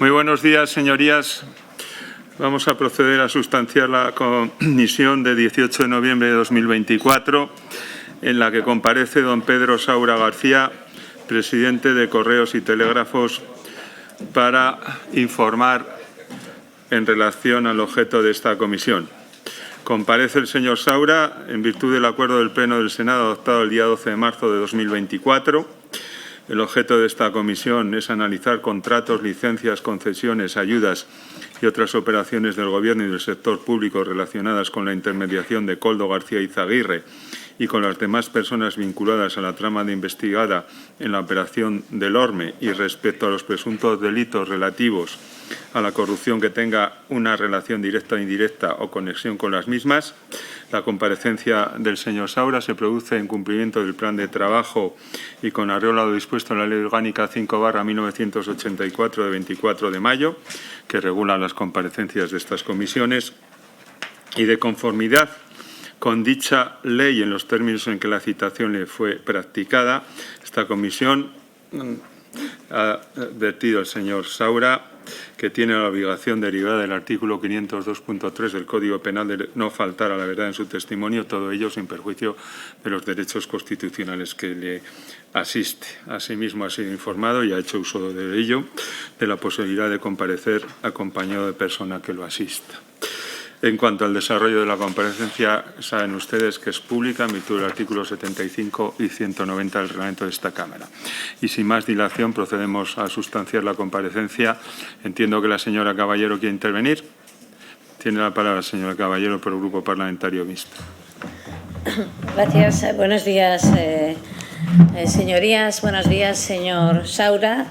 Muy buenos días, señorías. Vamos a proceder a sustanciar la comisión de 18 de noviembre de 2024, en la que comparece don Pedro Saura García, presidente de Correos y Telégrafos, para informar en relación al objeto de esta comisión. Comparece el señor Saura en virtud del acuerdo del Pleno del Senado adoptado el día 12 de marzo de 2024. El objeto de esta comisión es analizar contratos, licencias, concesiones, ayudas y otras operaciones del Gobierno y del sector público relacionadas con la intermediación de Koldo García Izaguirre y con las demás personas vinculadas a la trama de investigada en la operación del Orme y respecto a los presuntos delitos relativos a la corrupción que tenga una relación directa o indirecta o conexión con las mismas. La comparecencia del señor Saura se produce en cumplimiento del plan de trabajo y con arreglo a lo dispuesto en la Ley Orgánica 5/1984 de 24 de mayo, que regula las comparecencias de estas comisiones, y de conformidad con dicha ley en los términos en que la citación le fue practicada. Esta comisión ha advertido al señor Saura que tiene la obligación derivada del artículo 502.3 del Código Penal de no faltar a la verdad en su testimonio, todo ello sin perjuicio de los derechos constitucionales que le asiste. Asimismo, ha sido informado y ha hecho uso de ello de la posibilidad de comparecer acompañado de persona que lo asista. En cuanto al desarrollo de la comparecencia, saben ustedes que es pública en virtud del artículo 75 y 190 del reglamento de esta Cámara. Y sin más dilación procedemos a sustanciar la comparecencia. Entiendo que la señora Caballero quiere intervenir. Tiene la palabra la señora Caballero por el Grupo Parlamentario Mixto. Gracias. Buenos días, señorías. Buenos días, señor Saura.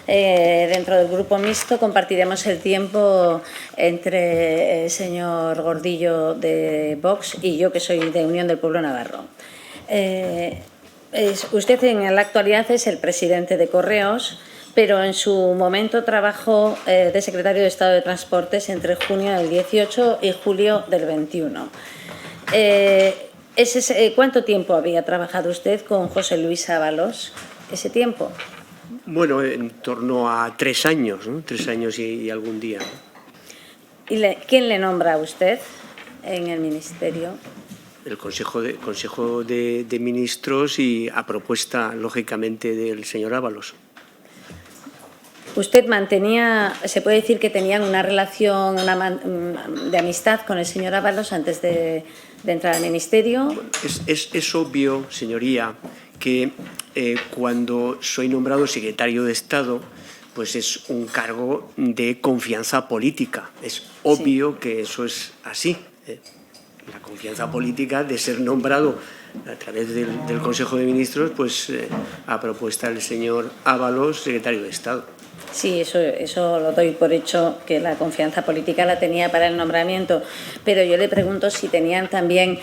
Dentro del Grupo Mixto compartiremos el tiempo entre el señor Gordillo de Vox y yo, que soy de Unión del Pueblo Navarro. Usted en la actualidad es el presidente de Correos, pero en su momento trabajó de secretario de Estado de Transportes entre junio del 18 y julio del 21. ¿Cuánto tiempo había trabajado usted con José Luis Ábalos? ¿Ese tiempo? Bueno, en torno a 3 años, ¿no? 3 años y algún día. ¿Y quién le nombra a usted en el Ministerio? El Consejo de Ministros y a propuesta, lógicamente, del señor Ábalos. ¿Usted mantenía, se puede decir que tenían una relación de amistad con el señor Ábalos antes de entrar al Ministerio? Es obvio, señoría, que cuando soy nombrado secretario de Estado, pues es un cargo de confianza política. Es obvio que eso es así. La confianza política de ser nombrado a través del Consejo de Ministros, pues a propuesta del señor Ábalos, secretario de Estado. Sí, eso lo doy por hecho, que la confianza política la tenía para el nombramiento, pero yo le pregunto si tenían también,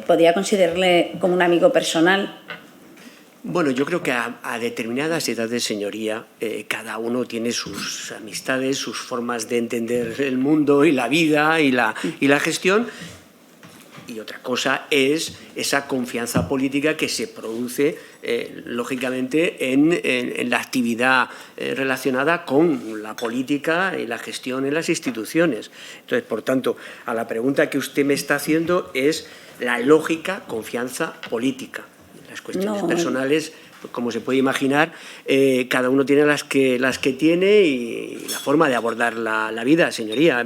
podía considerarle como un amigo personal. Bueno, yo creo que a determinadas edades, señoría, cada uno tiene sus amistades, sus formas de entender el mundo y la vida y la gestión. Y otra cosa es esa confianza política que se produce, lógicamente, en la actividad relacionada con la política y la gestión en las instituciones. Entonces, por tanto, a la pregunta que usted me está haciendo es la lógica confianza política. Las cuestiones personales, como se puede imaginar, cada uno tiene las que tiene y la forma de abordar la vida, señoría.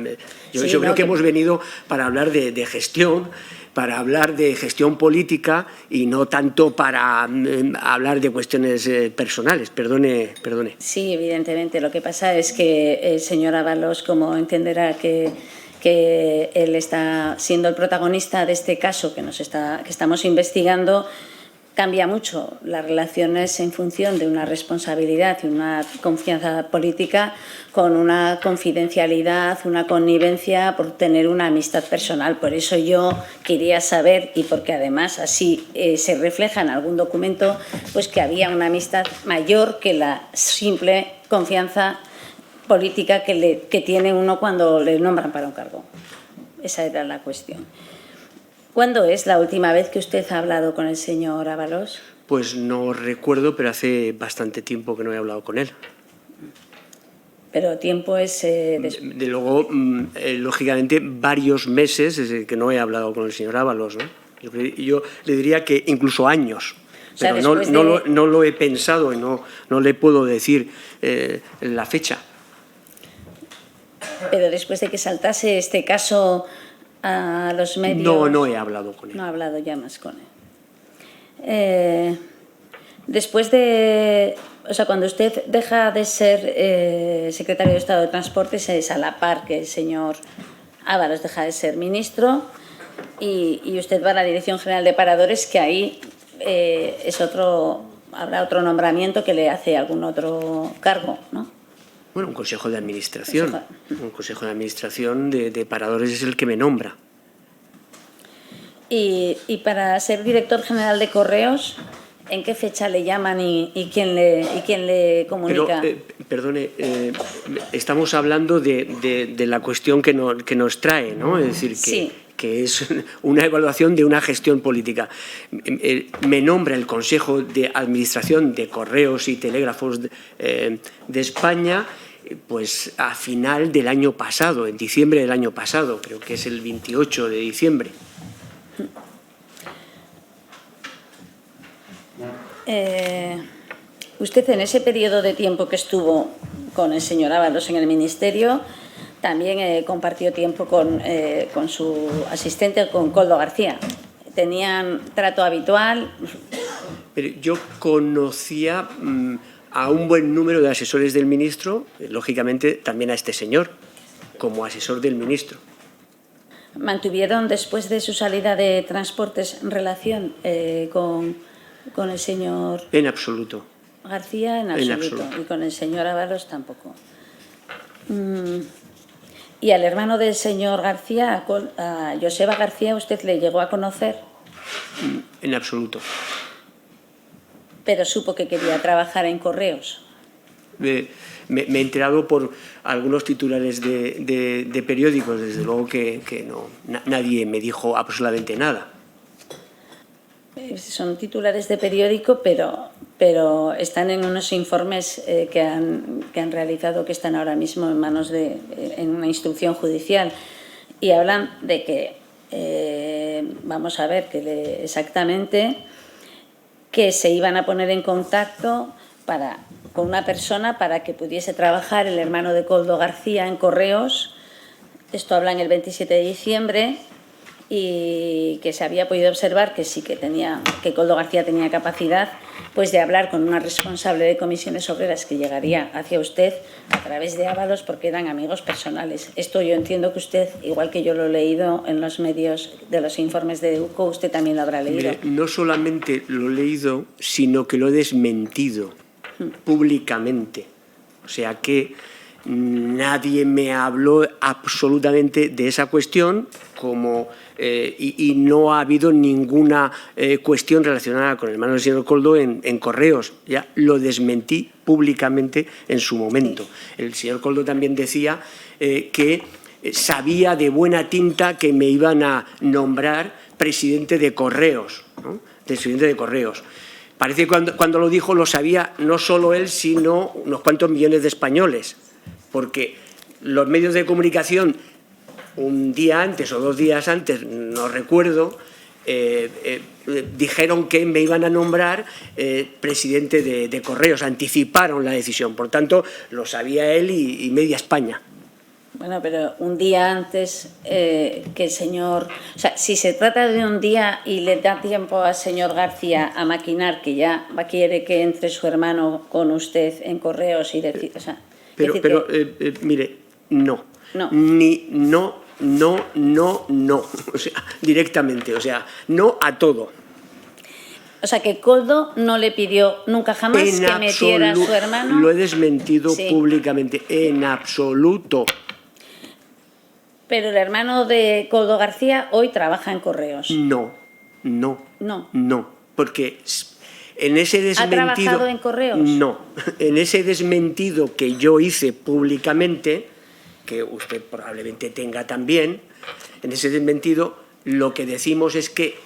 Yo creo que hemos venido para hablar de gestión, para hablar de gestión política y no tanto para hablar de cuestiones personales. Perdone. Sí, evidentemente. Lo que pasa es que el señor Ábalos, como entenderá que él está siendo el protagonista de este caso que estamos investigando, cambia mucho las relaciones en función de una responsabilidad y una confianza política con una confidencialidad, una connivencia por tener una amistad personal. Por eso yo quería saber, y porque además así se refleja en algún documento, pues que había una amistad mayor que la simple confianza política que tiene uno cuando le nombran para un cargo. Esa era la cuestión. ¿Cuándo es la última vez que usted ha hablado con el señor Ábalos? Pues no recuerdo, pero hace bastante tiempo que no he hablado con él. pero tiempo es... De luego, lógicamente, varios meses desde que no he hablado con el señor Ábalos, ¿no? Yo le diría que incluso años. Pero o sea, no lo he pensado y no le puedo decir la fecha. Pero después de que saltase este caso a los medios... No he hablado con él. No ha hablado ya más con él. Después de... O sea, cuando usted deja de ser secretario de Estado de Transportes, es a la par que el señor Ábalos deja de ser ministro y usted va a la Dirección General de Paradores, que ahí habrá otro nombramiento que le hace algún otro cargo, ¿no? Bueno, un consejo de administración. Un consejo de administración de Paradores es el que me nombra. Y para ser director general de Correos, ¿en qué fecha le llaman y quién le comunica? Pero, perdone, estamos hablando de la cuestión que nos trae, ¿no? Es decir, sí, que es una evaluación de una gestión política. Me nombra el Consejo de Administración de Correos y Telégrafos de España, pues a final del año pasado, en diciembre del año pasado, creo que es el 28 de diciembre. Usted en ese periodo de tiempo que estuvo con el señor Ábalos en el Ministerio también compartió tiempo con su asistente, con Koldo García. ¿Tenían trato habitual? Pero yo conocía a un buen número de asesores del ministro, lógicamente también a este señor, como asesor del ministro. ¿Mantuvieron después de su salida de Transportes relación con el señor... En absoluto. García, en absoluto. Y con el señor Ábalos tampoco. ¿Y al hermano del señor García, a Joseba García, usted le llegó a conocer? En absoluto. Pero supo que quería trabajar en Correos. Me he enterado por algunos titulares de periódicos, desde luego que nadie me dijo absolutamente nada. Son titulares de periódico, pero están en unos informes que han realizado, que están ahora mismo en manos en una instrucción judicial, y hablan de que, vamos a ver, exactamente, que se iban a poner en contacto con una persona para que pudiese trabajar el hermano de Koldo García en Correos. Esto habla en el 27 de diciembre. Y que se había podido observar que sí que Koldo García tenía capacidad pues de hablar con una responsable de comisiones obreras que llegaría hacia usted a través de Ábalos, porque eran amigos personales. Esto yo entiendo que usted, igual que yo lo he leído en los medios de los informes de UCO, usted también lo habrá leído. Mire, no solamente lo he leído, sino que lo he desmentido públicamente. O sea que nadie me habló absolutamente de esa cuestión, y no ha habido ninguna cuestión relacionada con el hermano del señor Koldo en Correos. Ya lo desmentí públicamente en su momento. El señor Koldo también decía que sabía de buena tinta que me iban a nombrar presidente de Correos, ¿no? Presidente de Correos. Parece que cuando lo dijo lo sabía no solo él, sino unos cuantos millones de españoles, porque los medios de comunicación un día antes o 2 días antes, no recuerdo, dijeron que me iban a nombrar presidente de Correos, anticiparon la decisión. Por tanto, lo sabía él y media España. Bueno, pero un día antes que el señor... O sea, si se trata de un día y le da tiempo al señor García a maquinar que ya quiere que entre su hermano con usted en Correos y decir... O sea, mire, no. No. Ni no. O sea, directamente. O sea, no a todo. O sea, que Koldo no le pidió nunca jamás que metiera a su hermano... Lo he desmentido públicamente. En absoluto. Pero el hermano de Koldo García hoy trabaja en Correos. No. Porque en ese desmentido... ¿Ha trabajado en Correos? No. En ese desmentido que yo hice públicamente, que usted probablemente tenga también, en ese desmentido lo que decimos es que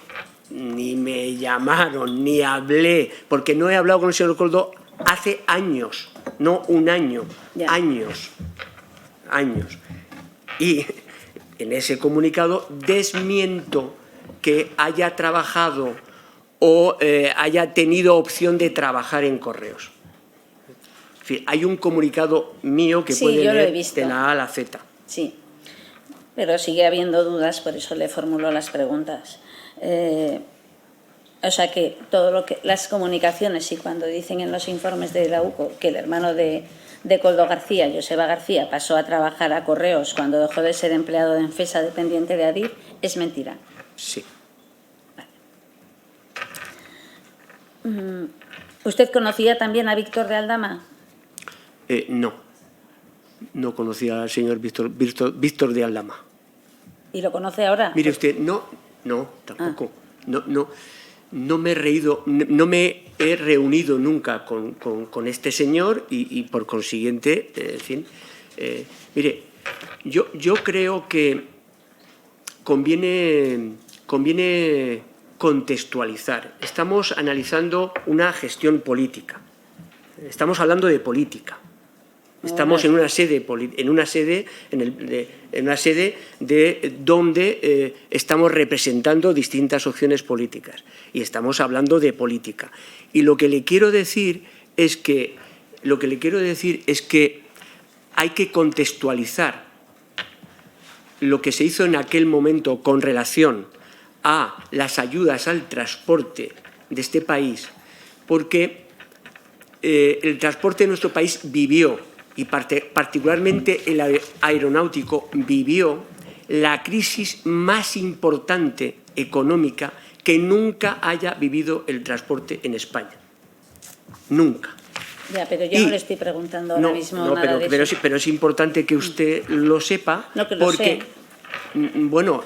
ni me llamaron, ni hablé, porque no he hablado con el señor Koldo hace años. no un año, Ya. años. Y en ese comunicado desmiento que haya trabajado o haya tenido opción de trabajar en Correos. En fin, hay un comunicado mío que Sí, puede yo lo he leer visto. de la A a la Z. Sí, pero sigue habiendo dudas, por eso le formulo las preguntas. O sea que todo lo que las comunicaciones, y cuando dicen en los informes de la UCO que el hermano de Coldo García, Joseba García, pasó a trabajar a Correos cuando dejó de ser empleado de Enfesa dependiente de Adif, es mentira. Sí. ¿Usted conocía también a Víctor de Aldama? No conocía al señor Víctor de Aldama. ¿Y lo conoce ahora? Mire usted, no, tampoco. No me he reunido nunca con este señor y por consiguiente, en fin, mire, yo creo que conviene contextualizar. Estamos analizando una gestión política. Estamos hablando de política. Estamos en una sede donde estamos representando distintas opciones políticas y estamos hablando de política. Y lo que le quiero decir es que hay que contextualizar lo que se hizo en aquel momento con relación a las ayudas al transporte de este país, porque el transporte de nuestro país vivió, y particularmente el aeronáutico, vivió la crisis más importante económica que nunca haya vivido el transporte en España. Nunca. Ya, pero yo no le estoy preguntando ahora mismo nada de eso. Pero es importante que usted lo sepa, No, que lo porque... sé. Bueno,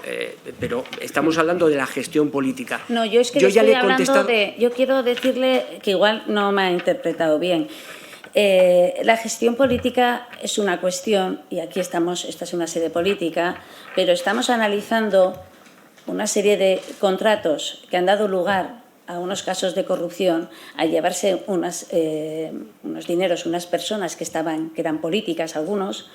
pero estamos hablando de la gestión política. No, yo es que ya le he hablando contestado... yo quiero decirle que igual no me ha interpretado bien. La gestión política es una cuestión, y aquí estamos, esta es una sede política, pero estamos analizando una serie de contratos que han dado lugar a unos casos de corrupción, a llevarse unos dineros, unas personas que eran políticas, algunos,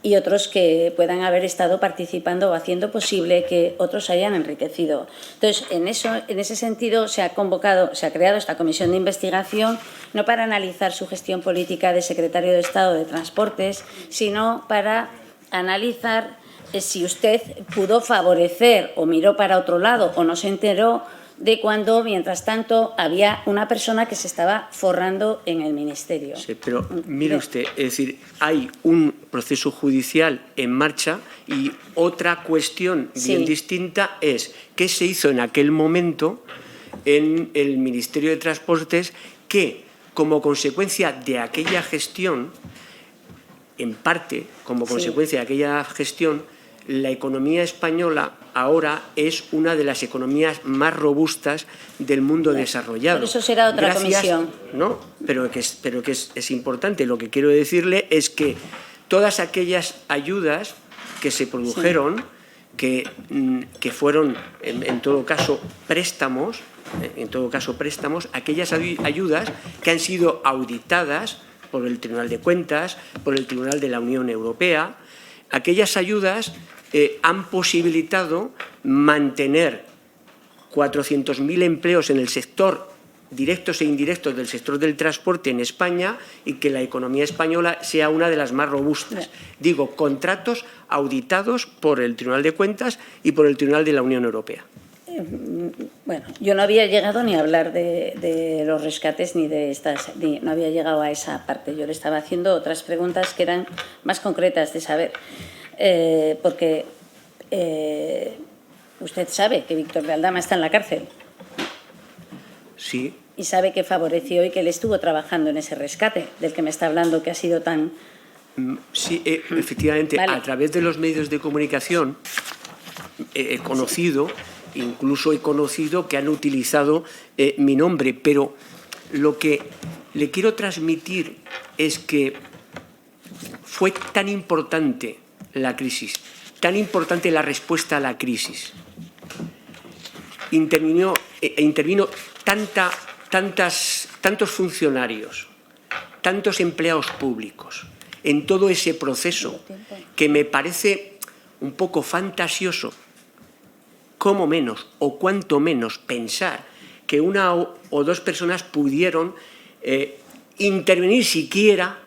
y otros que puedan haber estado participando o haciendo posible que otros hayan enriquecido. Entonces, en ese sentido se ha creado esta comisión de investigación, no para analizar su gestión política de secretario de Estado de Transportes, sino para analizar si usted pudo favorecer o miró para otro lado o no se enteró de cuando, mientras tanto, había una persona que se estaba forrando en el Ministerio. Sí, pero mire usted, es decir, hay un proceso judicial en marcha y otra cuestión bien distinta es qué se hizo en aquel momento en el Ministerio de Transportes que, como consecuencia de aquella gestión, en parte, como consecuencia de aquella gestión, la economía española ahora es una de las economías más robustas del mundo desarrollado. Pero eso será otra comisión. No, pero que es importante. Lo que quiero decirle es que todas aquellas ayudas que se produjeron, que fueron, en todo caso, préstamos, aquellas ayudas que han sido auditadas por el Tribunal de Cuentas, por el Tribunal de la Unión Europea, aquellas ayudas han posibilitado mantener 400.000 empleos en el sector directos e indirectos del sector del transporte en España y que la economía española sea una de las más robustas. Digo, contratos auditados por el Tribunal de Cuentas y por el Tribunal de la Unión Europea. Bueno, yo no había llegado ni a hablar de los rescates no había llegado a esa parte. Yo le estaba haciendo otras preguntas que eran más concretas de saber, porque usted sabe que Víctor de Aldama está en la cárcel. Sí. Y sabe que favoreció y que él estuvo trabajando en ese rescate del que me está hablando, que ha sido tan... Sí, efectivamente, vale. A través de los medios de comunicación incluso he conocido que han utilizado mi nombre, pero lo que le quiero transmitir es que fue tan importante la crisis, tan importante la respuesta a la crisis. Intervino tantos funcionarios tantos empleados públicos en todo ese proceso, que me parece un poco fantasioso, como menos o cuanto menos pensar que una o dos personas pudieron intervenir siquiera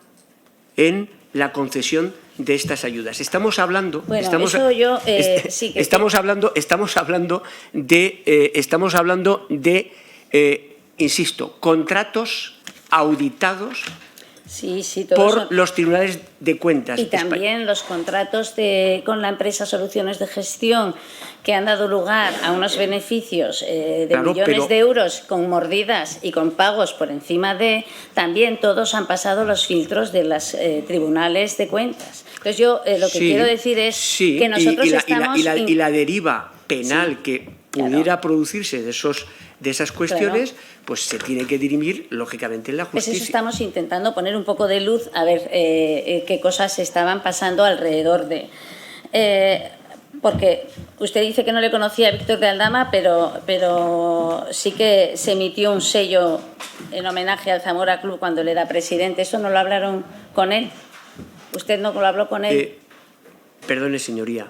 en la concesión de estas ayudas. Estamos hablando, bueno, estamos hablando de insisto, contratos auditados por los tribunales de cuentas. Y también los contratos con la empresa Soluciones de Gestión, que han dado lugar a unos beneficios de millones de euros con mordidas y con pagos por encima de... También todos han pasado los filtros de los tribunales de cuentas. Entonces yo lo que quiero decir es que nosotros estamos... Y la deriva penal que pudiera producirse de esas cuestiones, pues se tiene que dirimir, lógicamente, en la justicia. Pues eso estamos intentando poner un poco de luz a ver qué cosas estaban pasando alrededor de... porque usted dice que no le conocía a Víctor de Aldama, pero sí que se emitió un sello en homenaje al Zamora Club cuando él era presidente. ¿Eso no lo hablaron con él? ¿Usted no lo habló con él? Perdone, señoría.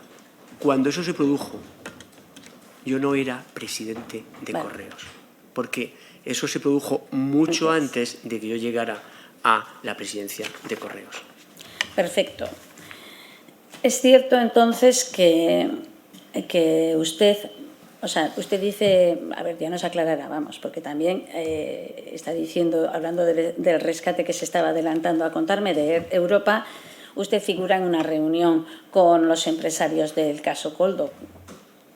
Cuando eso se produjo, yo no era presidente de Correos, porque eso se produjo mucho antes de que yo llegara a la presidencia de Correos. Perfecto. Es cierto, entonces, que usted, o sea, usted dice, a ver, ya nos aclarará, vamos, porque también está diciendo, hablando del rescate que se estaba adelantando a contarme de Europa, usted figura en una reunión con los empresarios del caso Koldo,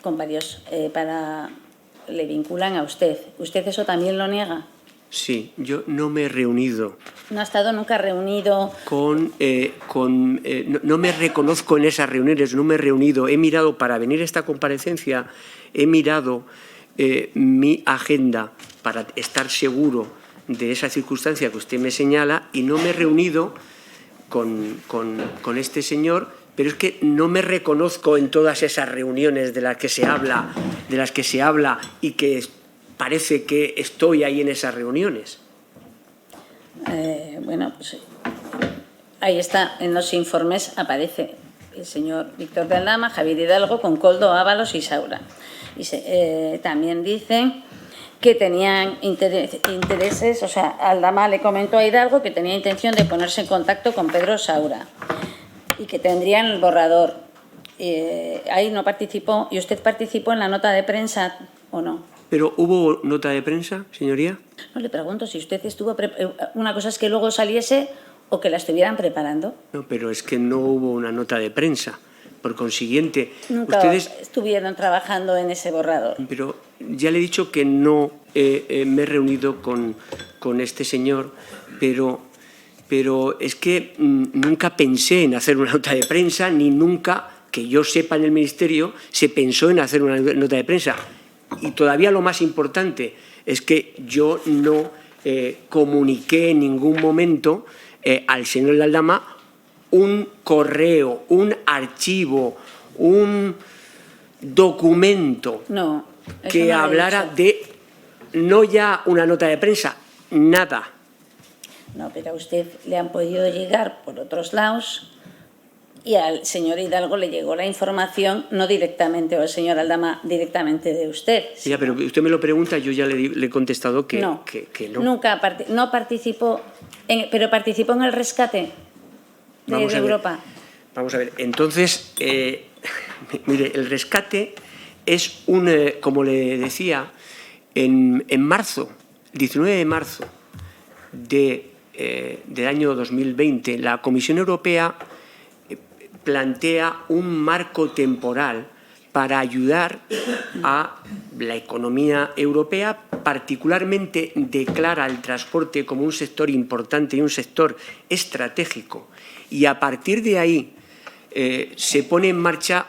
con varios, le vinculan a usted. ¿Usted eso también lo niega? Sí, yo no me he reunido. ¿No ha estado nunca reunido? No me reconozco en esas reuniones, no me he reunido. He mirado, para venir a esta comparecencia, he mirado mi agenda para estar seguro de esa circunstancia que usted me señala y no me he reunido con este señor, pero es que no me reconozco en todas esas reuniones de las que se habla y que parece que estoy ahí en esas reuniones. Bueno, pues ahí está, en los informes aparece el señor Víctor de Aldama, Javier Hidalgo, con Koldo, Ábalos y Saura. Y también dicen que tenían intereses, o sea, Aldama le comentó a Hidalgo que tenía intención de ponerse en contacto con Pedro Saura y que tendrían el borrador. Ahí no participó. ¿Y usted participó en la nota de prensa o no? ¿Pero hubo nota de prensa, señoría? No, le pregunto si usted estuvo... Una cosa es que luego saliese o que la estuvieran preparando. No, pero es que no hubo una nota de prensa. Por consiguiente, nunca ustedes estuvieron trabajando en ese borrador. Pero ya le he dicho que no me he reunido con este señor, pero es que nunca pensé en hacer una nota de prensa, ni nunca, que yo sepa, en el Ministerio se pensó en hacer una nota de prensa. Y todavía lo más importante es que yo no comuniqué en ningún momento al señor Aldama un correo, un archivo, un documento que hablara de, no ya una nota de prensa, nada. No, pero a usted le han podido llegar por otros lados y al señor Hidalgo le llegó la información, no directamente, o al señor Aldama directamente de usted. Sí, ya, pero usted me lo pregunta, yo ya le he contestado que no. Nunca no participó, pero participó en el rescate de Europa. Vamos a ver, entonces, mire, el rescate es como le decía, en marzo, 19 de marzo del año 2020, la Comisión Europea plantea un marco temporal para ayudar a la economía europea, particularmente declara el transporte como un sector importante y un sector estratégico. Y a partir de ahí se pone en marcha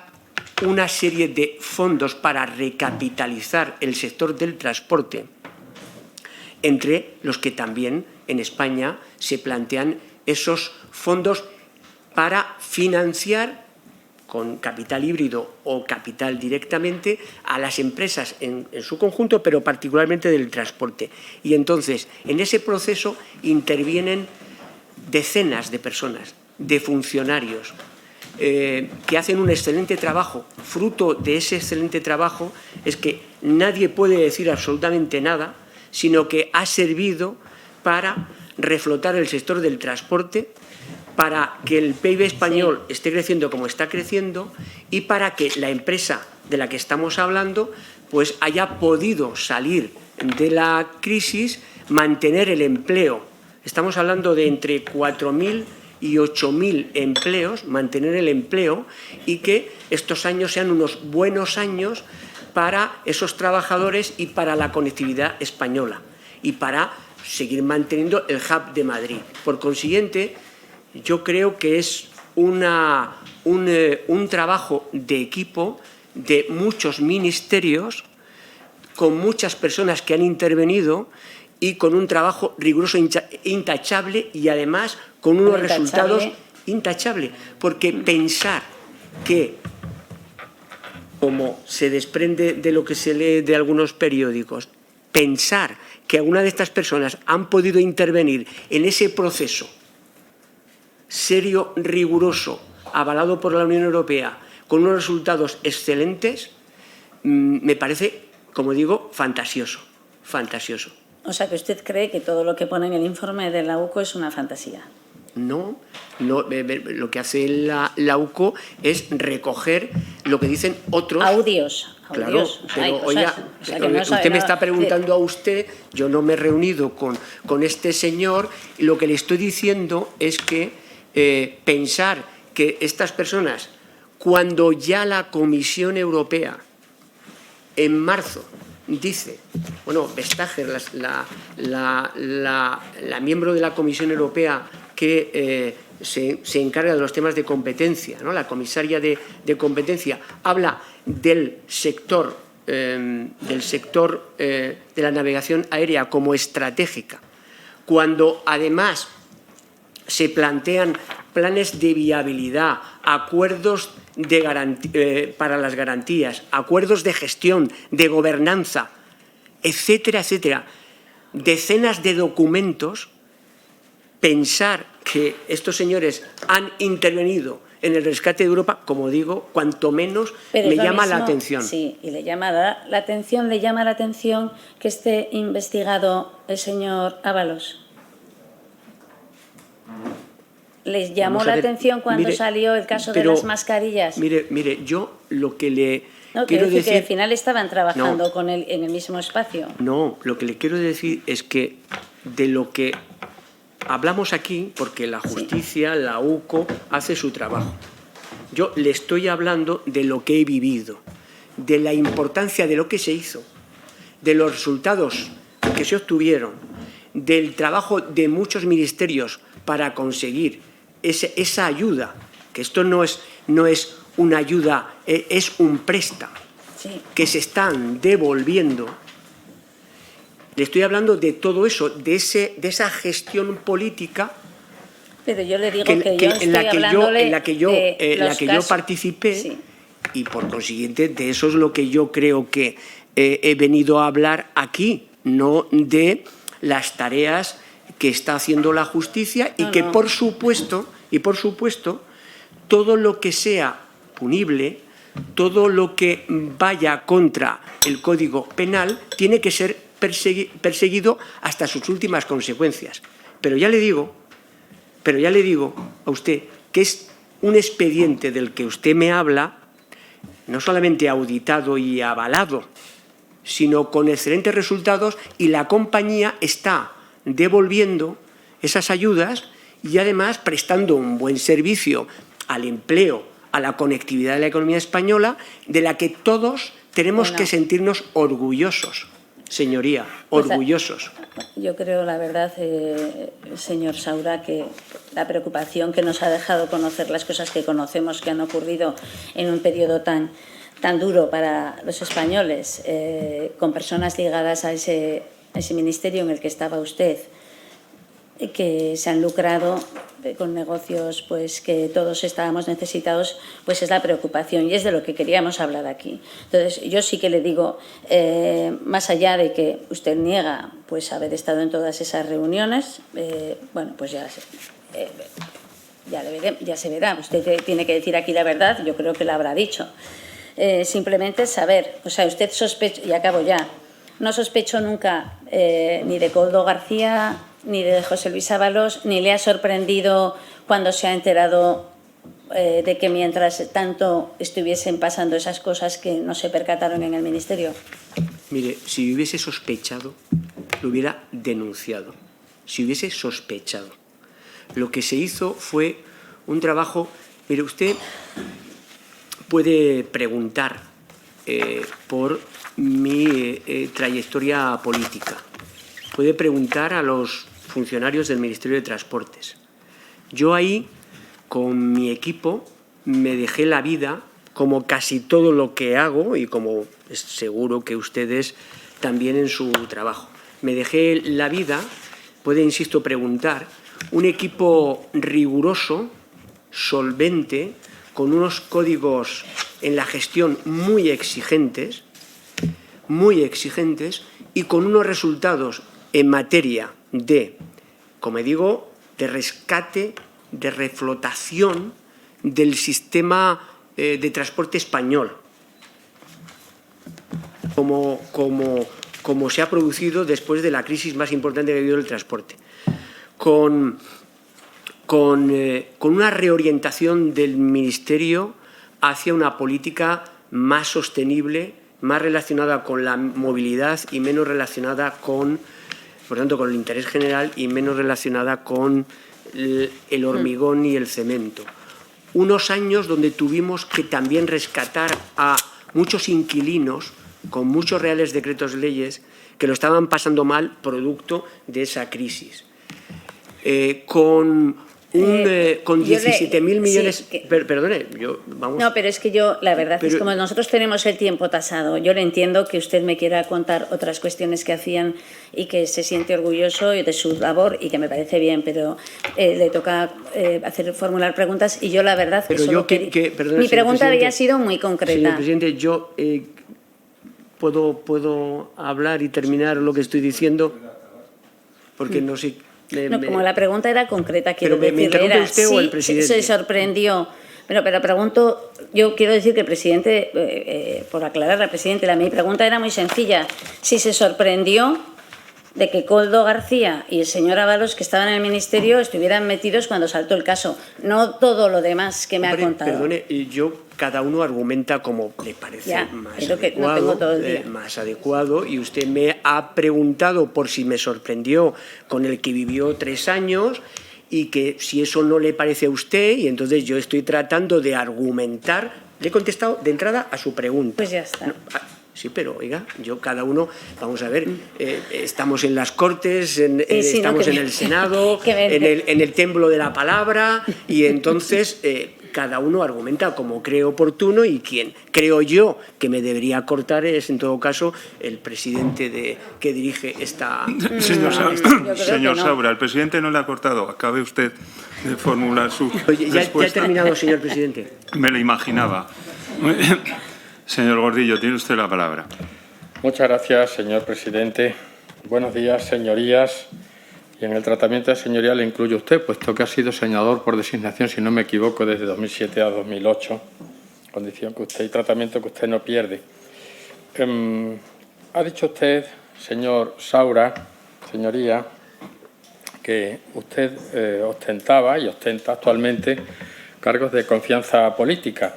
una serie de fondos para recapitalizar el sector del transporte, entre los que también en España se plantean esos fondos para financiar con capital híbrido o capital directamente a las empresas en su conjunto, pero particularmente del transporte. Y entonces, en ese proceso intervienen decenas de personas, de funcionarios, que hacen un excelente trabajo. Fruto de ese excelente trabajo es que nadie puede decir absolutamente nada, sino que ha servido para reflotar el sector del transporte, para que el PIB español esté creciendo como está creciendo y para que la empresa de la que estamos hablando pues haya podido salir de la crisis, mantener el empleo. Estamos hablando de entre 4.000 y 8.000 empleos, mantener el empleo y que estos años sean unos buenos años para esos trabajadores y para la conectividad española y para seguir manteniendo el hub de Madrid. Por consiguiente, yo creo que es un trabajo de equipo de muchos ministerios, con muchas personas que han intervenido y con un trabajo riguroso, intachable y además con unos resultados intachables. Porque pensar que, como se desprende de lo que se lee de algunos periódicos, pensar que alguna de estas personas han podido intervenir en ese proceso serio, riguroso, avalado por la Unión Europea, con unos resultados excelentes, me parece, como digo, fantasioso, fantasioso. O sea, que usted cree que todo lo que pone en el informe de la UCO es una fantasía. No, lo que hace la UCO es recoger lo que dicen otros. Audios. Claro, pero oiga, usted me está preguntando a usted, yo no me he reunido con este señor, y lo que le estoy diciendo es que pensar que estas personas, cuando ya la Comisión Europea en marzo dice, bueno, Vestager, la miembro de la Comisión Europea que se encarga de los temas de competencia, ¿no? La comisaria de competencia, habla del sector de la navegación aérea como estratégica, cuando además se plantean planes de viabilidad, acuerdos para las garantías, acuerdos de gestión, de gobernanza, etcétera, etcétera. Decenas de documentos. Pensar que estos señores han intervenido en el rescate de Europa, como digo, cuanto menos me llama la atención. Sí, y le llama la atención que esté investigado el señor Ábalos. ¿Les llamó la atención cuando salió el caso de las mascarillas? Mire, yo lo que le quiero decir que al final estaban trabajando con él en el mismo espacio. No, lo que le quiero decir es que de lo que hablamos aquí, porque la justicia, la UCO, hace su trabajo. Yo le estoy hablando de lo que he vivido, de la importancia de lo que se hizo, de los resultados que se obtuvieron, del trabajo de muchos ministerios para conseguir esa ayuda, que esto no es una ayuda, es un préstamo, que se están devolviendo. Le estoy hablando de todo eso, de esa gestión política. Pero yo le digo en la que yo participé, sí. Y por consiguiente de eso es lo que yo creo que he venido a hablar aquí, no de las tareas que está haciendo la justicia y que por supuesto todo lo que sea punible, todo lo que vaya contra el Código Penal tiene que ser perseguido hasta sus últimas consecuencias. Pero ya le digo a usted que es un expediente del que usted me habla, no solamente auditado y avalado, sino con excelentes resultados, y la compañía está devolviendo esas ayudas y además prestando un buen servicio al empleo, a la conectividad de la economía española, de la que todos tenemos que sentirnos orgullosos. Señoría, orgullosos. Yo creo, la verdad, señor Saura, que la preocupación que nos ha dejado conocer las cosas que conocemos que han ocurrido en un periodo tan duro para los españoles, con personas ligadas a ese ministerio en el que estaba usted, que se han lucrado con negocios pues que todos estábamos necesitados, pues es la preocupación y es de lo que queríamos hablar aquí. Entonces, yo sí que le digo, más allá de que usted niega pues haber estado en todas esas reuniones, bueno, pues ya ya se verá. Usted tiene que decir aquí la verdad, yo creo que la habrá dicho. Simplemente saber, o sea, usted sospecha, y acabo ya, no sospecho nunca ni de Koldo García ni de José Luis Ábalos, ni le ha sorprendido cuando se ha enterado de que mientras tanto estuviesen pasando esas cosas que no se percataron en el Ministerio. Mire, si hubiese sospechado, lo hubiera denunciado. Si hubiese sospechado. Lo que se hizo fue un trabajo... Mire, usted puede preguntar por mi trayectoria política. Puede preguntar a los funcionarios del Ministerio de Transportes. Yo ahí, con mi equipo, me dejé la vida, como casi todo lo que hago y como es seguro que ustedes también en su trabajo. Me dejé la vida, puede, insisto, preguntar, un equipo riguroso, solvente, con unos códigos en la gestión muy exigentes y con unos resultados en materia de, como digo, de rescate, de reflotación del sistema de transporte español, como se ha producido después de la crisis más importante que ha habido el transporte, con una reorientación del Ministerio hacia una política más sostenible, más relacionada con la movilidad y menos relacionada con, por tanto, con el interés general y menos relacionada con el hormigón y el cemento. Unos años donde tuvimos que también rescatar a muchos inquilinos con muchos reales decretos leyes que lo estaban pasando mal producto de esa crisis. Con 17.000 millones... Sí, perdone, vamos... No, pero es que la verdad es como nosotros tenemos el tiempo tasado. Yo le entiendo que usted me quiera contar otras cuestiones que hacían y que se siente orgulloso de su labor y que me parece bien, pero le toca formular preguntas y yo la verdad pero que yo perdone, mi pregunta había sido muy concreta. Señor presidente, yo puedo hablar y terminar lo que estoy diciendo porque no sé... como la pregunta era concreta, quiero decirle, ¿me interrumpe usted o el presidente? Se sorprendió. Pero pregunto, yo quiero decir que el presidente, por aclarar al presidente, mi pregunta era muy sencilla. Si se sorprendió de que Koldo García y el señor Ábalos, que estaban en el Ministerio, estuvieran metidos cuando saltó el caso. No todo lo demás que me ha contado. Perdone, cada uno argumenta como le parece más adecuado y usted me ha preguntado por si me sorprendió con el que vivió 3 años y que si eso no le parece a usted, y entonces yo estoy tratando de argumentar. Le he contestado de entrada a su pregunta. Pues ya está. Sí, pero oiga, cada uno, vamos a ver, estamos en las Cortes, estamos en el Senado, en el templo de la palabra, y entonces cada uno argumenta como cree oportuno, y quien creo yo que me debería cortar es, en todo caso, el presidente que dirige esta... Señor Saura, el presidente no le ha cortado. Acabe usted de formular su respuesta. Ya he terminado, señor presidente. Me lo imaginaba. Señor Gordillo, tiene usted la palabra. Muchas gracias, señor presidente. Buenos días, señorías. Y en el tratamiento de señoría le incluye usted, puesto que ha sido senador por designación, si no me equivoco, desde 2007 a 2008, condición que usted y tratamiento que usted no pierde. Ha dicho usted, señor Saura, señoría, que usted ostentaba y ostenta actualmente cargos de confianza política.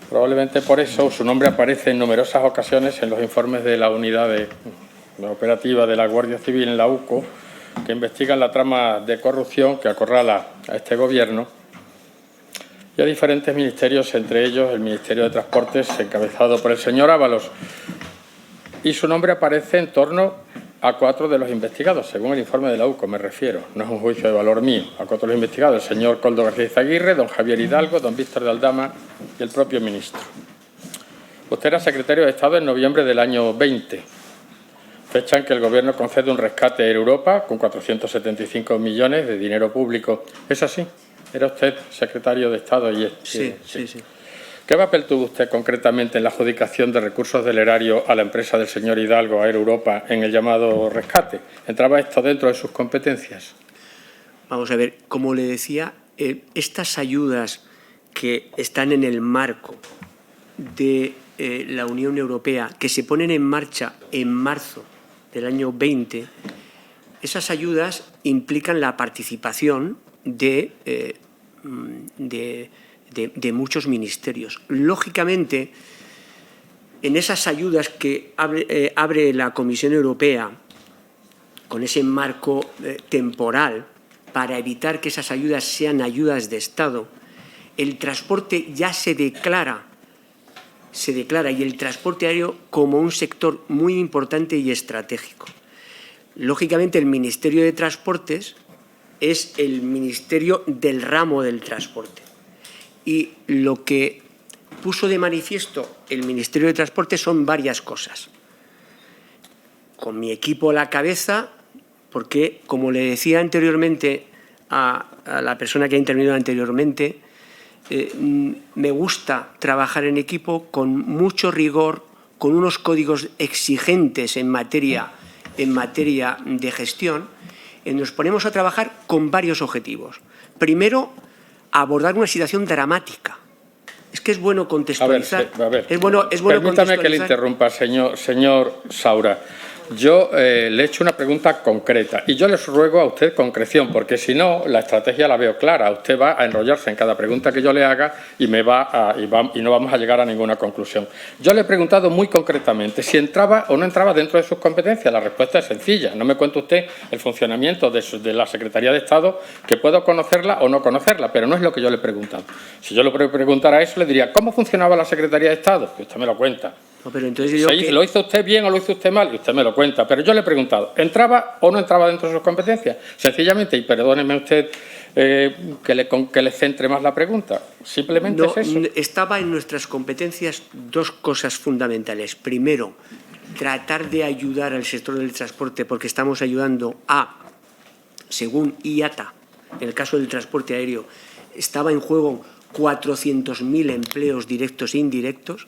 Probablemente por eso su nombre aparece en numerosas ocasiones en los informes de la unidad operativa de la Guardia Civil en la UCO, que investigan la trama de corrupción que acorrala a este Gobierno y a diferentes ministerios, entre ellos el Ministerio de Transportes, encabezado por el señor Ábalos. Y su nombre aparece en torno a 4 de los investigados, según el informe de la UCO, me refiero. No es un juicio de valor mío. A 4 de los investigados, el señor Koldo García Izaguirre, don Javier Hidalgo, don Víctor de Aldama y el propio ministro. Usted era secretario de Estado en noviembre del año 20, fecha en que el Gobierno concede un rescate a Air Europa con 475 millones de dinero público. ¿Es así? ¿Era usted secretario de Estado? Sí. ¿Qué papel tuvo usted concretamente en la adjudicación de recursos del erario a la empresa del señor Hidalgo, Air Europa, en el llamado rescate? ¿Entraba esto dentro de sus competencias? Vamos a ver, como le decía, estas ayudas que están en el marco de la Unión Europea, que se ponen en marcha en marzo del año 20, esas ayudas implican la participación de muchos ministerios. Lógicamente, en esas ayudas que abre la Comisión Europea, con ese marco temporal, para evitar que esas ayudas sean ayudas de Estado, el transporte ya se declara y el transporte aéreo como un sector muy importante y estratégico. Lógicamente, el Ministerio de Transportes es el ministerio del ramo del transporte. Y lo que puso de manifiesto el Ministerio de Transportes son varias cosas. Con mi equipo a la cabeza, porque, como le decía anteriormente a la persona que ha intervenido anteriormente, me gusta trabajar en equipo con mucho rigor, con unos códigos exigentes en materia de gestión. Nos ponemos a trabajar con varios objetivos. Primero, abordar una situación dramática. Es que es bueno contextualizar. A ver, es bueno permítame que le interrumpa, señor Saura. Yo le he hecho una pregunta concreta y yo les ruego a usted concreción, porque si no, la estrategia la veo clara. Usted va a enrollarse en cada pregunta que yo le haga y no vamos a llegar a ninguna conclusión. Yo le he preguntado muy concretamente si entraba o no entraba dentro de sus competencias. La respuesta es sencilla. No me cuente usted el funcionamiento de la Secretaría de Estado, que puedo conocerla o no conocerla, pero no es lo que yo le he preguntado. Si yo le preguntara eso, le diría ¿cómo funcionaba la Secretaría de Estado? Que usted me lo cuenta. No, pero entonces ¿Lo hizo usted bien o lo hizo usted mal? Y usted me lo cuenta. Pero yo le he preguntado, ¿entraba o no entraba dentro de sus competencias? Sencillamente, y perdóneme usted que le centre más la pregunta, simplemente es eso. Estaba en nuestras competencias dos cosas fundamentales. Primero, tratar de ayudar al sector del transporte, porque estamos ayudando según IATA, en el caso del transporte aéreo, estaba en juego 400.000 empleos directos e indirectos.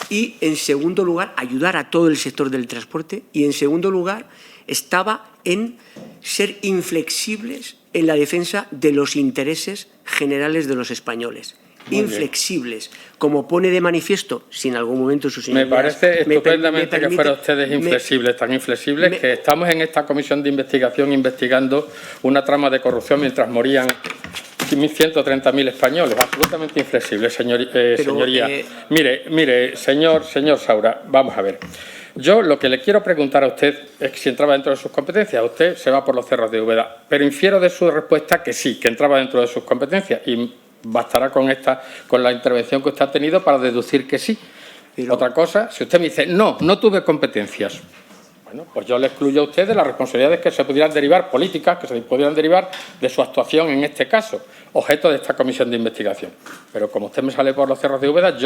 Y, en segundo lugar, ayudar a todo el sector del transporte. Y, en segundo lugar, estaba en ser inflexibles en la defensa de los intereses generales de los españoles. Inflexibles, como pone de manifiesto, si en algún momento sus señorías... Me parece estupendamente que fueran ustedes inflexibles, tan inflexibles que estamos en esta comisión de investigación investigando una trama de corrupción mientras morían 130.000 españoles, absolutamente inflexibles, señoría. Mire, señor Saura, vamos a ver. Yo lo que le quiero preguntar a usted es si entraba dentro de sus competencias. Usted se va por los cerros de Úbeda, pero infiero de su respuesta que sí, que entraba dentro de sus competencias y bastará con la intervención que usted ha tenido para deducir que sí. Pero... Otra cosa, si usted me dice, no tuve competencias, bueno, pues yo le excluyo a usted de las responsabilidades que se pudieran derivar, políticas que se pudieran derivar de su actuación en este caso, objeto de esta comisión de investigación. Pero como usted me sale por los cerros de Úbeda,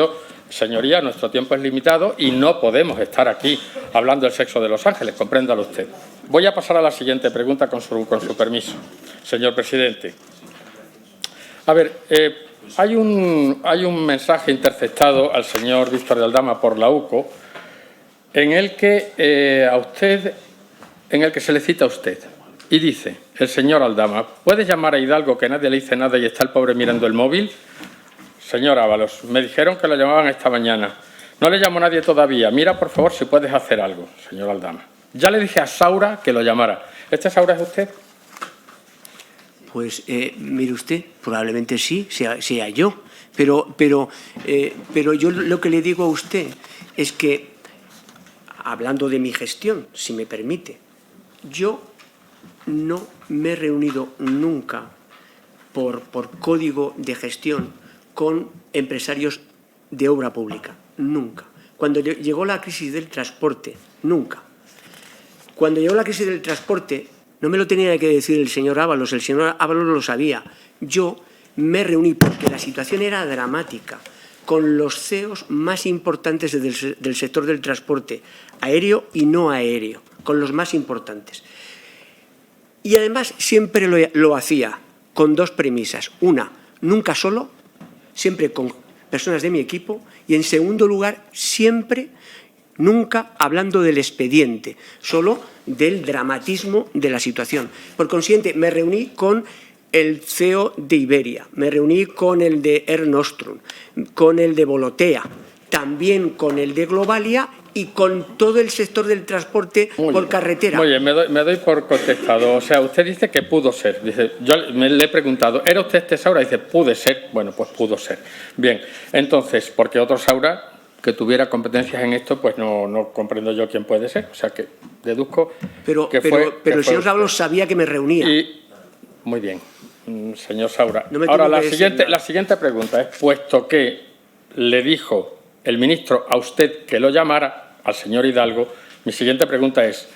señoría, nuestro tiempo es limitado y no podemos estar aquí hablando del sexo de los ángeles, compréndalo usted. Voy a pasar a la siguiente pregunta con su permiso, señor presidente. A ver, hay un mensaje interceptado al señor Víctor de Aldama por la UCO en el que se le cita a usted y dice el señor Aldama: ¿puedes llamar a Hidalgo que nadie le dice nada y está el pobre mirando el móvil? Señor Ábalos, me dijeron que lo llamaban esta mañana. No le llamó nadie todavía. Mira, por favor, si puedes hacer algo, señor Aldama. Ya le dije a Saura que lo llamara. ¿Este Saura es usted? Pues mire usted, probablemente sí, sea yo. Pero yo lo que le digo a usted es que, hablando de mi gestión, si me permite, yo no me he reunido nunca por código de gestión con empresarios de obra pública. Nunca. Cuando llegó la crisis del transporte, nunca. Cuando llegó la crisis del transporte, no me lo tenía que decir el señor Ábalos lo sabía. Yo me reuní porque la situación era dramática, con los CEOs más importantes del sector del transporte, aéreo y no aéreo, con los más importantes. Y además siempre lo hacía con dos premisas. Una, nunca solo, siempre con personas de mi equipo. Y, en segundo lugar, nunca hablando del expediente, solo del dramatismo de la situación. Por consiguiente, me reuní con el CEO de Iberia, me reuní con el de Air Nostrum, con el de Volotea, también con el de Globalia y con todo el sector del transporte por carretera. Muy bien, me doy por contestado. O sea, usted dice que pudo ser. Dice, yo le he preguntado, ¿era usted Saura? Dice, pude ser. Bueno, pues pudo ser. Bien, entonces, porque otro Saura que tuviera competencias en esto, pues no comprendo yo quién puede ser. O sea, que deduzco pero el señor Ábalos sabía que me reunía. Muy bien, señor Saura. No ahora, la siguiente pregunta es, puesto que le dijo el ministro a usted que lo llamara, al señor Hidalgo, mi siguiente pregunta es,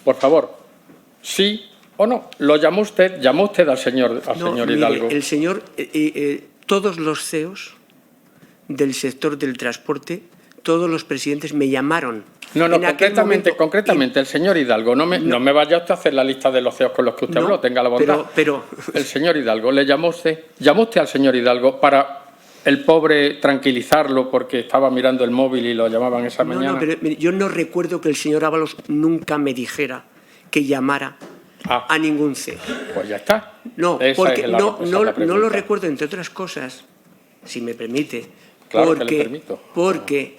por favor, ¿sí o no? ¿Lo llamó usted? ¿Llamó usted al señor Hidalgo? Mire, el señor, todos los CEOs del sector del transporte, todos los presidentes me llamaron. No, concretamente, el señor Hidalgo, no me vaya usted a hacer la lista de los CEOs con los que usted habló, tenga la bondad. Pero el señor Hidalgo, ¿llamó usted al señor Hidalgo para el pobre tranquilizarlo porque estaba mirando el móvil y lo llamaban esa mañana? No, pero yo no recuerdo que el señor Ábalos nunca me dijera que llamara a ningún CEO. Pues ya está. No, porque no lo recuerdo, entre otras cosas, si me permite, claro que le permito. Porque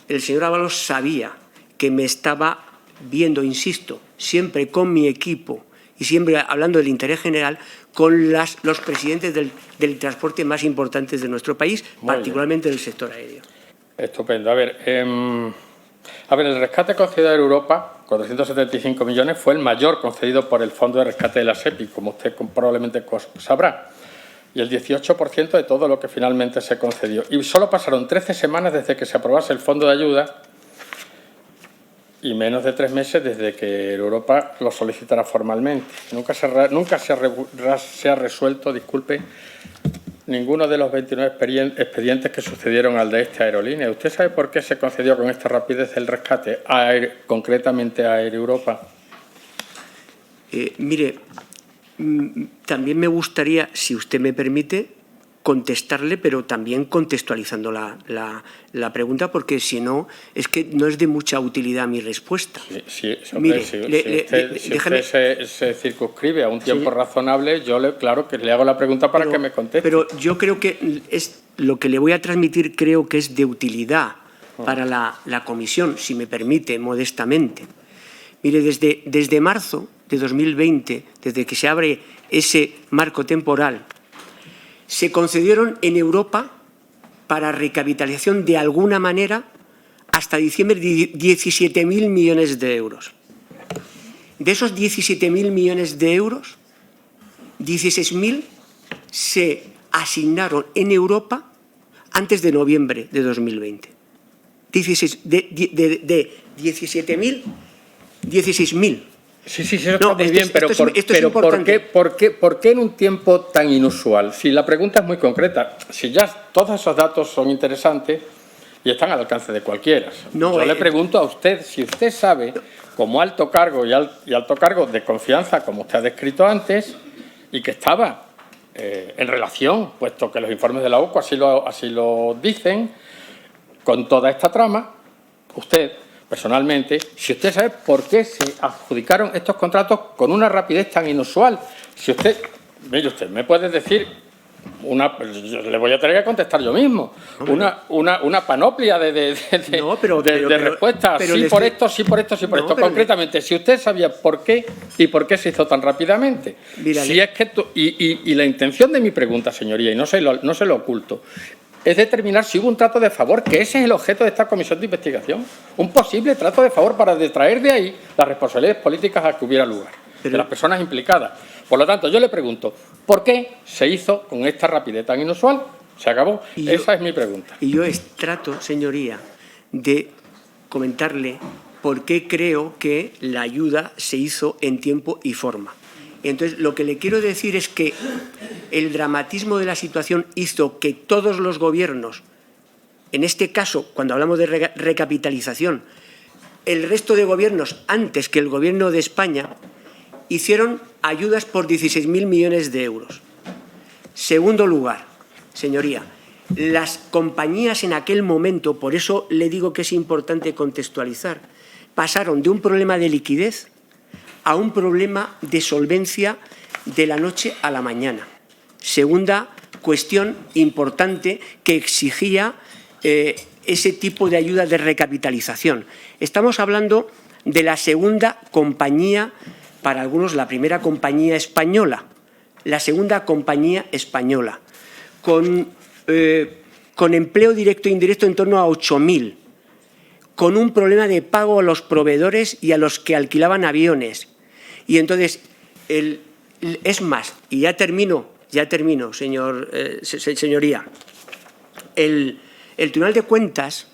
el señor Ábalos sabía que me estaba viendo, insisto, siempre con mi equipo y siempre hablando del interés general, con los presidentes del transporte más importantes de nuestro país, particularmente del sector aéreo. Estupendo. A ver, el rescate concedido a Europa, 475 millones, fue el mayor concedido por el Fondo de Rescate de la SEPI, como usted probablemente sabrá, y el 18% de todo lo que finalmente se concedió. Y solo pasaron 13 semanas desde que se aprobase el fondo de ayuda y menos de 3 meses desde que Europa lo solicitara formalmente. Nunca se ha resuelto, disculpe, ninguno de los 29 expedientes que sucedieron al de esta aerolínea. ¿Usted sabe por qué se concedió con esta rapidez el rescate, concretamente a Air Europa? Mire, también me gustaría, si usted me permite, contestarle, pero también contextualizando la pregunta, porque si no, es que no es de mucha utilidad mi respuesta. Si usted se circunscribe a un tiempo razonable, claro que le hago la pregunta para que me conteste. Pero yo creo que lo que le voy a transmitir creo que es de utilidad para la comisión, si me permite, modestamente. Mire, desde marzo de 2020, desde que se abre ese marco temporal, se concedieron en Europa, para recapitalización de alguna manera, hasta diciembre 17.000 millones de euros. De esos 17.000 millones de euros, 16.000 se asignaron en Europa antes de noviembre de 2020. De 17.000, 16.000. Sí, eso está muy bien, pero ¿por qué en un tiempo tan inusual? Si la pregunta es muy concreta, si ya todos esos datos son interesantes y están al alcance de cualquiera. Yo le pregunto a usted, si usted sabe, como alto cargo y alto cargo de confianza, como usted ha descrito antes, y que estaba en relación, puesto que los informes de la OCU así lo dicen, con toda esta trama, usted personalmente, si usted sabe por qué se adjudicaron estos contratos con una rapidez tan inusual. Si usted, mire usted, me puede decir, le voy a tener que contestar yo mismo, una panoplia de respuestas, sí por esto, sí por esto, sí por esto. Concretamente, si usted sabía por qué y por qué se hizo tan rápidamente. Si es que y la intención de mi pregunta, señoría, y no se lo oculto, es determinar si hubo un trato de favor, que ese es el objeto de esta comisión de investigación, un posible trato de favor para detraer de ahí las responsabilidades políticas a que hubiera lugar, de las personas implicadas. Por lo tanto, yo le pregunto, ¿por qué se hizo con esta rapidez tan inusual? Se acabó. Esa es mi pregunta. Y yo trato, señoría, de comentarle por qué creo que la ayuda se hizo en tiempo y forma. Entonces, lo que le quiero decir es que el dramatismo de la situación hizo que todos los gobiernos, en este caso, cuando hablamos de recapitalización, el resto de gobiernos, antes que el Gobierno de España, hicieron ayudas por 16.000 millones de euros. Segundo lugar, señoría, las compañías en aquel momento, por eso le digo que es importante contextualizar, pasaron de un problema de liquidez a un problema de solvencia de la noche a la mañana. Segunda cuestión importante que exigía ese tipo de ayuda de recapitalización. Estamos hablando de la segunda compañía, para algunos la primera compañía española, la segunda compañía española, con empleo directo e indirecto en torno a 8.000, con un problema de pago a los proveedores y a los que alquilaban aviones. Y entonces, es más, y ya termino, señoría, el Tribunal de Cuentas,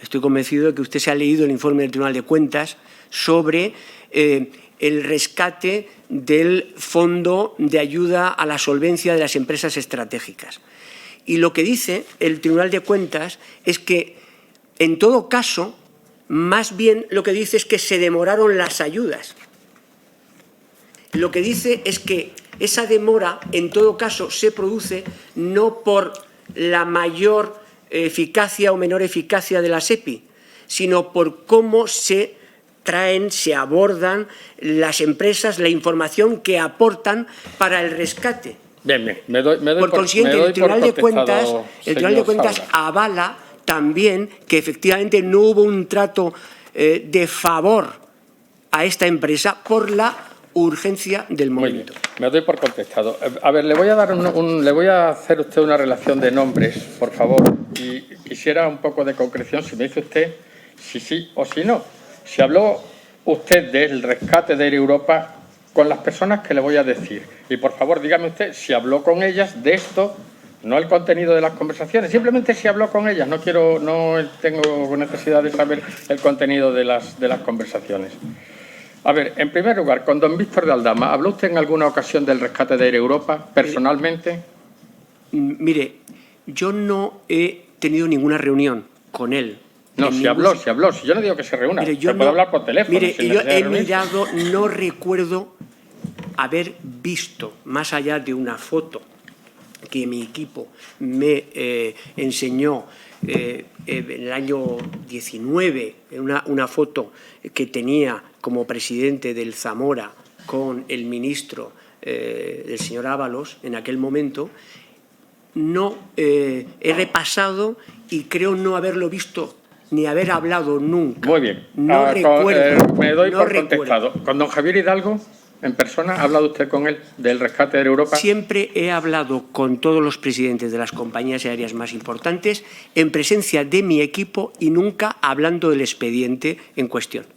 estoy convencido de que usted se ha leído el informe del Tribunal de Cuentas sobre el rescate del Fondo de Ayuda a la Solvencia de las Empresas Estratégicas. Y lo que dice el Tribunal de Cuentas es que, en todo caso, más bien lo que dice es que se demoraron las ayudas. Lo que dice es que esa demora, en todo caso, se produce no por la mayor eficacia o menor eficacia de la SEPI, sino por cómo se traen, se abordan las empresas, la información que aportan para el rescate. Bien, me doy por consiguiente, el Tribunal de Cuentas avala también que efectivamente no hubo un trato de favor a esta empresa por la urgencia del momento. Muy bien, me doy por contestado. A ver, le voy a hacer usted una relación de nombres, por favor, y quisiera un poco de concreción, si me dice usted si sí o si no. Si habló usted del rescate de Air Europa con las personas que le voy a decir. Y, por favor, dígame usted si habló con ellas de esto, no el contenido de las conversaciones, simplemente si habló con ellas. No tengo necesidad de saber el contenido de las conversaciones. A ver, en primer lugar, con don Víctor de Aldama, ¿habló usted en alguna ocasión del rescate de Air Europa, personalmente? Mire, yo no he tenido ninguna reunión con él. No, si habló. Si yo no digo que se reúna, mire, se puede hablar por teléfono. Mire, yo he mirado, no recuerdo haber visto, más allá de una foto que mi equipo me enseñó en el año 19, una foto que tenía como presidente del Zamora con el ministro del señor Ábalos en aquel momento. No he repasado y creo no haberlo visto ni haber hablado nunca. Muy bien. No recuerdo. Me doy por contestado. ¿Con don Javier Hidalgo, en persona, ha hablado usted con él del rescate de Europa? Siempre he hablado con todos los presidentes de las compañías aéreas más importantes en presencia de mi equipo y nunca hablando del expediente en cuestión.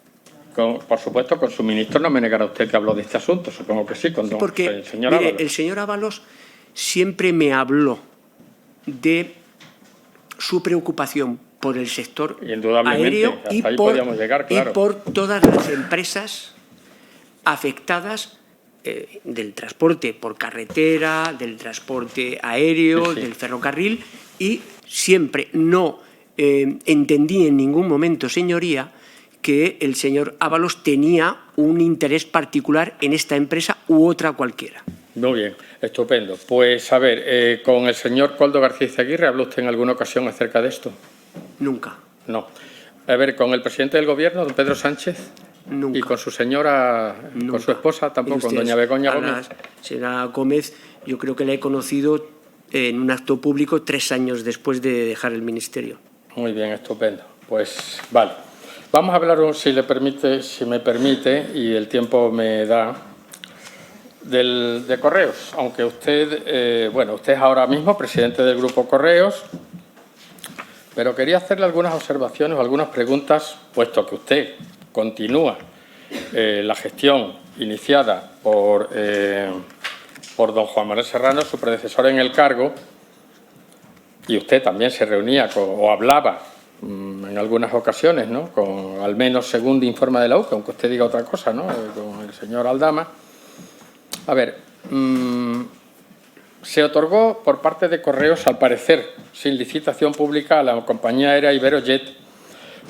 Por supuesto, con su ministro no me negará usted que habló de este asunto. Supongo que sí, con porque, el señor Ábalos. El señor Ábalos siempre me habló de su preocupación por el sector aéreo y por todas las empresas afectadas del transporte por carretera, del transporte aéreo, del ferrocarril, y siempre no entendí en ningún momento, señoría, que el señor Ábalos tenía un interés particular en esta empresa u otra cualquiera. Muy bien, estupendo. Pues, a ver, con el señor Koldo García Izaguirre, ¿habló usted en alguna ocasión acerca de esto? Nunca. No. A ver, con el presidente del Gobierno, don Pedro Sánchez. Nunca. Y con su señora, Nunca. con su esposa tampoco, con doña Begoña Gómez. La señora Gómez, yo creo que la he conocido en un acto público 3 años después de dejar el ministerio. Muy bien, estupendo. Pues, vale. Vamos a hablar, si me permite, y el tiempo me da, de Correos. Aunque usted, usted es ahora mismo presidente del Grupo Correos, pero quería hacerle algunas observaciones o algunas preguntas, puesto que usted continúa la gestión iniciada por don Juan Manuel Serrano, su predecesor en el cargo, y usted también se reunía o hablaba en algunas ocasiones, ¿no?, con, al menos según informa de la UCA, aunque usted diga otra cosa, ¿no?, con el señor Aldama. A ver, se otorgó por parte de Correos, al parecer, sin licitación pública, a la compañía aérea Iberojet,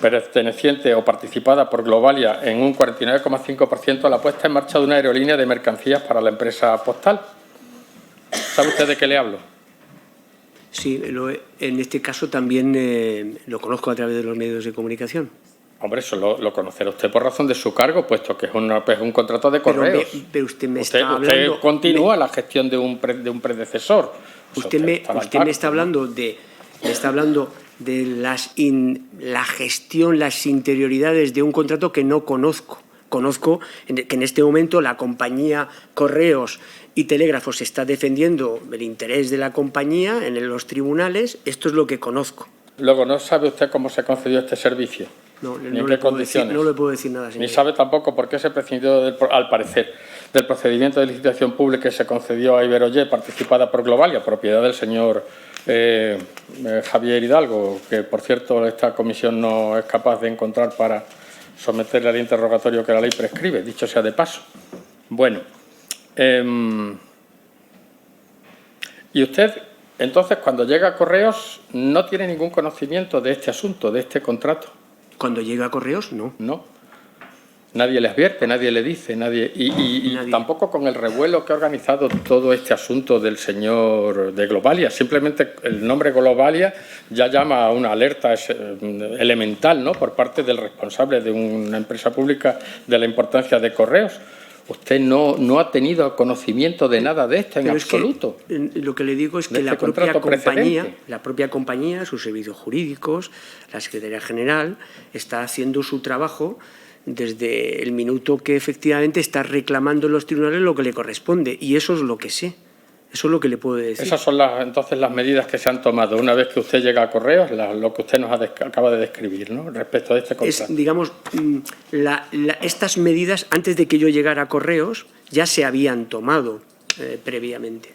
perteneciente o participada por Globalia en un 49,5%, la puesta en marcha de una aerolínea de mercancías para la empresa postal. ¿Sabe usted de qué le hablo? Sí, en este caso también lo conozco a través de los medios de comunicación. Hombre, eso lo conocerá usted por razón de su cargo, puesto que es un contrato de correos. Pero usted me está hablando... Usted continúa la gestión de un predecesor. Usted me está hablando de la gestión, las interioridades de un contrato que no conozco. Conozco que en este momento la compañía Correos y Telégrafos está defendiendo el interés de la compañía en los tribunales. Esto es lo que conozco. Luego, ¿no sabe usted cómo se concedió este servicio? No le puedo decir nada, señor. Ni sabe tampoco por qué se prescindió, al parecer, del procedimiento de licitación pública que se concedió a Iberojet, participada por Globalia, propiedad del señor Javier Hidalgo, que, por cierto, esta comisión no es capaz de encontrar para someterle al interrogatorio que la ley prescribe, dicho sea de paso. Bueno, y usted, entonces, cuando llega a Correos, no tiene ningún conocimiento de este asunto, de este contrato. Cuando llega a Correos, no. No. Nadie le advierte, nadie le dice, nadie. Y tampoco con el revuelo que ha organizado todo este asunto del señor de Globalia. Simplemente el nombre Globalia ya llama a una alerta elemental, ¿no?, por parte del responsable de una empresa pública de la importancia de Correos. Usted no ha tenido conocimiento de nada de esto en absoluto. Lo que le digo es que la propia compañía, sus servicios jurídicos, la Secretaría General, está haciendo su trabajo desde el minuto que efectivamente está reclamando en los tribunales lo que le corresponde. Y eso es lo que sé. Eso es lo que le puedo decir. Esas son entonces las medidas que se han tomado una vez que usted llega a Correos, lo que usted nos acaba de describir, ¿no?, respecto a este contrato. Digamos, estas medidas, antes de que yo llegara a Correos, ya se habían tomado previamente.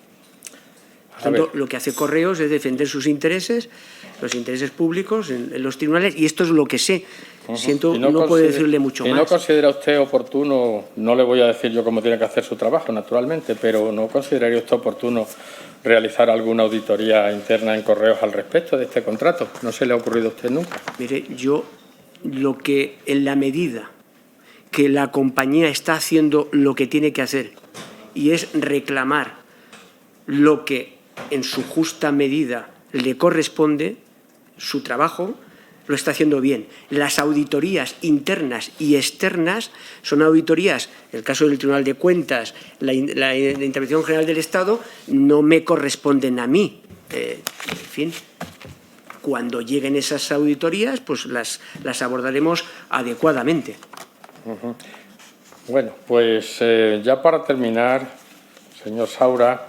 Por tanto, lo que hace Correos es defender sus intereses, los intereses públicos en los tribunales, y esto es lo que sé. Siento, no puedo decirle mucho más. ¿Y no considera usted oportuno, no le voy a decir yo cómo tiene que hacer su trabajo, naturalmente, pero no consideraría usted oportuno realizar alguna auditoría interna en Correos al respecto de este contrato? ¿No se le ha ocurrido a usted nunca? Mire, yo en la medida que la compañía está haciendo lo que tiene que hacer, y es reclamar lo que en su justa medida le corresponde, su trabajo lo está haciendo bien. Las auditorías internas y externas son auditorías, en el caso del Tribunal de Cuentas, la Intervención General del Estado, no me corresponden a mí. En fin, cuando lleguen esas auditorías, pues las abordaremos adecuadamente. Bueno, pues ya para terminar, señor Saura,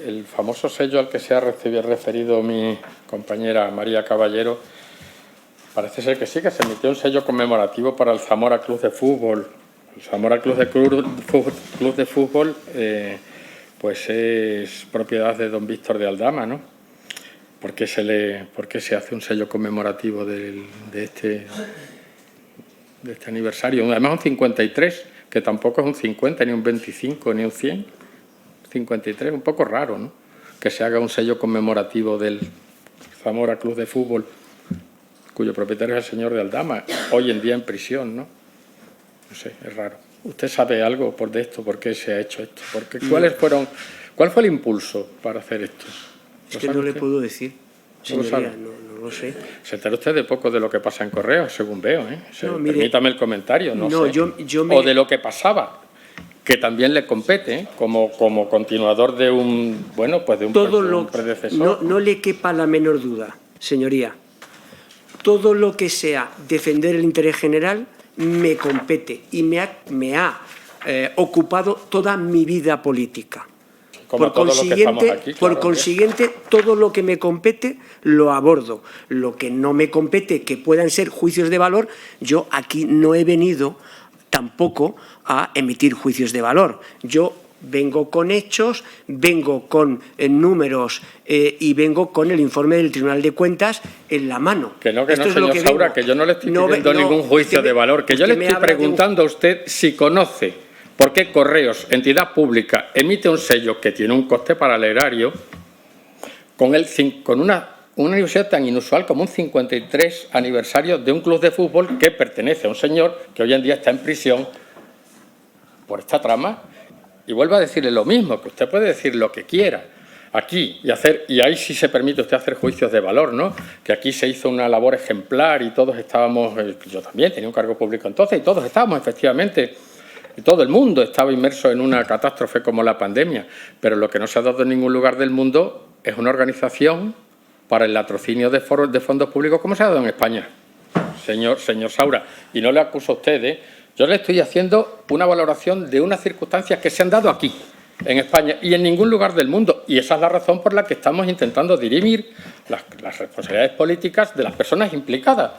el famoso sello al que se ha referido mi compañera María Caballero, parece ser que sí, que se emitió un sello conmemorativo para el Zamora Club de Fútbol. El Zamora Club de Fútbol pues es propiedad de don Víctor de Aldama, ¿no? ¿Por qué se hace un sello conmemorativo de este aniversario? Además un 53, que tampoco es un 50, ni un 25, ni un 100. 53, un poco raro, ¿no?, que se haga un sello conmemorativo del Zamora Club de Fútbol, cuyo propietario es el señor de Aldama, hoy en día en prisión, ¿no? No sé, es raro. ¿Usted sabe algo de esto? ¿Por qué se ha hecho esto? ¿Cuál fue el impulso para hacer esto? Es que no le puedo decir, señoría, no lo sé. Se entera usted de poco de lo que pasa en Correos, según veo, ¿eh? Permítame el comentario, no sé. O de lo que pasaba, que también le compete, como continuador de un predecesor. No le quepa la menor duda, señoría. Todo lo que sea defender el interés general me compete y me ha ocupado toda mi vida política. Por consiguiente, todo lo que me compete lo abordo. Lo que no me compete, que puedan ser juicios de valor, yo aquí no he venido tampoco a emitir juicios de valor. Yo vengo con hechos, vengo con números y vengo con el informe del Tribunal de Cuentas en la mano. Que no, señor Saura, que yo no le estoy pidiendo ningún juicio de valor, que yo le estoy preguntando a usted si conoce por qué Correos, entidad pública, emite un sello que tiene un coste para el erario con una universidad tan inusual como un 53 aniversario de un club de fútbol que pertenece a un señor que hoy en día está en prisión por esta trama. Y vuelvo a decirle lo mismo, que usted puede decir lo que quiera, aquí y ahí sí se permite usted hacer juicios de valor, ¿no? Que aquí se hizo una labor ejemplar y todos estábamos, yo también tenía un cargo público entonces, y todos estábamos efectivamente, y todo el mundo estaba inmerso en una catástrofe como la pandemia, pero lo que no se ha dado en ningún lugar del mundo es una organización para el latrocinio de fondos públicos como se ha dado en España, señor Saura. Y no le acuso a usted, yo le estoy haciendo una valoración de unas circunstancias que se han dado aquí, en España, y en ningún lugar del mundo. Y esa es la razón por la que estamos intentando dirimir las responsabilidades políticas de las personas implicadas.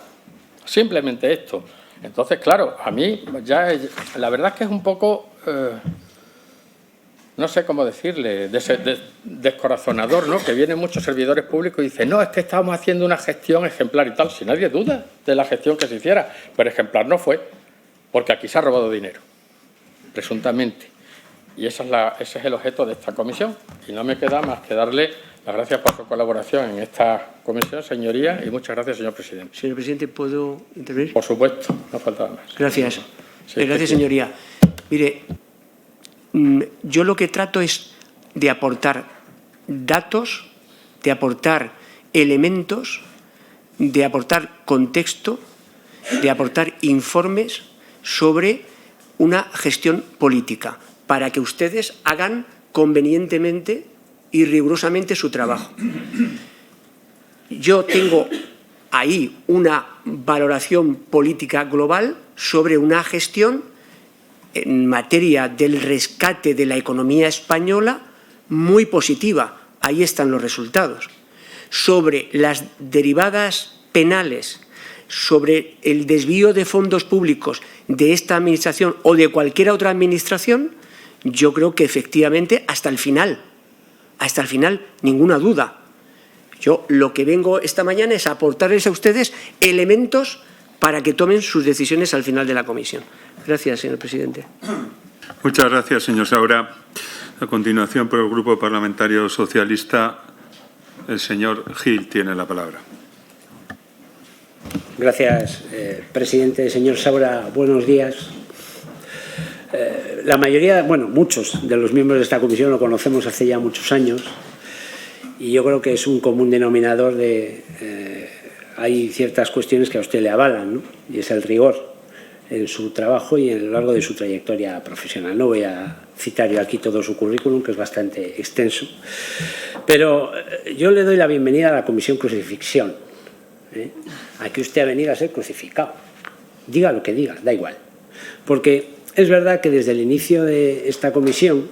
Simplemente esto. Entonces, claro, a mí ya la verdad es que es un poco, no sé cómo decirle, descorazonador, ¿no? Que vienen muchos servidores públicos y dicen, no, es que estamos haciendo una gestión ejemplar y tal. Si nadie duda de la gestión que se hiciera, pero ejemplar no fue, porque aquí se ha robado dinero, presuntamente. Y ese es el objeto de esta comisión. Y no me queda más que darle las gracias por su colaboración en esta comisión, señoría, y muchas gracias, señor presidente. Señor presidente, ¿puedo intervenir? Por supuesto, no faltaba más. Gracias. Sí, Gracias, señoría. Mire, yo lo que trato es de aportar datos, de aportar elementos, de aportar contexto, de aportar informes sobre una gestión política, para que ustedes hagan convenientemente y rigurosamente su trabajo. Yo tengo ahí una valoración política global sobre una gestión en materia del rescate de la economía española muy positiva. Ahí están los resultados. Sobre las derivadas penales, sobre el desvío de fondos públicos de esta administración o de cualquier otra administración, yo creo que efectivamente hasta el final, ninguna duda. Yo lo que vengo esta mañana es a aportarles a ustedes elementos para que tomen sus decisiones al final de la comisión. Gracias, señor presidente. Muchas gracias, señor Saura. A continuación, por el Grupo Parlamentario Socialista, el señor Gil tiene la palabra. Gracias, presidente. Señor Saura, buenos días. La mayoría, bueno, muchos de los miembros de esta comisión lo conocemos hace ya muchos años y yo creo que es un común denominador de... hay ciertas cuestiones que a usted le avalan, ¿no? Y es el rigor en su trabajo y a lo largo de su trayectoria profesional. No voy a citar yo aquí todo su currículum, que es bastante extenso, pero yo le doy la bienvenida a la Comisión Crucifixión. Aquí usted ha venido a ser crucificado. Diga lo que diga, da igual. Porque es verdad que desde el inicio de esta comisión,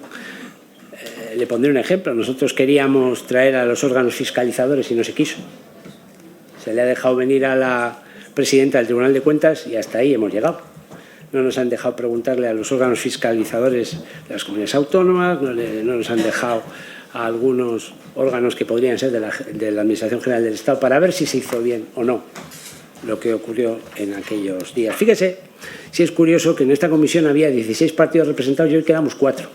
le pondré un ejemplo, nosotros queríamos traer a los órganos fiscalizadores y no se quiso. Se le ha dejado venir a la presidenta del Tribunal de Cuentas y hasta ahí hemos llegado. No nos han dejado preguntarle a los órganos fiscalizadores de las comunidades autónomas, no nos han dejado a algunos órganos que podrían ser de la Administración General del Estado para ver si se hizo bien o no lo que ocurrió en aquellos días. Fíjese, si es curioso que en esta comisión había 16 partidos representados y hoy quedamos 4.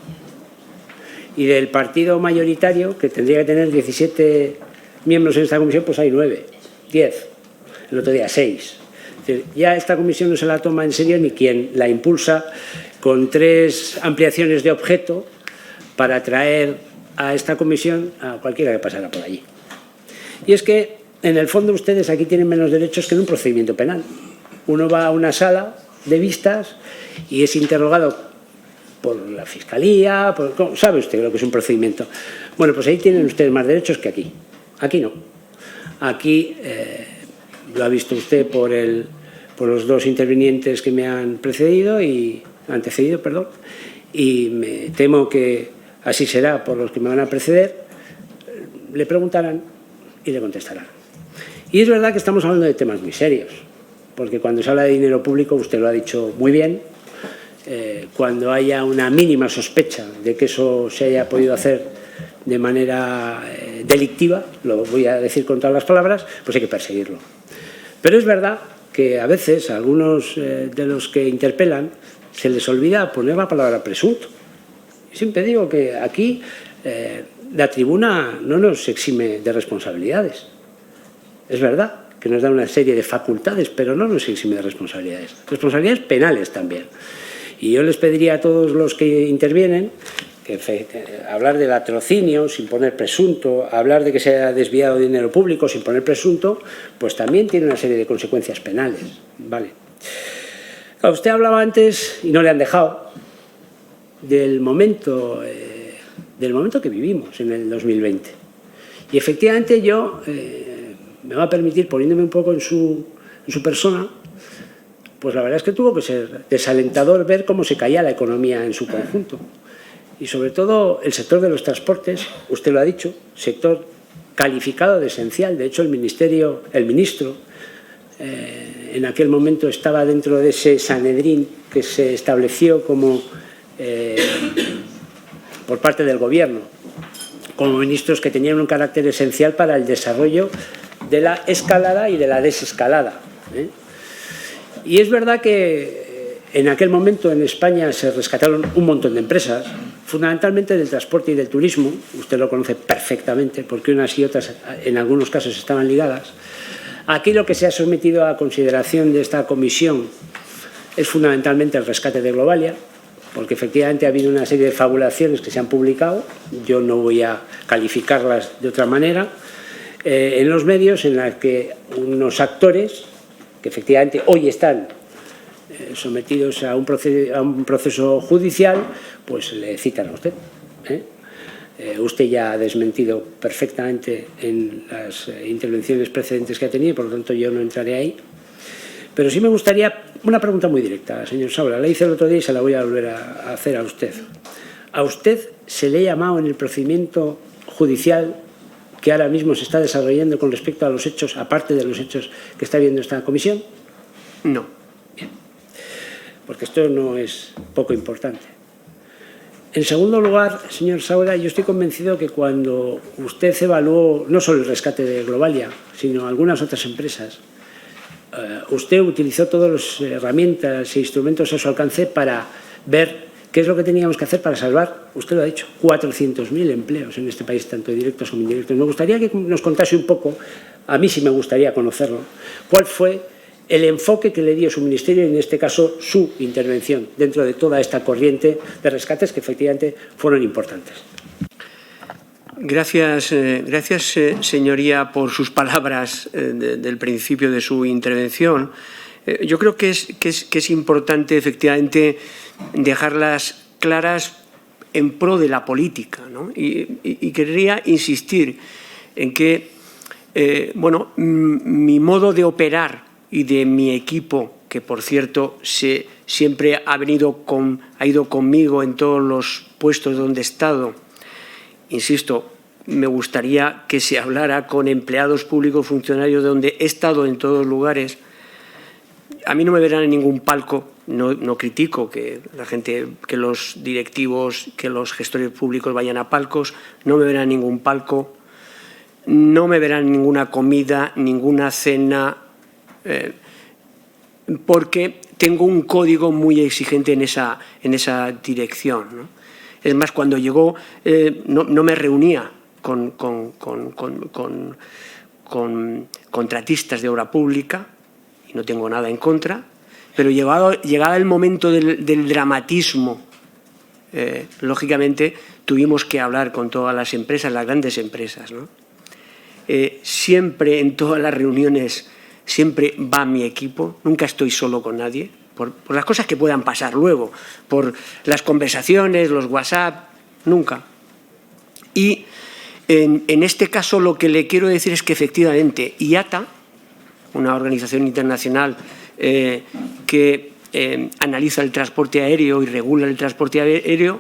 Y del partido mayoritario, que tendría que tener 17 miembros en esta comisión, pues hay 9, 10, el otro día 6. Es decir, ya esta comisión no se la toma en serio ni quien la impulsa con 3 ampliaciones de objeto para traer a esta comisión a cualquiera que pasara por allí. Y es que, en el fondo, ustedes aquí tienen menos derechos que en un procedimiento penal. Uno va a una sala de vistas y es interrogado por la Fiscalía, ¿sabe usted lo que es un procedimiento? Bueno, pues ahí tienen ustedes más derechos que aquí. Aquí no. Aquí, lo ha visto usted por los 2 intervinientes que me han antecedido, y me temo que así será por los que me van a preceder. Le preguntarán y le contestarán. Y es verdad que estamos hablando de temas muy serios, porque cuando se habla de dinero público, usted lo ha dicho muy bien, cuando haya una mínima sospecha de que eso se haya podido hacer de manera delictiva, lo voy a decir con todas las palabras, pues hay que perseguirlo. Pero es verdad que a veces a algunos de los que interpelan se les olvida poner la palabra presunto. Yo siempre digo que aquí la tribuna no nos exime de responsabilidades. Es verdad que nos da una serie de facultades, pero no nos exime de responsabilidades. Responsabilidades penales también. Y yo les pediría a todos los que intervienen hablar de latrocinio sin poner presunto, hablar de que se ha desviado dinero público sin poner presunto, pues también tiene una serie de consecuencias penales. ¿Vale? Usted hablaba antes, y no le han dejado, del momento que vivimos en el 2020. Y efectivamente yo me va a permitir, poniéndome un poco en su persona, pues la verdad es que tuvo que ser desalentador ver cómo se caía la economía en su conjunto. Y sobre todo el sector de los transportes, usted lo ha dicho, sector calificado de esencial. De hecho, el ministro en aquel momento estaba dentro de ese Sanedrín que se estableció como por parte del Gobierno, como ministros que tenían un carácter esencial para el desarrollo de la escalada y de la desescalada. Y es verdad que en aquel momento en España se rescataron un montón de empresas, fundamentalmente del transporte y del turismo. Usted lo conoce perfectamente porque unas y otras en algunos casos estaban ligadas. Aquí lo que se ha sometido a consideración de esta comisión es fundamentalmente el rescate de Globalia, porque efectivamente ha habido una serie de fabulaciones que se han publicado, yo no voy a calificarlas de otra manera, en los medios en las que unos actores que efectivamente hoy están sometidos a un proceso judicial, pues le citan a usted. Usted ya ha desmentido perfectamente en las intervenciones precedentes que ha tenido, por lo tanto yo no entraré ahí. Pero sí me gustaría una pregunta muy directa, señor Saura. La hice el otro día y se la voy a volver a hacer a usted. ¿A usted se le ha llamado en el procedimiento judicial que ahora mismo se está desarrollando con respecto a los hechos, aparte de los hechos que está viendo esta comisión? No. Bien. Porque esto no es poco importante. En segundo lugar, señor Saura, yo estoy convencido que cuando usted evaluó no solo el rescate de Globalia, sino algunas otras empresas, usted utilizó todas las herramientas e instrumentos a su alcance para ver qué es lo que teníamos que hacer para salvar, usted lo ha dicho, 400.000 empleos en este país, tanto directos como indirectos. Me gustaría que nos contase un poco, a mí sí me gustaría conocerlo, cuál fue el enfoque que le dio su ministerio y, en este caso, su intervención dentro de toda esta corriente de rescates que efectivamente fueron importantes. Gracias, señoría, por sus palabras del principio de su intervención. Yo creo que es importante, efectivamente, dejarlas claras en pro de la política, ¿no? Y querría insistir en que, mi modo de operar y de mi equipo, que por cierto siempre ha ido conmigo en todos los puestos donde he estado. Insisto, me gustaría que se hablara con empleados públicos, funcionarios, donde he estado en todos lugares. A mí no me verán en ningún palco, no critico que la gente, que los directivos, que los gestores públicos vayan a palcos, no me verán en ningún palco, no me verán en ninguna comida, ninguna cena, porque tengo un código muy exigente en esa dirección, ¿no? Es más, cuando llegó no me reunía con contratistas de obra pública, y no tengo nada en contra, pero llegado el momento del dramatismo, lógicamente tuvimos que hablar con todas las empresas, las grandes empresas, ¿no? Siempre en todas las reuniones siempre va mi equipo, nunca estoy solo con nadie, por las cosas que puedan pasar luego, por las conversaciones, los WhatsApp, nunca. Y en este caso lo que le quiero decir es que efectivamente IATA, una organización internacional que analiza el transporte aéreo y regula el transporte aéreo,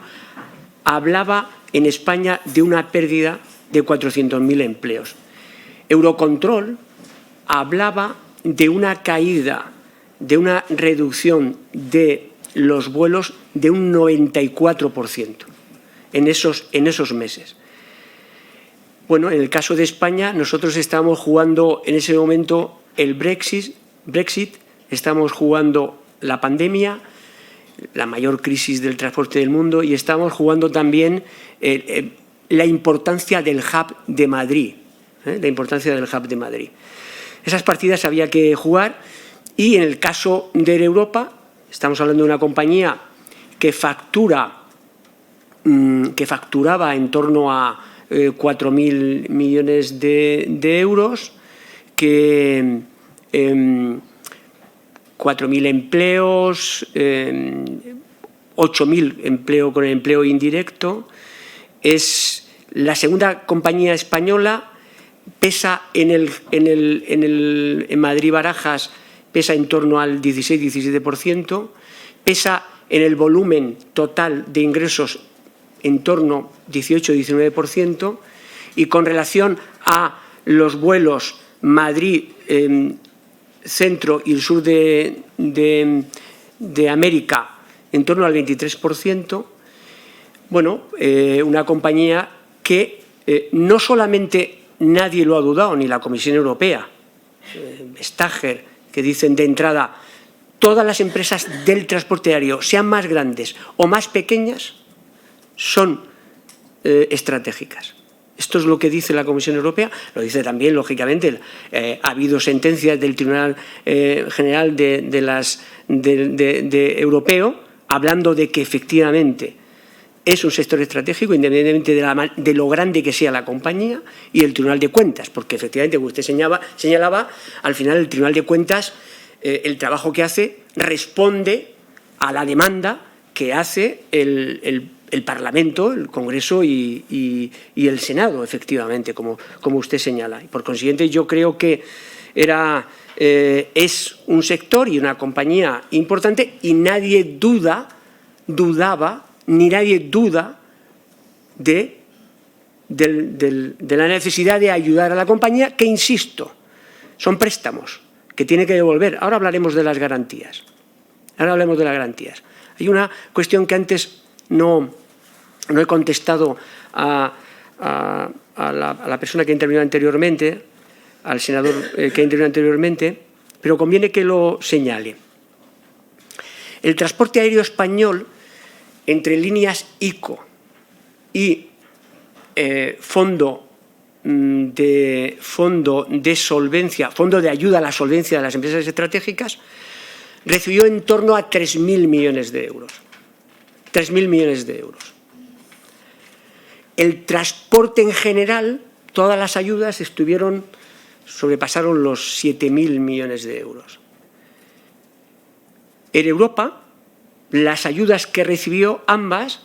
hablaba en España de una pérdida de 400.000 empleos. Eurocontrol hablaba de una caída, de una reducción de los vuelos de un 94% en esos meses. Bueno, en el caso de España, nosotros estábamos jugando en ese momento el Brexit, estamos jugando la pandemia, la mayor crisis del transporte del mundo, y estamos jugando también la importancia del hub de Madrid, la importancia del hub de Madrid. Esas partidas había que jugar, y en el caso de Air Europa, estamos hablando de una compañía que factura que facturaba en torno a 4.000 millones de euros, que 4.000 empleos, 8.000 empleo con el empleo indirecto. Es la segunda compañía española, pesa en Madrid-Barajas, pesa en torno al 16-17%, pesa en el volumen total de ingresos en torno 18-19%, y con relación a los vuelos Madrid, centro y el sur de América, en torno al 23%. Bueno, una compañía que no solamente nadie lo ha dudado, ni la Comisión Europea, Stager, que dicen de entrada, todas las empresas del transporte aéreo, sean más grandes o más pequeñas, son estratégicas. Esto es lo que dice la Comisión Europea, lo dice también, lógicamente, ha habido sentencias del Tribunal General Europeo hablando de que efectivamente es un sector estratégico, independientemente de lo grande que sea la compañía, y el Tribunal de Cuentas, porque efectivamente, como usted señalaba, al final el Tribunal de Cuentas, el trabajo que hace responde a la demanda que hace el Parlamento, el Congreso y el Senado, efectivamente, como usted señala. Y por consiguiente, yo creo que es un sector y una compañía importante, y nadie dudaba ni nadie duda de la necesidad de ayudar a la compañía, que, insisto, son préstamos que tiene que devolver. Ahora hablaremos de las garantías. Hay una cuestión que antes no he contestado a la persona que ha intervenido anteriormente, al senador que ha intervenido anteriormente, pero conviene que lo señale. El transporte aéreo español, entre líneas ICO y fondo de solvencia, fondo de ayuda a la solvencia de las empresas estratégicas, recibió en torno a 3.000 millones de euros. 3.000 millones de euros. El transporte en general, todas las ayudas sobrepasaron los 7.000 millones de euros. En Europa, las ayudas que recibió ambas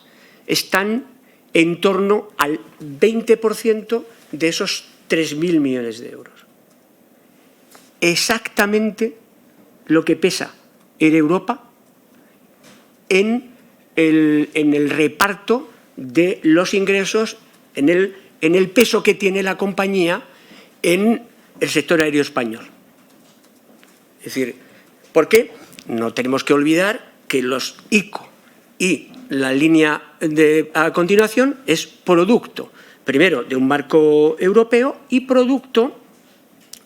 están en torno al 20% de esos 3.000 millones de euros. Exactamente lo que pesa en Europa en el reparto de los ingresos, en el peso que tiene la compañía en el sector aéreo español. Es decir, ¿por qué? No tenemos que olvidar que los ICO y la línea a continuación es producto, primero, de un marco europeo y producto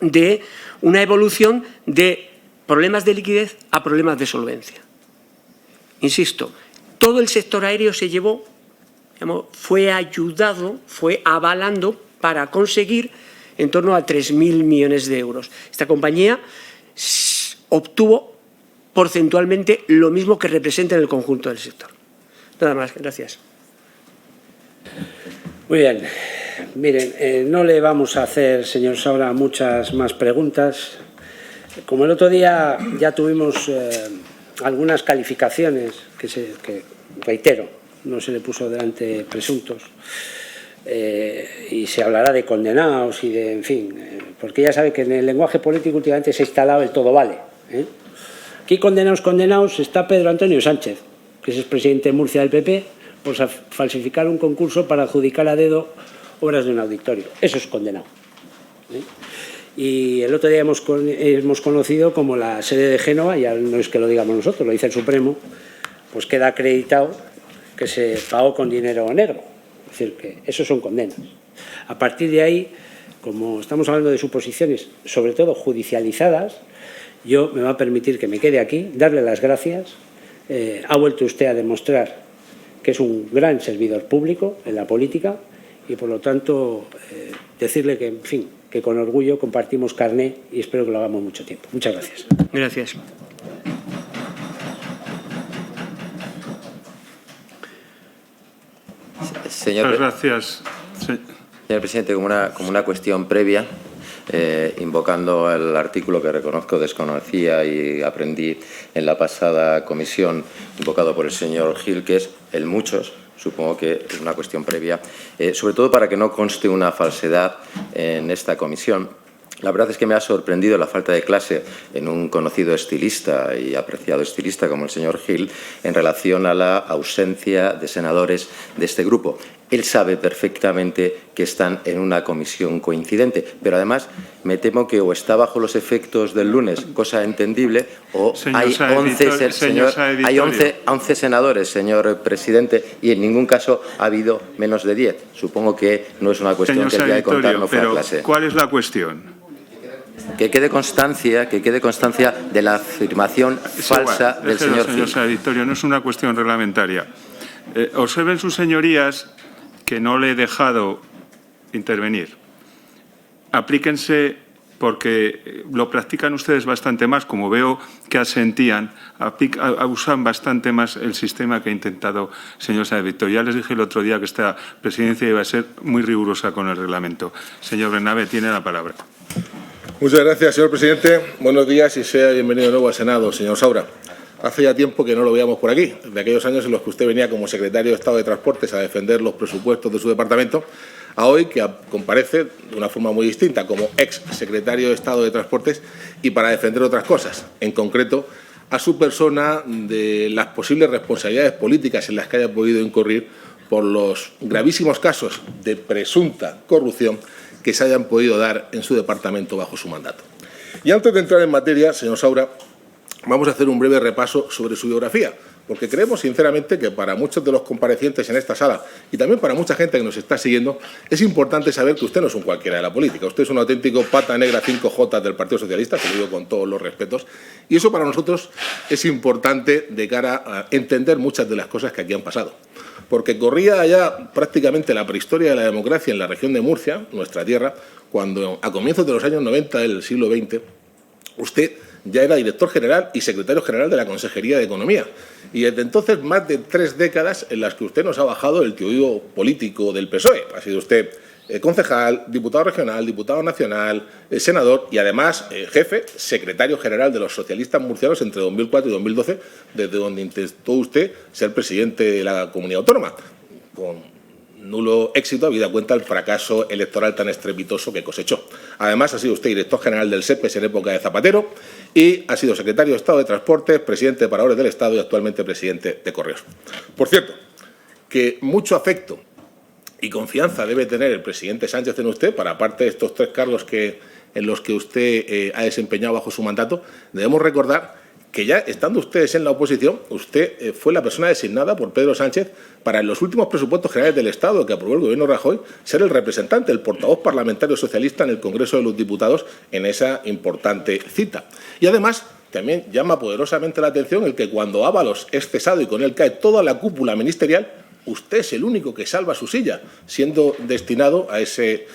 de una evolución de problemas de liquidez a problemas de solvencia. Insisto, todo el sector aéreo se llevó, fue ayudado, fue avalando para conseguir en torno a 3.000 millones de euros. Esta compañía obtuvo porcentualmente lo mismo que representa en el conjunto del sector. Nada más, gracias. Muy bien. Miren, no le vamos a hacer, señor Saura, muchas más preguntas. Como el otro día ya tuvimos algunas calificaciones que reitero, no se le puso delante presuntos, y se hablará de condenados y de, en fin, porque ya sabe que en el lenguaje político últimamente se ha instalado el todo vale. Aquí condenados está Pedro Antonio Sánchez, que es el presidente de Murcia del PP, por falsificar un concurso para adjudicar a dedo obras de un auditorio. Eso es condenado. Y el otro día hemos conocido como la sede de Génova, ya no es que lo digamos nosotros, lo dice el Supremo, pues queda acreditado que se pagó con dinero negro. Es decir, que eso son condenas. A partir de ahí, como estamos hablando de suposiciones, sobre todo judicializadas, yo me va a permitir que me quede aquí, darle las gracias. Ha vuelto usted a demostrar que es un gran servidor público en la política y, por lo tanto, decirle que, en fin, que con orgullo compartimos carné y espero que lo hagamos mucho tiempo. Muchas gracias. Gracias. Muchas gracias. Sí. Señor presidente, como una cuestión previa, invocando el artículo que reconozco desconocía y aprendí en la pasada comisión, invocado por el señor Gil, que es el muchos. Supongo que es una cuestión previa, sobre todo para que no conste una falsedad en esta comisión. La verdad es que me ha sorprendido la falta de clase en un conocido estilista y apreciado estilista como el señor Gil en relación a la ausencia de senadores de este grupo. Él sabe perfectamente que están en una comisión coincidente, pero además me temo que o está bajo los efectos del lunes, cosa entendible, o hay 11 senadores, señor presidente, y en ningún caso ha habido menos de 10. Supongo que no es una cuestión que el día de contar no fue a clase. ¿Cuál es la cuestión? Que quede constancia de la afirmación falsa del señor Gil. Señor Victorio, no es una cuestión reglamentaria. Observen sus señorías que no le he dejado intervenir. Aplíquense, porque lo practican ustedes bastante más, como veo que asentían, usan bastante más el sistema que ha intentado el señor Sáenz Victorio. Ya les dije el otro día que esta presidencia iba a ser muy rigurosa con el reglamento. Señor Bernabe, tiene la palabra. Muchas gracias, señor presidente. Buenos días y sea bienvenido de nuevo al Senado, señor Saura. Hace ya tiempo que no lo veíamos por aquí, de aquellos años en los que usted venía como secretario de Estado de Transportes a defender los presupuestos de su departamento, a hoy que comparece de una forma muy distinta como ex secretario de Estado de Transportes y para defender otras cosas, en concreto a su persona de las posibles responsabilidades políticas en las que haya podido incurrir por los gravísimos casos de presunta corrupción que se hayan podido dar en su departamento bajo su mandato. Y antes de entrar en materia, señor Saura, vamos a hacer un breve repaso sobre su biografía, porque creemos sinceramente que para muchos de los comparecientes en esta sala y también para mucha gente que nos está siguiendo, es importante saber que usted no es un cualquiera de la política. Usted es un auténtico pata negra 5J del Partido Socialista, que lo digo con todos los respetos, y eso para nosotros es importante de cara a entender muchas de las cosas que aquí han pasado. Porque corría ya prácticamente la prehistoria de la democracia en la región de Murcia, nuestra tierra, cuando a comienzos de los años 90 del siglo XX, usted ya era director general y secretario general de la Consejería de Economía. Y desde entonces, más de 3 décadas en las que usted nos ha bajado el teorío político del PSOE. Ha sido usted concejal, diputado regional, diputado nacional, senador y además jefe, secretario general de los socialistas murcianos entre 2004 y 2012, desde donde intentó usted ser presidente de la comunidad autónoma, con nulo éxito, habida cuenta del fracaso electoral tan estrepitoso que cosechó. Además, ha sido usted director general del SEPES en época de Zapatero y ha sido secretario de Estado de Transportes, presidente de Paradores del Estado y actualmente presidente de Correos. Por cierto, que mucho afecto y confianza debe tener el presidente Sánchez en usted, para aparte de estos 3 cargos en los que usted ha desempeñado bajo su mandato. Debemos recordar que ya estando ustedes en la oposición, usted fue la persona designada por Pedro Sánchez para en los últimos presupuestos generales del Estado que aprobó el Gobierno Rajoy ser el representante, el portavoz parlamentario socialista en el Congreso de los Diputados en esa importante cita. Y además también llama poderosamente la atención el que cuando Ábalos es cesado y con él cae toda la cúpula ministerial, usted es el único que salva su silla, siendo destinado a ese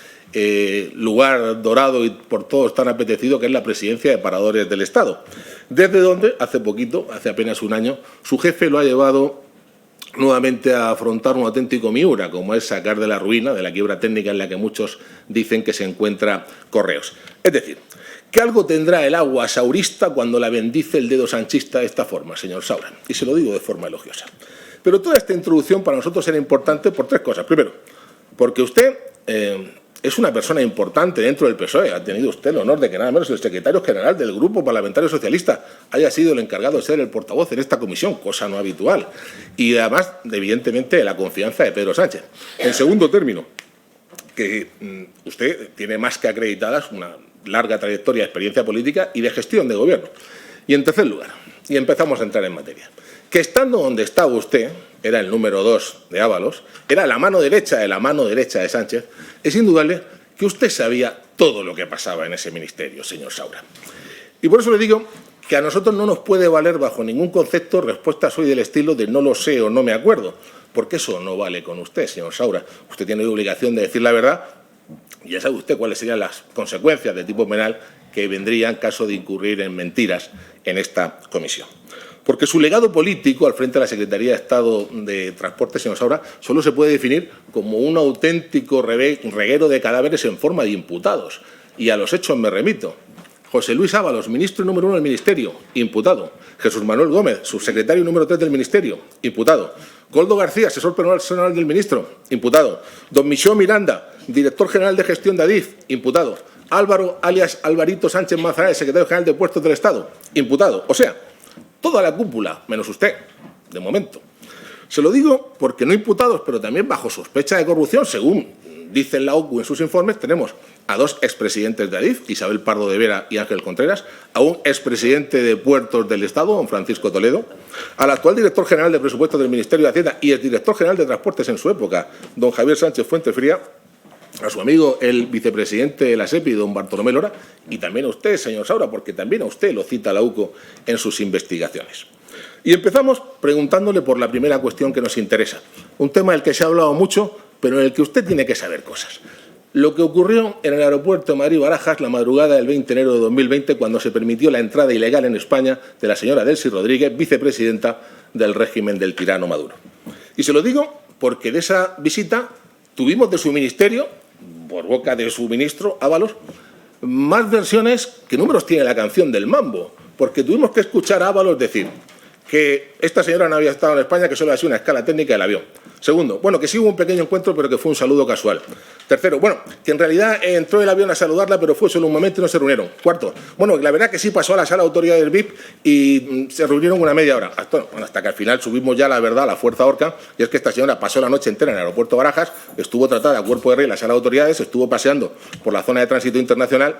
lugar dorado y por todos tan apetecido que es la presidencia de Paradores del Estado, desde donde hace poquito, hace apenas un año, su jefe lo ha llevado nuevamente a afrontar un auténtico miura, como es sacar de la ruina, de la quiebra técnica en la que muchos dicen que se encuentra Correos. Es decir, que algo tendrá el agua saurista cuando la bendice el dedo sanchista de esta forma, señor Saura, y se lo digo de forma elogiosa. Pero toda esta introducción para nosotros era importante por 3 cosas. Primero, porque usted es una persona importante dentro del PSOE. Ha tenido usted el honor de que nada menos el secretario general del Grupo Parlamentario Socialista haya sido el encargado de ser el portavoz en esta comisión, cosa no habitual. Y además, evidentemente, la confianza de Pedro Sánchez. En segundo término, que usted tiene más que acreditadas una larga trayectoria de experiencia política y de gestión de gobierno. Y en tercer lugar, y empezamos a entrar en materia, que estando donde estaba usted, era el número 2 de Ábalos, era la mano derecha de Sánchez, es indudable que usted sabía todo lo que pasaba en ese ministerio, señor Saura. Y por eso le digo que a nosotros no nos puede valer bajo ningún concepto respuestas hoy del estilo de no lo sé o no me acuerdo, porque eso no vale con usted, señor Saura. Usted tiene la obligación de decir la verdad y ya sabe usted cuáles serían las consecuencias de tipo penal que vendrían en caso de incurrir en mentiras en esta comisión. Porque su legado político al frente de la Secretaría de Estado de Transporte, señor Saura, solo se puede definir como un auténtico reguero de cadáveres en forma de imputados. Y a los hechos me remito. José Luis Ábalos, ministro número 1 del Ministerio, imputado. Jesús Manuel Gómez, subsecretario número 3 del Ministerio, imputado. Koldo García, asesor personal del ministro, imputado. Don Michó Miranda, director general de gestión de Adif, imputado. Álvaro, alias Alvarito Sánchez Manzanares, secretario general de Puertos del Estado, imputado. O sea, toda la cúpula, menos usted, de momento. Se lo digo porque no imputados, pero también bajo sospecha de corrupción, según dice la OCU en sus informes, tenemos a 2 expresidentes de Adif, Isabel Pardo de Vera y Ángel Contreras, a un expresidente de Puertos del Estado, don Francisco Toledo, al actual director general de Presupuestos del Ministerio de Hacienda y el director general de Transportes en su época, don Javier Sánchez Fuentefría, a su amigo el vicepresidente de la SEPI, don Bartolomé Lora, y también a usted, señor Saura, porque también a usted lo cita la UCO en sus investigaciones. Y empezamos preguntándole por la primera cuestión que nos interesa, un tema del que se ha hablado mucho, pero en el que usted tiene que saber cosas. Lo que ocurrió en el aeropuerto de Madrid-Barajas la madrugada del 20 de enero de 2020, cuando se permitió la entrada ilegal en España de la señora Delcy Rodríguez, vicepresidenta del régimen del tirano Maduro. Y se lo digo porque de esa visita tuvimos de su ministerio, por boca de su ministro Ábalos, más versiones que números tiene la canción del mambo, porque tuvimos que escuchar a Ábalos decir que esta señora no había estado en España, que solo había sido una escala técnica del avión. Segundo, bueno, que sí hubo un pequeño encuentro, pero que fue un saludo casual. Tercero, bueno, que en realidad entró el avión a saludarla, pero fue solo un momento y no se reunieron. Cuarto, bueno, la verdad que sí pasó a la sala de autoridades VIP y se reunieron una media hora. Hasta que al final subimos ya la verdad a la fuerza horca, y es que esta señora pasó la noche entera en el aeropuerto de Barajas, estuvo tratada a cuerpo de rey en la sala de autoridades, estuvo paseando por la zona de tránsito internacional,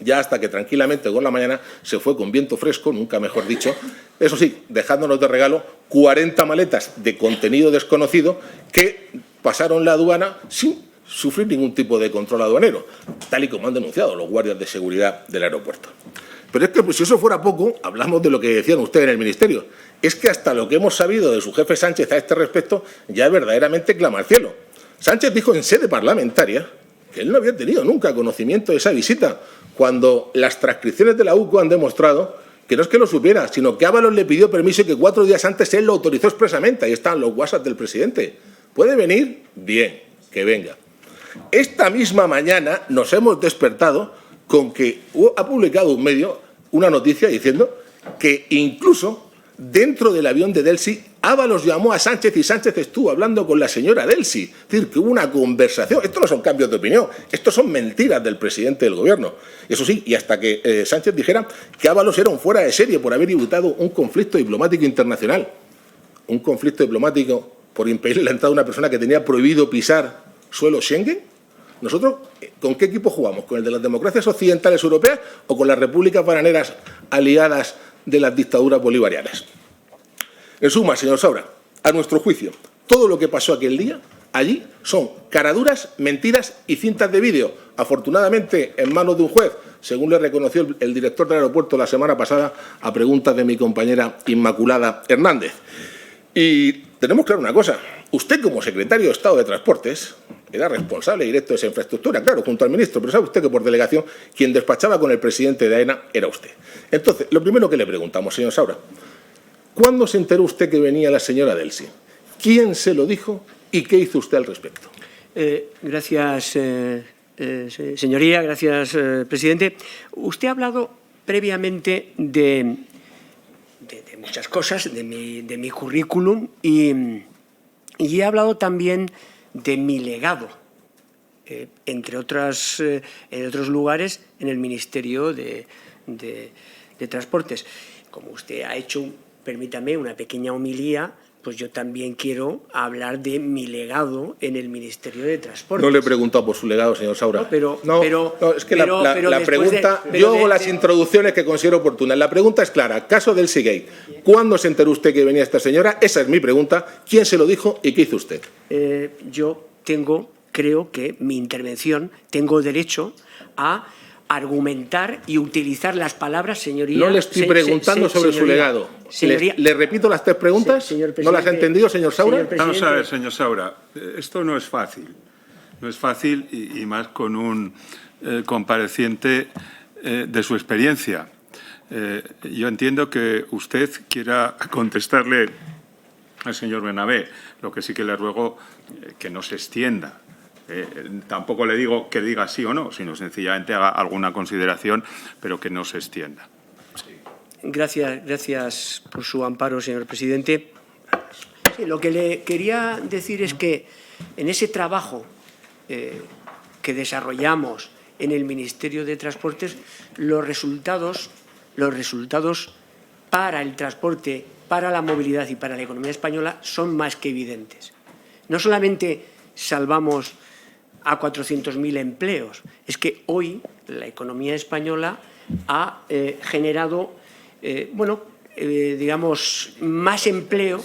ya hasta que tranquilamente con la mañana se fue con viento fresco, nunca mejor dicho, eso sí, dejándonos de regalo 40 maletas de contenido desconocido que pasaron la aduana sin sufrir ningún tipo de control aduanero, tal y como han denunciado los guardias de seguridad del aeropuerto. Pero es que, pues, si eso fuera poco, hablamos de lo que decían ustedes en el Ministerio. Es que hasta lo que hemos sabido de su jefe Sánchez a este respecto ya verdaderamente clama al cielo. Sánchez dijo en sede parlamentaria que él no había tenido nunca conocimiento de esa visita, cuando las transcripciones de la UCO han demostrado que no es que lo supiera, sino que Ábalos le pidió permiso y que 4 días antes él lo autorizó expresamente. Ahí están los WhatsApp del presidente. ¿Puede venir? Bien, que venga. Esta misma mañana nos hemos despertado con que ha publicado un medio una noticia diciendo que incluso dentro del avión de Delcy, Ábalos llamó a Sánchez y Sánchez estuvo hablando con la señora Delcy. Es decir, que hubo una conversación. Esto no son cambios de opinión, esto son mentiras del presidente del Gobierno. Eso sí, y hasta que Sánchez dijera que Ábalos era un fuera de serie por haber evitado un conflicto diplomático internacional. Un conflicto diplomático por impedir la entrada de una persona que tenía prohibido pisar suelo Schengen. ¿Nosotros con qué equipo jugamos? ¿Con el de las democracias occidentales europeas o con las repúblicas bananeras aliadas de las dictaduras bolivarianas? En suma, señor Saura, a nuestro juicio, todo lo que pasó aquel día allí son caraduras, mentiras y cintas de vídeo, afortunadamente en manos de un juez, según le reconoció el director del aeropuerto la semana pasada a preguntas de mi compañera Inmaculada Hernández. Y tenemos claro una cosa, usted como secretario de Estado de Transportes era responsable directo de esa infraestructura, claro, junto al ministro, pero sabe usted que por delegación quien despachaba con el presidente de AENA era usted. Entonces, lo primero que le preguntamos, señor Saura, ¿cuándo se enteró usted que venía la señora Delcy? ¿Quién se lo dijo y qué hizo usted al respecto? Gracias, señoría, gracias, presidente. Usted ha hablado previamente de muchas cosas, de mi currículum y he hablado también de mi legado, entre otros lugares en el Ministerio de Transportes. Como usted ha hecho, permítame, una pequeña homilía, pues yo también quiero hablar de mi legado en el Ministerio de Transportes. No le he preguntado por su legado, señor Saura. No, es que la pregunta, yo hago las introducciones que considero oportunas. La pregunta es clara, caso del Seagate. ¿Cuándo se enteró usted que venía esta señora? Esa es mi pregunta. ¿Quién se lo dijo y qué hizo usted? Yo creo que mi intervención, tengo derecho a argumentar y utilizar las palabras, señoría. No le estoy preguntando sobre su legado. Le repito las 3 preguntas. ¿No las ha entendido, señor Saura? Vamos a ver, señor Saura, esto no es fácil. No es fácil y más con un compareciente de su experiencia. Yo entiendo que usted quiera contestarle al señor Bernabé, lo que sí que le ruego que no se extienda. Tampoco le digo que diga sí o no, sino sencillamente haga alguna consideración, pero que no se extienda. Gracias por su amparo, señor presidente. Sí, lo que le quería decir es que en ese trabajo que desarrollamos en el Ministerio de Transportes, los resultados para el transporte, para la movilidad y para la economía española son más que evidentes. No solamente salvamos a 400.000 empleos, es que hoy la economía española ha generado, digamos, más empleo.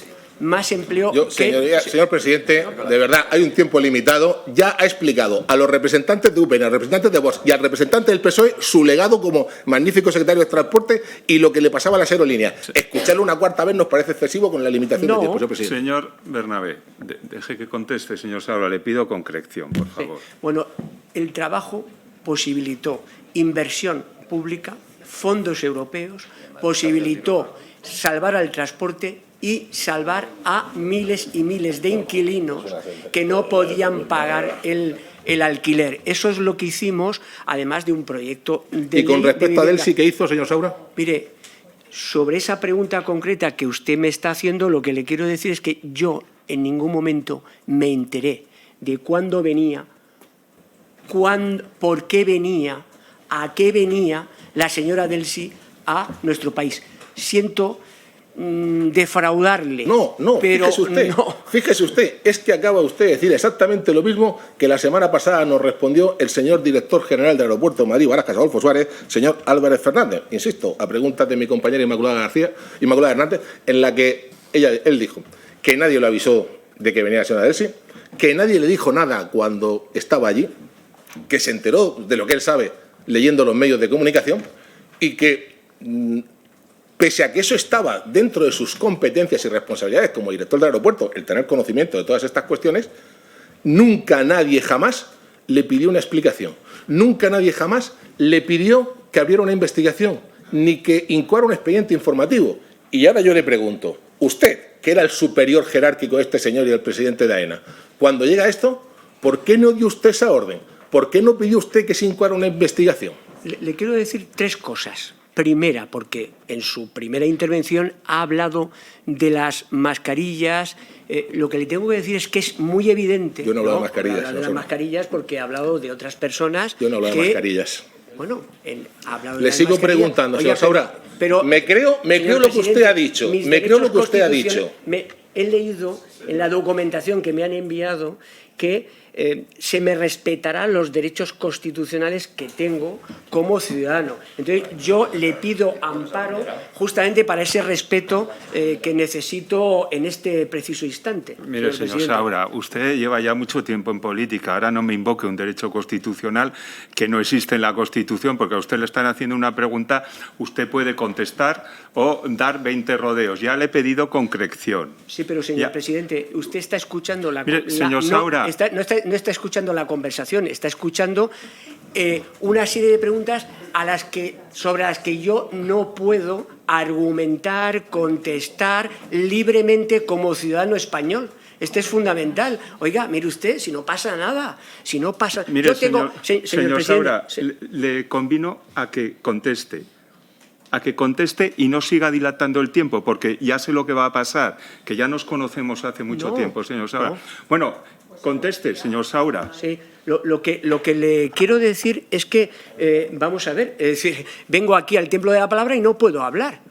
Señor presidente, de verdad, hay un tiempo limitado. Ya ha explicado a los representantes de UPN, a los representantes de Vox y al representante del PSOE su legado como magnífico secretario de Transporte y lo que le pasaba a las aerolíneas. Escucharlo una cuarta vez nos parece excesivo con la limitación de tiempo, señor presidente. Señor Bernabé, deje que conteste, señor Saura. Le pido concreción, por favor. Bueno, el trabajo posibilitó inversión pública, fondos europeos, posibilitó salvar al transporte y salvar a miles y miles de inquilinos que no podían pagar el alquiler. Eso es lo que hicimos, además de un proyecto de ¿Y con ley respecto a Delsi, qué hizo, señor Saura? Mire, sobre esa pregunta concreta que usted me está haciendo, lo que le quiero decir es que yo en ningún momento me enteré de cuándo venía, por qué venía, a qué venía la señora Delsi a nuestro país. Siento defraudarle. No, pero fíjese usted, es que acaba usted de decir exactamente lo mismo que la semana pasada nos respondió el señor director general del Aeropuerto de Madrid-Barajas, Adolfo Suárez, señor Álvarez Fernández, insisto, a preguntas de mi compañera Inmaculada Hernández, en la que él dijo que nadie lo avisó de que venía la señora Delsi, que nadie le dijo nada cuando estaba allí, que se enteró de lo que él sabe leyendo los medios de comunicación y que pese a que eso estaba dentro de sus competencias y responsabilidades como director del aeropuerto, el tener conocimiento de todas estas cuestiones, nunca nadie jamás le pidió una explicación. Nunca nadie jamás le pidió que abriera una investigación, ni que incoara un expediente informativo. Y ahora yo le pregunto, usted, que era el superior jerárquico de este señor y el presidente de AENA, cuando llega esto, ¿por qué no dio usted esa orden? ¿Por qué no pidió usted que se incoara una investigación? Le quiero decir tres cosas. Primera, porque en su primera intervención ha hablado de las mascarillas. Lo que le tengo que decir es que es muy evidente. Yo no hablo de mascarillas. Habla de las mascarillas porque he hablado de otras personas. Yo no hablo de mascarillas. Bueno, ha hablado de le las sigo mascarillas. preguntando, Oiga, señor Saura. pero me creo lo que usted ha dicho. Me creo lo que usted ha dicho. He leído en la documentación que me han enviado que se me respetarán los derechos constitucionales que tengo como ciudadano. Entonces, yo le pido amparo justamente para ese respeto que necesito en este preciso instante. Mire, señor Saura, usted lleva ya mucho tiempo en política. Ahora no me invoque un derecho constitucional que no existe en la Constitución, porque a usted le están haciendo una pregunta, usted puede contestar o dar 20 rodeos. Ya le he pedido concreción. Sí, pero, señor presidente, usted está escuchando señor Saura, no está escuchando la conversación, está escuchando una serie de preguntas sobre las que yo no puedo argumentar, contestar libremente como ciudadano español. Esto es fundamental. Oiga, mire usted, si no pasa nada, si no pasa... Mire, señor Saura, le convino a que conteste y no siga dilatando el tiempo, porque ya sé lo que va a pasar, que ya nos conocemos hace mucho tiempo, señor Saura. Bueno, conteste, señor Saura. Sí, lo que le quiero decir es que, vamos a ver, es decir, vengo aquí al templo de la palabra y no puedo hablar.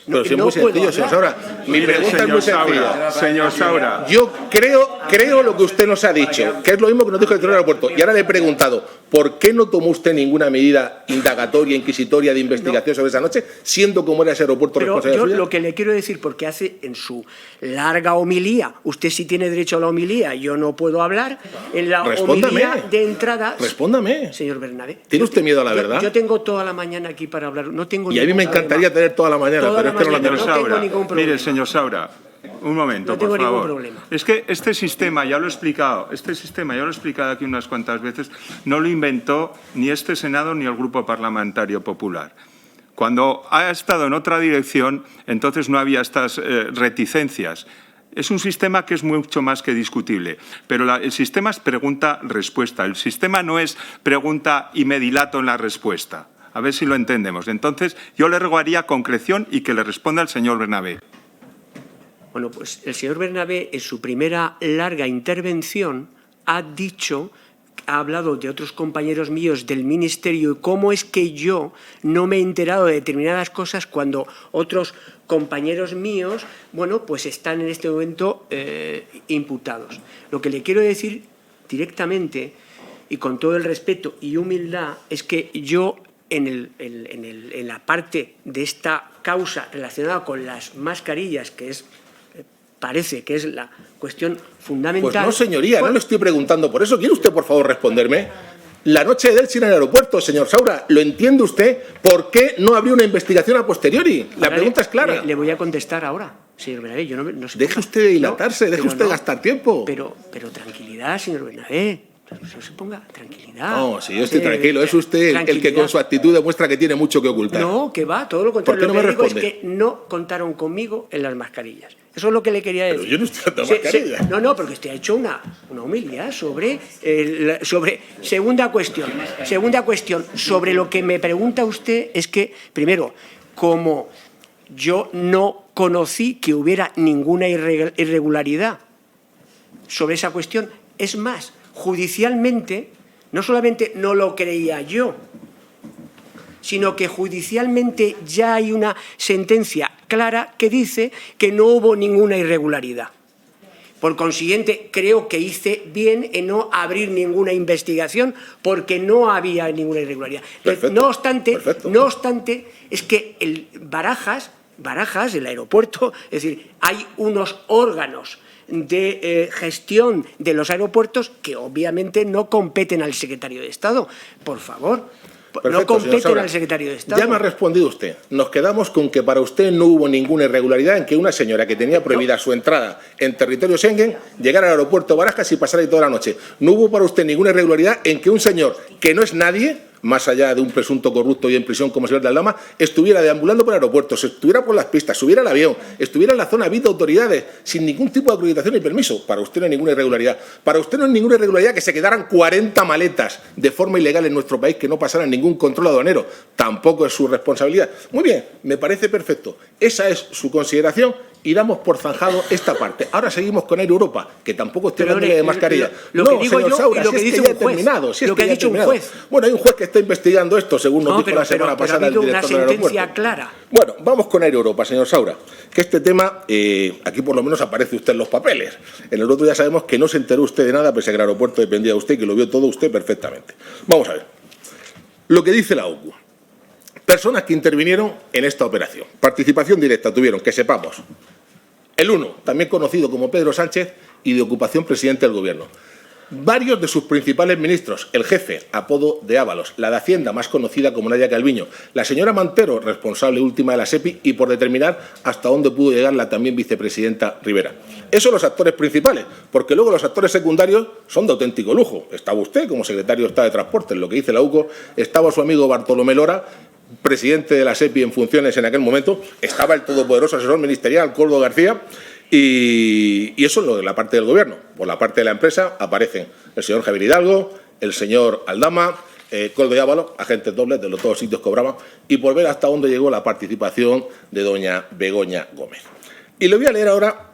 Pero si es muy sencillo, señor Saura. Mi pregunta es muy sencilla. Señor Saura. Yo creo lo que usted nos ha dicho, que es lo mismo que nos dijo el director del aeropuerto. Y ahora le he preguntado, ¿por qué no tomó usted ninguna medida indagatoria, inquisitoria de investigación sobre esa noche, siendo como era ese aeropuerto responsable suya? Lo que le quiero decir, porque hace en su larga homilía, usted sí tiene derecho a la homilía, yo no puedo hablar, en la homilía de entrada... Respóndame. Señor Bernabé. ¿Tiene usted miedo a la verdad? Yo tengo toda la mañana aquí para hablar, no tengo y a mí me encantaría tener toda la mañana, pero es que no la tengo. No tengo ningún problema. Mire, señor Saura, un momento, por favor. No tengo ningún problema. Es que este sistema, ya lo he explicado, aquí unas cuantas veces, no lo inventó ni este Senado ni el Grupo Parlamentario Popular. Cuando ha estado en otra dirección, entonces no había estas reticencias. Es un sistema que es mucho más que discutible, pero el sistema es pregunta-respuesta. El sistema no es pregunta y me dilato en la respuesta. A ver si lo entendemos. Entonces, yo le rogaría concreción y que le responda el señor Bernabé. Bueno, pues el señor Bernabé, en su primera larga intervención, ha hablado de otros compañeros míos del Ministerio y cómo es que yo no me he enterado de determinadas cosas cuando otros compañeros míos, bueno, pues están en este momento imputados. Lo que le quiero decir directamente y con todo el respeto y humildad es que yo en la parte de esta causa relacionada con las mascarillas, que parece que es la cuestión fundamental. Pues no, señoría, no le estoy preguntando por eso. ¿Quiere usted, por favor, responderme? La noche de Elche en el aeropuerto, señor Saura, ¿lo entiende usted? ¿Por qué no abrió una investigación a posteriori? La pregunta es clara. Le voy a contestar ahora, señor Bernabé. Yo no sé. Deje usted de dilatarse, deje usted gastar tiempo. Pero tranquilidad, señor Bernabé. No se ponga tranquilidad. No, si yo estoy tranquilo. Es usted el que con su actitud demuestra que tiene mucho que ocultar. No, que va, todo lo contrario. ¿Por qué no me responde? Lo que digo es que no contaron conmigo en las mascarillas. Eso es lo que le quería decir. Pero yo no estoy dando mascarillas. No, porque usted ha hecho una humildad sobre segunda cuestión. Segunda cuestión, sobre lo que me pregunta usted es que, primero, como yo no conocí que hubiera ninguna irregularidad sobre esa cuestión, es más, judicialmente, no solamente no lo creía yo, sino que judicialmente ya hay una sentencia clara que dice que no hubo ninguna irregularidad. Por consiguiente, creo que hice bien en no abrir ninguna investigación porque no había ninguna irregularidad. Perfecto, no obstante, es que el Barajas, el aeropuerto, es decir, hay unos órganos de gestión de los aeropuertos que obviamente no competen al secretario de Estado. Por favor, perfecto, no competen al secretario de Estado. Ya me ha respondido usted. Nos quedamos con que para usted no hubo ninguna irregularidad en que una señora que tenía prohibida su entrada en territorio Schengen llegara al aeropuerto de Barajas y pasara ahí toda la noche. No hubo para usted ninguna irregularidad en que un señor que no es nadie, más allá de un presunto corrupto y en prisión como el señor de Aldama, estuviera deambulando por el aeropuerto, estuviera por las pistas, subiera al avión, estuviera en la zona VIP de autoridades, sin ningún tipo de acreditación ni permiso. Para usted no hay ninguna irregularidad. Para usted no hay ninguna irregularidad que se quedaran 40 maletas de forma ilegal en nuestro país que no pasaran ningún control aduanero. Tampoco es su responsabilidad. Muy bien, me parece perfecto. Esa es su consideración y damos por zanjado esta parte. Ahora seguimos con Air Europa, que tampoco estoy hablándole de mascarilla. Lo no, que digo señor yo Saura, y lo que dice un juez. Lo que ha dicho un juez. Bueno, hay un juez que está investigando esto, según nos dijo la semana pasada el director del aeropuerto. Una sentencia clara. Bueno, vamos con Air Europa, señor Saura, que este tema, aquí por lo menos aparece usted en los papeles. En el otro ya sabemos que no se enteró usted de nada, pese a que el aeropuerto dependía de usted y que lo vio todo usted perfectamente. Vamos a ver. Lo que dice la OCU. Personas que intervinieron en esta operación. Participación directa tuvieron, que sepamos, el uno, también conocido como Pedro Sánchez, y de ocupación presidente del Gobierno. Varios de sus principales ministros, el jefe, apodo de Ábalos, la de Hacienda, más conocida como Nadia Calviño, la señora Montero, responsable última de la SEPI, y por determinar hasta dónde pudo llegar la también vicepresidenta Rivera. Esos son los actores principales, porque luego los actores secundarios son de auténtico lujo. Estaba usted como secretario de Estado de Transportes, lo que dice la UCO, estaba su amigo Bartolomé Lora, presidente de la SEPI en funciones en aquel momento, estaba el todopoderoso asesor ministerial, Coldo García, y eso es lo de la parte del Gobierno. Por la parte de la empresa aparecen el señor Javier Hidalgo, el señor Aldama, Coldo y Ábalos, agentes dobles, de los todos sitios cobraban, y por ver hasta dónde llegó la participación de doña Begoña Gómez. Y le voy a leer ahora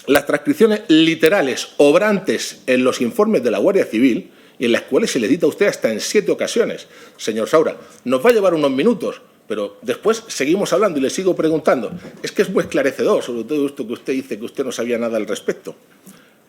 las transcripciones literales, obrantes en los informes de la Guardia Civil, y en las cuales se le cita a usted hasta en 7 ocasiones. Señor Saura, nos va a llevar unos minutos, pero después seguimos hablando y le sigo preguntando. Es que es muy esclarecedor, sobre todo esto que usted dice que usted no sabía nada al respecto.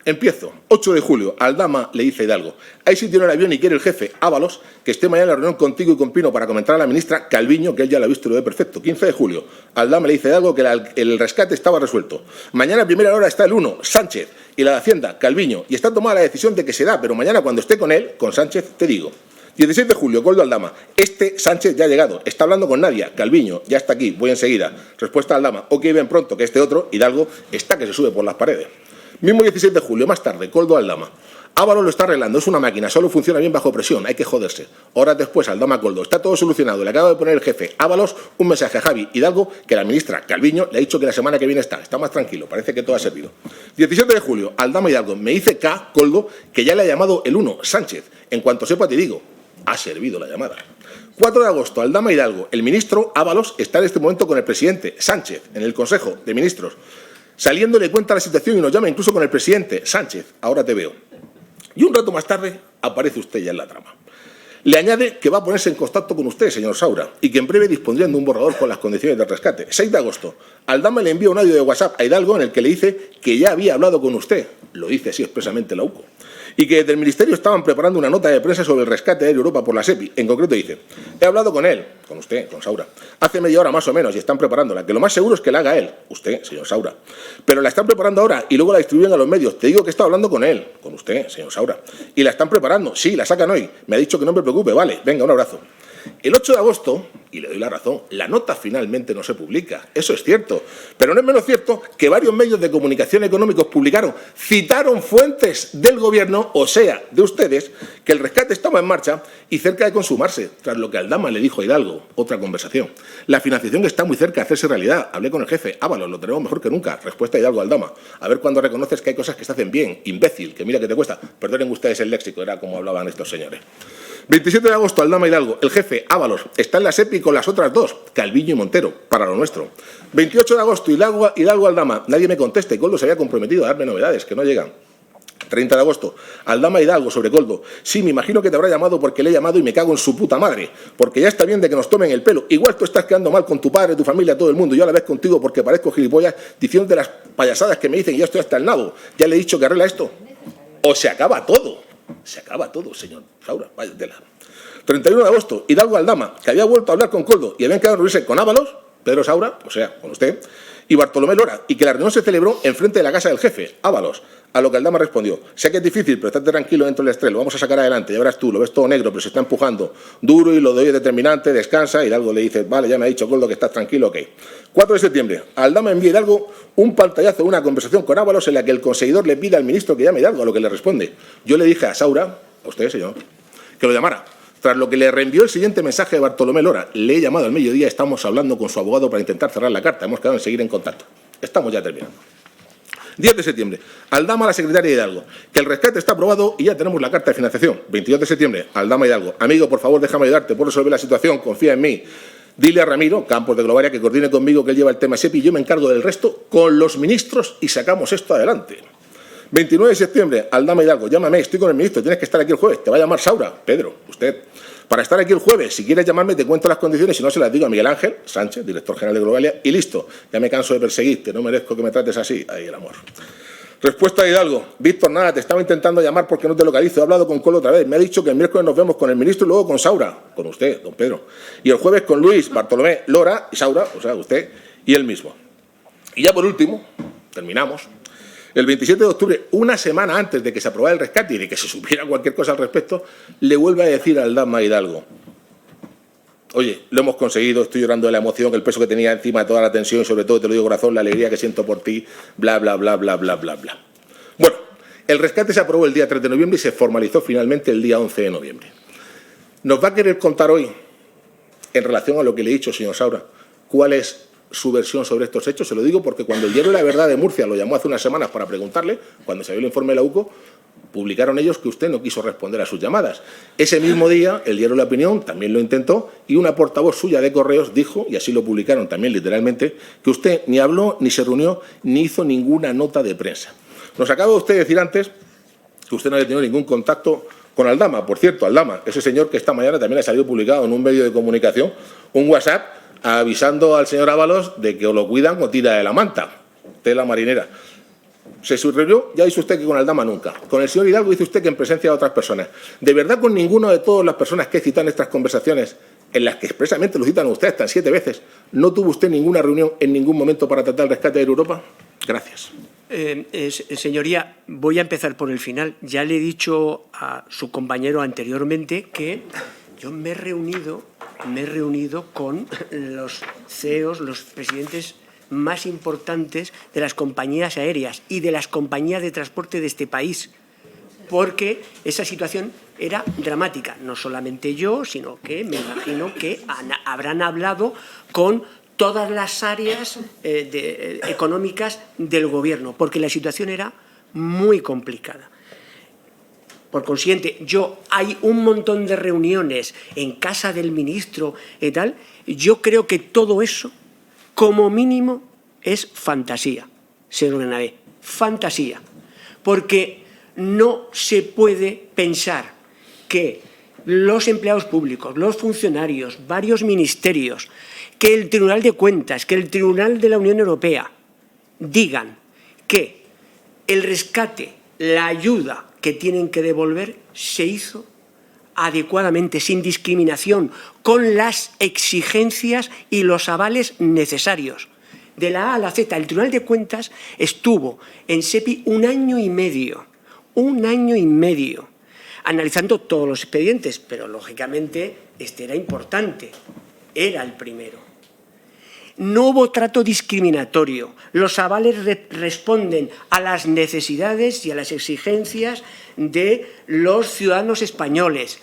Empiezo. 8 de julio, Aldama le dice a Hidalgo: hay sitio en el avión y quiere el jefe, Ábalos, que esté mañana en la reunión contigo y con Pino para comentar a la ministra Calviño, que él ya la ha visto y lo ve perfecto. 15 de julio, Aldama le dice a Hidalgo que el rescate estaba resuelto. Mañana a primera hora está el 1, Sánchez, y la de Hacienda, Calviño, y está tomada la decisión de que se da, pero mañana cuando esté con él, con Sánchez, te digo. 16 de julio, Coldo Aldama: Sánchez ya ha llegado, está hablando con Nadia, Calviño, ya está aquí, voy enseguida. Respuesta a Aldama: ok, ven pronto, que este otro, Hidalgo, está que se sube por las paredes. Mismo 16 de julio, más tarde, Coldo Aldama: Ábalos lo está arreglando, es una máquina, solo funciona bien bajo presión, hay que joderse. Horas después, Aldama Coldo, está todo solucionado, le acaba de poner el jefe Ábalos un mensaje a Javi Hidalgo que la ministra Calviño le ha dicho que la semana que viene está más tranquilo, parece que todo ha servido. 17 de julio, Aldama Hidalgo, me dice Coldo que ya le ha llamado el 1, Sánchez, en cuanto sepa te digo, ha servido la llamada. 4 de agosto, Aldama Hidalgo, el ministro Ábalos está en este momento con el presidente Sánchez en el Consejo de Ministros, saliendo le cuenta la situación y nos llama incluso con el presidente Sánchez, ahora te veo. Y un rato más tarde aparece usted ya en la trama. Le añade que va a ponerse en contacto con usted, señor Saura, y que en breve dispondrían de un borrador con las condiciones del rescate. 6 de agosto, Aldama le envía un audio de WhatsApp a Hidalgo en el que le dice que ya había hablado con usted, lo dice así expresamente la UCO, y que desde el Ministerio estaban preparando una nota de prensa sobre el rescate de Europa por la SEPI. En concreto dice, he hablado con él, con usted, con Saura, hace media hora más o menos y están preparándola, que lo más seguro es que la haga él, usted, señor Saura, pero la están preparando ahora y luego la distribuyen a los medios. Te digo que he estado hablando con él, con usted, señor Saura, y la están preparando, sí, la sacan hoy, me ha dicho que no me preocupe, vale, venga, un abrazo. El 8 de agosto, y le doy la razón, la nota finalmente no se publica, eso es cierto, pero no es menos cierto que varios medios de comunicación económicos citaron fuentes del gobierno, o sea, de ustedes, que el rescate estaba en marcha y cerca de consumarse, tras lo que Aldama le dijo a Hidalgo, otra conversación. La financiación está muy cerca de hacerse realidad, hablé con el jefe, Ábalos, lo tenemos mejor que nunca, respuesta de Hidalgo a Aldama, a ver cuándo reconoces que hay cosas que se hacen bien, imbécil, que mira que te cuesta, perdonen ustedes el léxico, era como hablaban estos señores. 27 de agosto, Aldama Hidalgo, el jefe Ábalos está en la SEPI con las otras dos, Calviño y Montero, para lo nuestro. 28 de agosto, Hidalgo Aldama, nadie me conteste, Coldo se había comprometido a darme novedades, que no llegan. 30 de agosto, Aldama Hidalgo sobre Coldo. Sí, me imagino que te habrá llamado porque le he llamado y me cago en su puta madre, porque ya está bien de que nos tomen el pelo. Igual tú estás quedando mal con tu padre, tu familia, todo el mundo, yo a la vez contigo porque parezco gilipollas diciéndote las payasadas que me dicen y ya estoy hasta el nabo. Ya le he dicho que arregla esto. O se acaba todo. Se acaba todo, señor Saura, vaya tela. 31 de agosto, Hidalgo Aldama, que había vuelto a hablar con Coldo y habían quedado a reunirse con Ábalos, Pedro Saura, o sea, con usted, y Bartolomé Lora, y que la reunión se celebró enfrente de la casa del jefe, Ábalos, a lo que Aldama respondió, sé que es difícil, pero estate tranquilo dentro del estrés, lo vamos a sacar adelante, ya verás tú, lo ves todo negro, pero se está empujando, duro y lo de hoy es determinante, descansa, Hidalgo le dice, vale, ya me ha dicho Coldo que estás tranquilo, ok. 4 de septiembre, Aldama envía a Hidalgo un pantallazo de una conversación con Ábalos en la que el conseguidor le pide al ministro que llame a Hidalgo, a lo que le responde, yo le dije a Saura, a usted, señor, que lo llamara. Tras lo que le reenvió el siguiente mensaje de Bartolomé Lora, le he llamado al mediodía, estamos hablando con su abogado para intentar cerrar la carta, hemos quedado en seguir en contacto. Estamos ya terminando. 10 de septiembre, Aldama a la secretaria Hidalgo, que el rescate está aprobado y ya tenemos la carta de financiación. 22 de septiembre, Aldama Hidalgo, amigo, por favor, déjame ayudarte, puedo resolver la situación, confía en mí. Dile a Ramiro, Campos de Globaria, que coordine conmigo, que él lleva el tema SEPI y yo me encargo del resto con los ministros y sacamos esto adelante. 29 de septiembre, Aldama Hidalgo, llámame, estoy con el ministro, tienes que estar aquí el jueves, te va a llamar Saura, Pedro, usted. Para estar aquí el jueves, si quieres llamarme, te cuento las condiciones, si no se las digo a Miguel Ángel Sánchez, director general de Globalia, y listo, ya me canso de perseguirte, no merezco que me trates así, ahí el amor. Respuesta de Hidalgo, Víctor, nada, te estaba intentando llamar porque no te localizo, he hablado con Coldo otra vez, me ha dicho que el miércoles nos vemos con el ministro y luego con Saura, con usted, don Pedro, y el jueves con Luis, Bartolomé, Lora y Saura, o sea, usted y él mismo. Y ya por último, terminamos. El 27 de octubre, una semana antes de que se aprobara el rescate y de que se supiera cualquier cosa al respecto, le vuelve a decir a Aldama Hidalgo, oye, lo hemos conseguido, estoy llorando de la emoción, el peso que tenía encima de toda la tensión y sobre todo, te lo digo corazón, la alegría que siento por ti, bla, bla, bla, bla, bla, bla, bla. Bueno, el rescate se aprobó el día 3 de noviembre y se formalizó finalmente el día 11 de noviembre. ¿Nos va a querer contar hoy, en relación a lo que le he dicho, señor Saura, cuál es su versión sobre estos hechos? Se lo digo porque cuando el Diario La Verdad de Murcia lo llamó hace unas semanas para preguntarle, cuando se vio el informe de la UCO, publicaron ellos que usted no quiso responder a sus llamadas. Ese mismo día, el Diario La Opinión también lo intentó y una portavoz suya de Correos dijo, y así lo publicaron también literalmente, que usted ni habló, ni se reunió, ni hizo ninguna nota de prensa. Nos acaba usted de decir antes que usted no había tenido ningún contacto con Aldama. Por cierto, Aldama, ese señor que esta mañana también ha salido publicado en un medio de comunicación, un WhatsApp, avisando al señor Ábalos de que o lo cuidan o tira de la manta, tela marinera. Se reunió, ya dice usted que con Aldama nunca. Con el señor Hidalgo dice usted que en presencia de otras personas. ¿De verdad con ninguna de todas las personas que citan estas conversaciones, en las que expresamente lo citan a usted hasta 7 veces, no tuvo usted ninguna reunión en ningún momento para tratar el rescate de Europa? Gracias. Señoría, voy a empezar por el final. Ya le he dicho a su compañero anteriormente que yo me he reunido con los CEOs, los presidentes más importantes de las compañías aéreas y de las compañías de transporte de este país. porque esa situación era dramática. No solamente yo, sino que me imagino que habrán hablado con todas las áreas económicas del Gobierno, porque la situación era muy complicada. Por consiguiente, hay un montón de reuniones en casa del ministro y tal. Yo creo que todo eso, como mínimo, es fantasía, señor Bernabé, fantasía. Porque no se puede pensar que los empleados públicos, los funcionarios, varios ministerios, que el Tribunal de Cuentas, que el Tribunal de la Unión Europea digan que el rescate, la ayuda que tienen que devolver se hizo adecuadamente, sin discriminación, con las exigencias y los avales necesarios. De la A a la Z, el Tribunal de Cuentas estuvo en SEPI un año y medio, analizando todos los expedientes, pero lógicamente este era importante, era el primero. No hubo trato discriminatorio. Los avales responden a las necesidades y a las exigencias de los ciudadanos españoles.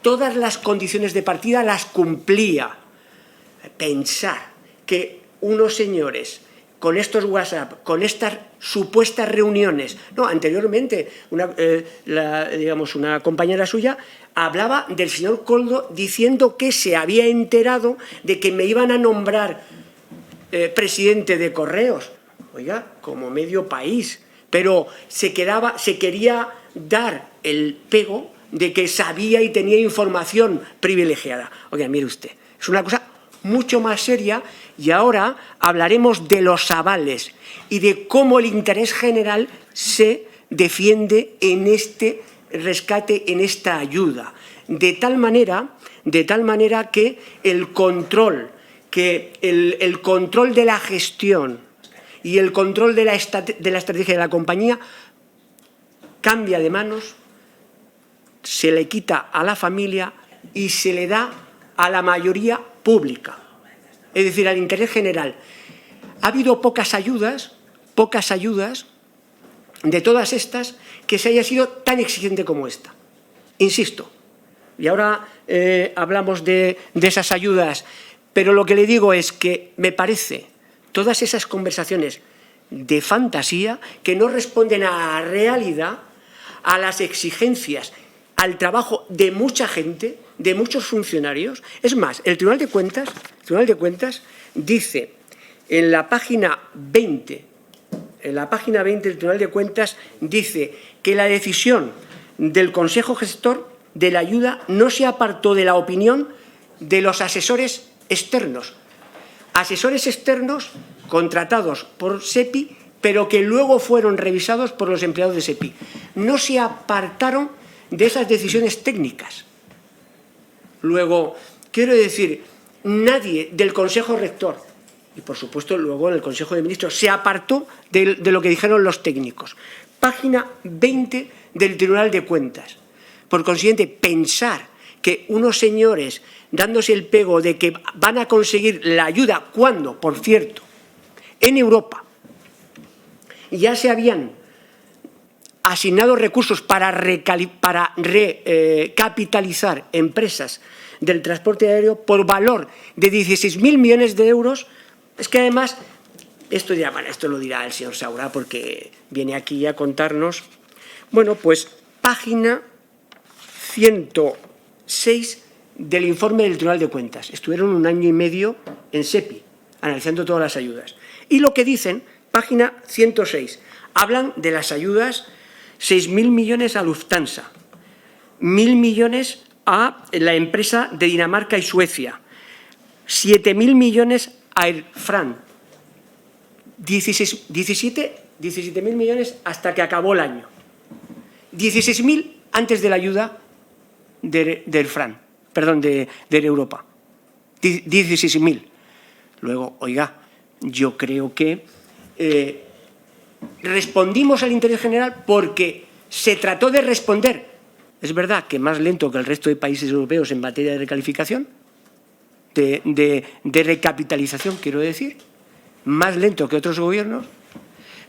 Todas las condiciones de partida las cumplía. Pensar que unos señores con estos WhatsApp, con estas supuestas reuniones, no, anteriormente una compañera suya hablaba del señor Koldo diciendo que se había enterado de que me iban a nombrar presidente de Correos, oiga, como medio país, pero se quería dar el pego de que sabía y tenía información privilegiada. Oiga, mire usted, es una cosa mucho más seria y ahora hablaremos de los avales y de cómo el interés general se defiende en este rescate, en esta ayuda, de tal manera que el control de la gestión y el control de la estrategia de la compañía cambia de manos, se le quita a la familia y se le da a la mayoría pública, es decir, al interés general. Ha habido pocas ayudas de todas estas que se haya sido tan exigente como esta. Insisto, y ahora hablamos de esas ayudas. Pero lo que le digo es que me parece todas esas conversaciones de fantasía que no responden a la realidad, a las exigencias, al trabajo de mucha gente, de muchos funcionarios. Es más, el Tribunal de Cuentas dice en la página 20, del Tribunal de Cuentas dice que la decisión del Consejo Gestor de la ayuda no se apartó de la opinión de los asesores externos contratados por SEPI, pero que luego fueron revisados por los empleados de SEPI. No se apartaron de esas decisiones técnicas. Luego, quiero decir, nadie del Consejo Rector, y por supuesto luego en el Consejo de Ministros, se apartó de lo que dijeron los técnicos. Página 20 del Tribunal de Cuentas. Por consiguiente, pensar que unos señores dándose el pego de que van a conseguir la ayuda cuando, por cierto, en Europa ya se habían asignado recursos para recapitalizar empresas del transporte aéreo por valor de 16.000 millones de euros, es que además, esto lo dirá el señor Saura porque viene aquí a contarnos, bueno, pues página 106 del informe del Tribunal de Cuentas. Estuvieron un año y medio en SEPI, analizando todas las ayudas. Y lo que dicen, página 106, hablan de las ayudas, 6.000 millones a Lufthansa, 1.000 millones a la empresa de Dinamarca y Suecia, 7.000 millones a Air France, 17.000 millones hasta que acabó el año, 16.000 antes de la ayuda de Air France. Perdón, de Europa, 16.000. Luego, oiga, yo creo que respondimos al interés general porque se trató de responder. Es verdad que más lento que el resto de países europeos en materia de recalificación, de recapitalización, quiero decir, más lento que otros gobiernos,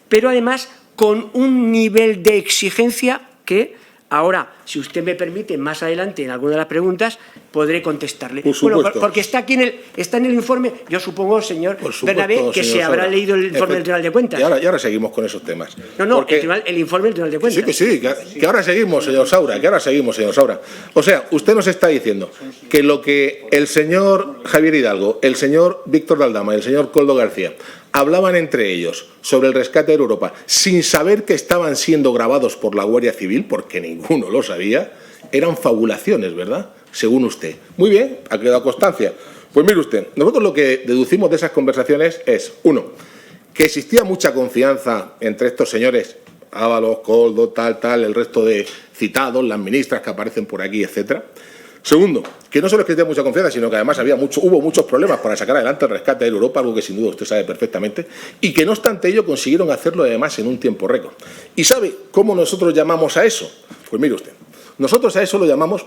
pero además con un nivel de exigencia que Ahora, si usted me permite, más adelante, en alguna de las preguntas, podré contestarle. Por supuesto. Bueno, porque está aquí está en el informe, yo supongo, señor Bernabé, que se habrá leído el informe del Tribunal de Cuentas. Y ahora seguimos con esos temas. No, Porque... el informe del Tribunal de Cuentas. Sí, que ahora seguimos, señor Saura, O sea, usted nos está diciendo que lo que el señor Javier Hidalgo, el señor Víctor de Aldama y el señor Koldo García hablaban entre ellos sobre el rescate de Europa sin saber que estaban siendo grabados por la Guardia Civil, porque ninguno lo sabía, eran fabulaciones, ¿verdad? Según usted. Muy bien, ha quedado constancia. Pues mire usted, nosotros lo que deducimos de esas conversaciones es, uno, que existía mucha confianza entre estos señores, Ábalos, Koldo, tal, el resto de citados, las ministras que aparecen por aquí, etcétera. Segundo, que no solo es que tenga mucha confianza, sino que además hubo muchos problemas para sacar adelante el rescate de Europa, algo que sin duda usted sabe perfectamente, y que no obstante ello consiguieron hacerlo además en un tiempo récord. ¿Y sabe cómo nosotros llamamos a eso? Pues mire usted, nosotros a eso lo llamamos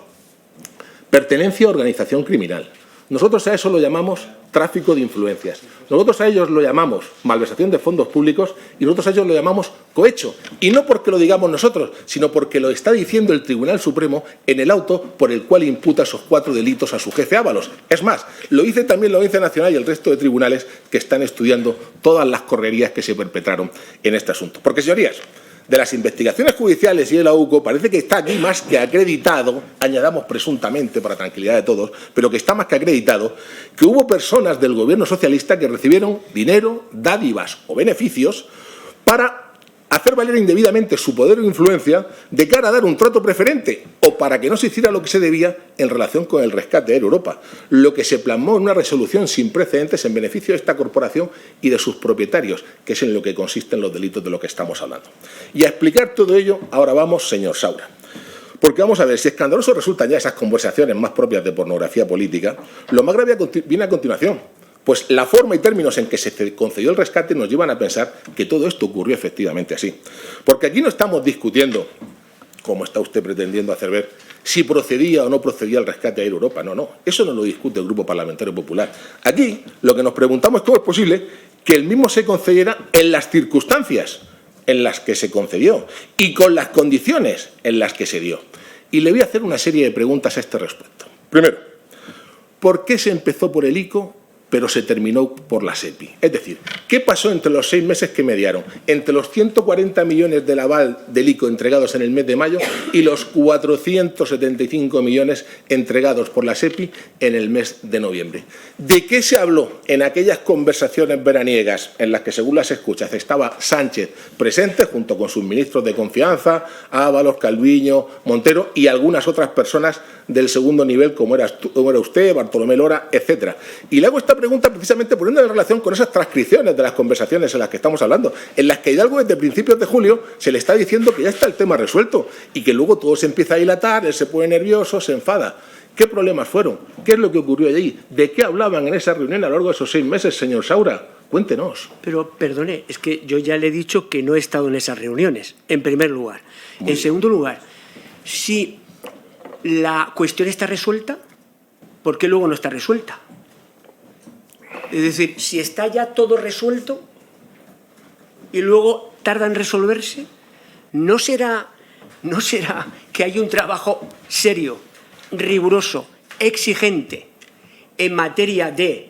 pertenencia a organización criminal. Nosotros a eso lo llamamos tráfico de influencias. Nosotros a ellos lo llamamos malversación de fondos públicos y nosotros a ellos lo llamamos cohecho. Y no porque lo digamos nosotros, sino porque lo está diciendo el Tribunal Supremo en el auto por el cual imputa esos 4 delitos a su jefe Ábalos. Es más, lo dice también la Audiencia Nacional y el resto de tribunales que están estudiando todas las correrías que se perpetraron en este asunto. Porque, señorías, de las investigaciones judiciales y el AUCO parece que está aquí más que acreditado, añadamos presuntamente para tranquilidad de todos, pero que está más que acreditado, que hubo personas del gobierno socialista que recibieron dinero, dádivas o beneficios para hacer valer indebidamente su poder o influencia de cara a dar un trato preferente o para que no se hiciera lo que se debía en relación con el rescate de Europa, lo que se plasmó en una resolución sin precedentes en beneficio de esta corporación y de sus propietarios, que es en lo que consisten los delitos de lo que estamos hablando. Y a explicar todo ello, ahora vamos, señor Saura. Porque vamos a ver, si escandaloso resultan ya esas conversaciones más propias de pornografía política, lo más grave viene a continuación. Pues la forma y términos en que se concedió el rescate nos llevan a pensar que todo esto ocurrió efectivamente así. Porque aquí no estamos discutiendo, como está usted pretendiendo hacer ver, si procedía o no procedía el rescate a Europa. No, eso no lo discute el Grupo Parlamentario Popular. Aquí lo que nos preguntamos es cómo es posible que el mismo se concediera en las circunstancias en las que se concedió y con las condiciones en las que se dio. Y le voy a hacer una serie de preguntas a este respecto. Primero, ¿por qué se empezó por el ICO pero se terminó por la SEPI? Es decir, ¿qué pasó entre los 6 meses que mediaron? Entre los 140 millones del aval del ICO entregados en el mes de mayo y los 475 millones entregados por la SEPI en el mes de noviembre. ¿De qué se habló en aquellas conversaciones veraniegas en las que, según las escuchas, estaba Sánchez presente junto con sus ministros de confianza, Ábalos, Calviño, Montero y algunas otras personas del segundo nivel, como era usted, Bartolomé Lora, etcétera? Y le hago esta pregunta precisamente poniéndola en relación con esas transcripciones de las conversaciones en las que estamos hablando, en las que Hidalgo desde principios de julio se le está diciendo que ya está el tema resuelto y que luego todo se empieza a dilatar, él se pone nervioso, se enfada. ¿Qué problemas fueron? ¿Qué es lo que ocurrió allí? ¿De qué hablaban en esa reunión a lo largo de esos 6 meses, señor Saura? Cuéntenos. Pero, perdone, es que yo ya le he dicho que no he estado en esas reuniones, en primer lugar. En segundo lugar, si la cuestión está resuelta, ¿por qué luego no está resuelta? Es decir, si está ya todo resuelto y luego tarda en resolverse, ¿no será que hay un trabajo serio, riguroso, exigente en materia de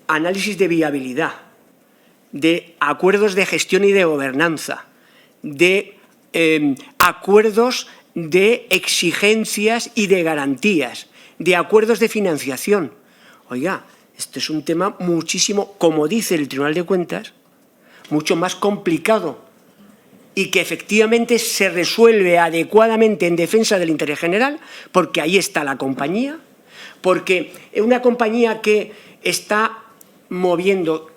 análisis de viabilidad, de acuerdos de gestión y de gobernanza, de acuerdos de exigencias y de garantías, de acuerdos de financiación? Oiga, esto es un tema muchísimo, como dice el Tribunal de Cuentas, mucho más complicado y que efectivamente se resuelve adecuadamente en defensa del interés general, porque ahí está la compañía, porque una compañía que está moviendo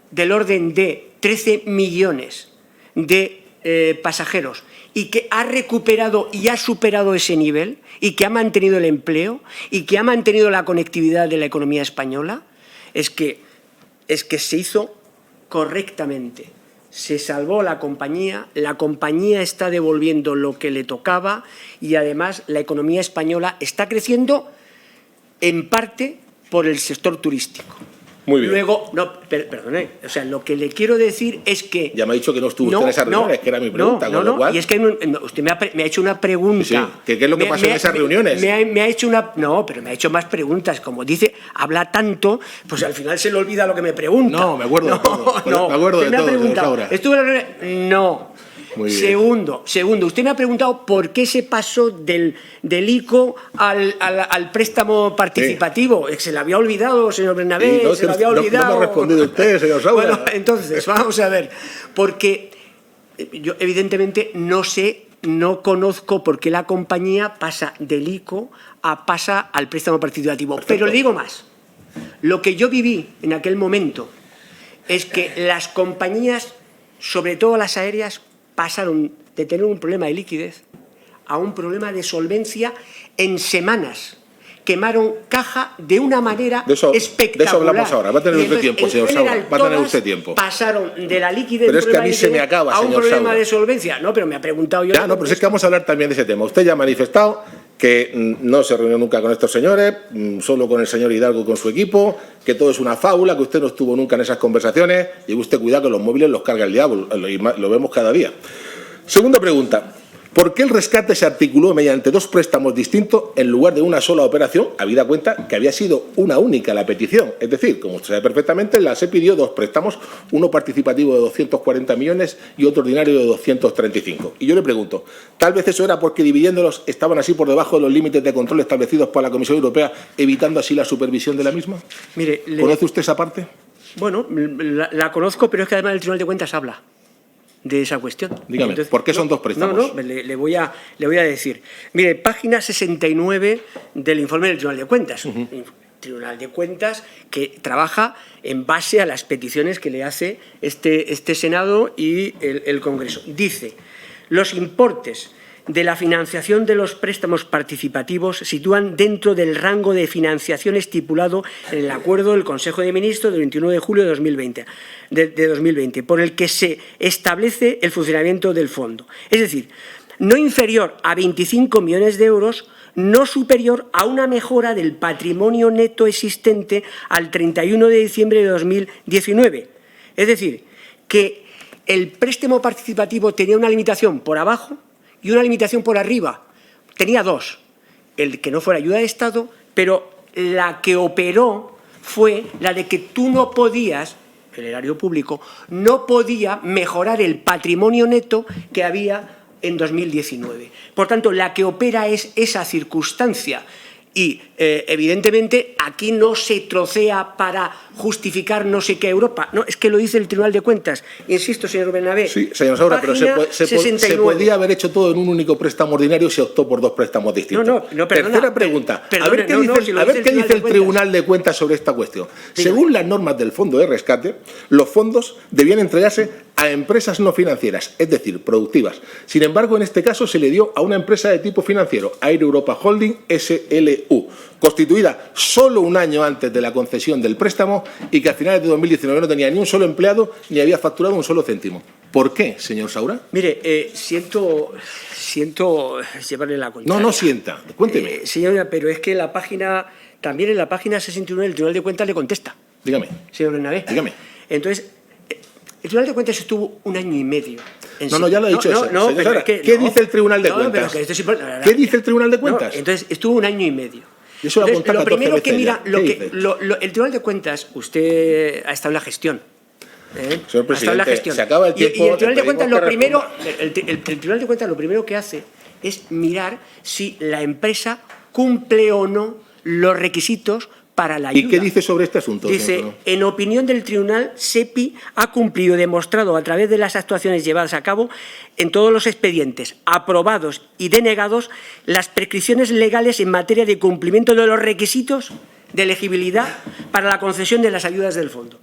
del orden de 13 millones de pasajeros y que ha recuperado y ha superado ese nivel y que ha mantenido el empleo y que ha mantenido la conectividad de la economía española, es que se hizo correctamente. Se salvó la compañía está devolviendo lo que le tocaba y además la economía española está creciendo en parte por el sector turístico. Muy bien. Luego, no, perdone, o sea, lo que le quiero decir es que... Ya me ha dicho que no estuvo usted en esas reuniones, que era mi pregunta, con lo cual... y es que usted me ha hecho una pregunta... Sí, ¿qué es lo que pasó en esas reuniones? Me ha hecho una... No, pero me ha hecho más preguntas. Como dice, habla tanto, pues al final se le olvida lo que me pregunta. No, me acuerdo de todo. Me acuerdo de todo, señor Saura. ¿Estuvo en la reunión? No. Muy bien. Segundo, usted me ha preguntado por qué se pasó del ICO al préstamo participativo. Se le había olvidado, señor Bernabé, no, se le había olvidado. No me ha respondido usted, señor Saura. Bueno, entonces, vamos a ver, porque yo evidentemente no conozco por qué la compañía pasa del ICO pasa al préstamo participativo. Perfecto. Pero le digo más, lo que yo viví en aquel momento es que las compañías, sobre todo las aéreas, pasaron de tener un problema de liquidez a un problema de solvencia en semanas. Quemaron caja de una manera espectacular. De eso hablamos ahora. Va a tener usted tiempo, señor Saura. Va a tener usted tiempo. Pasaron de la liquidez, pero es que a mí se me acaba, a un señor problema Saura. de solvencia. No, pero me ha preguntado yo. Ya, no, pero es que vamos a hablar también de ese tema. Usted ya ha manifestado que no se reunió nunca con estos señores, solo con el señor Hidalgo y con su equipo, que todo es una fábula, que usted no estuvo nunca en esas conversaciones. Y usted cuidado que los móviles los carga el diablo, lo vemos cada día. Segunda pregunta. ¿Por qué el rescate se articuló mediante dos préstamos distintos en lugar de una sola operación, habida cuenta que había sido una única la petición? Es decir, como usted sabe perfectamente, la SE pidió dos préstamos, uno participativo de 240 millones y otro ordinario de 235. Y yo le pregunto, ¿tal vez eso era porque dividiéndolos estaban así por debajo de los límites de control establecidos por la Comisión Europea, evitando así la supervisión de la misma? Mire, ¿Conoce usted esa parte? Bueno, la conozco, pero es que además el Tribunal de Cuentas habla de esa cuestión. Dígame, entonces, ¿por qué son dos préstamos? Le voy a decir. Mire, página 69 del informe del Tribunal de Cuentas. Tribunal de Cuentas que trabaja en base a las peticiones que le hace este Senado y el Congreso. Dice, los importes de la financiación de los préstamos participativos sitúan dentro del rango de financiación estipulado en el acuerdo del Consejo de Ministros del 29 de julio de 2020, por el que se establece el funcionamiento del fondo. Es decir, no inferior a 25 millones de euros, no superior a una mejora del patrimonio neto existente al 31 de diciembre de 2019. Es decir, que el préstamo participativo tenía una limitación por abajo y una limitación por arriba. Tenía dos. El que no fuera ayuda de Estado, pero la que operó fue la de que tú no podías, el erario público, no podía mejorar el patrimonio neto que había en 2019. Por tanto, la que opera es esa circunstancia. Y, evidentemente, aquí no se trocea para justificar no sé qué Europa. No, es que lo dice el Tribunal de Cuentas. Insisto, señor Bernabé. Sí, señor Saura, pero se podía haber hecho todo en un único préstamo ordinario y se optó por dos préstamos distintos. No, perdona. Tercera pregunta. A ver qué dice el Tribunal de Cuentas sobre esta cuestión. Según las normas del Fondo de Rescate, los fondos debían entregarse a empresas no financieras, es decir, productivas. Sin embargo, en este caso se le dio a una empresa de tipo financiero, Air Europa Holding SLU, constituida solo un año antes de la concesión del préstamo y que a finales de 2019 no tenía ni un solo empleado ni había facturado un solo céntimo. ¿Por qué, señor Saura? Mire, siento llevarle la contraria. No sienta. Cuénteme. Señora, pero es que también en la página 69 el Tribunal de Cuentas le contesta. Dígame. Señor Bernabé. Dígame. Entonces, el Tribunal de Cuentas estuvo un año y medio. Ya lo he dicho eso. Señora, ¿qué dice el Tribunal de Cuentas? ¿Qué dice el Tribunal de Cuentas? Entonces, estuvo un año y medio. Eso Entonces, lo primero que mira, el Tribunal de Cuentas, usted ha estado en la gestión. Señor presidente, se acaba el tiempo. Y el Tribunal de Cuentas el Tribunal de Cuentas lo primero que hace es mirar si la empresa cumple o no los requisitos para la ayuda. ¿Y qué dice sobre este asunto? Dice, en opinión del tribunal, SEPI ha cumplido y demostrado a través de las actuaciones llevadas a cabo en todos los expedientes aprobados y denegados las prescripciones legales en materia de cumplimiento de los requisitos de elegibilidad para la concesión de las ayudas del fondo.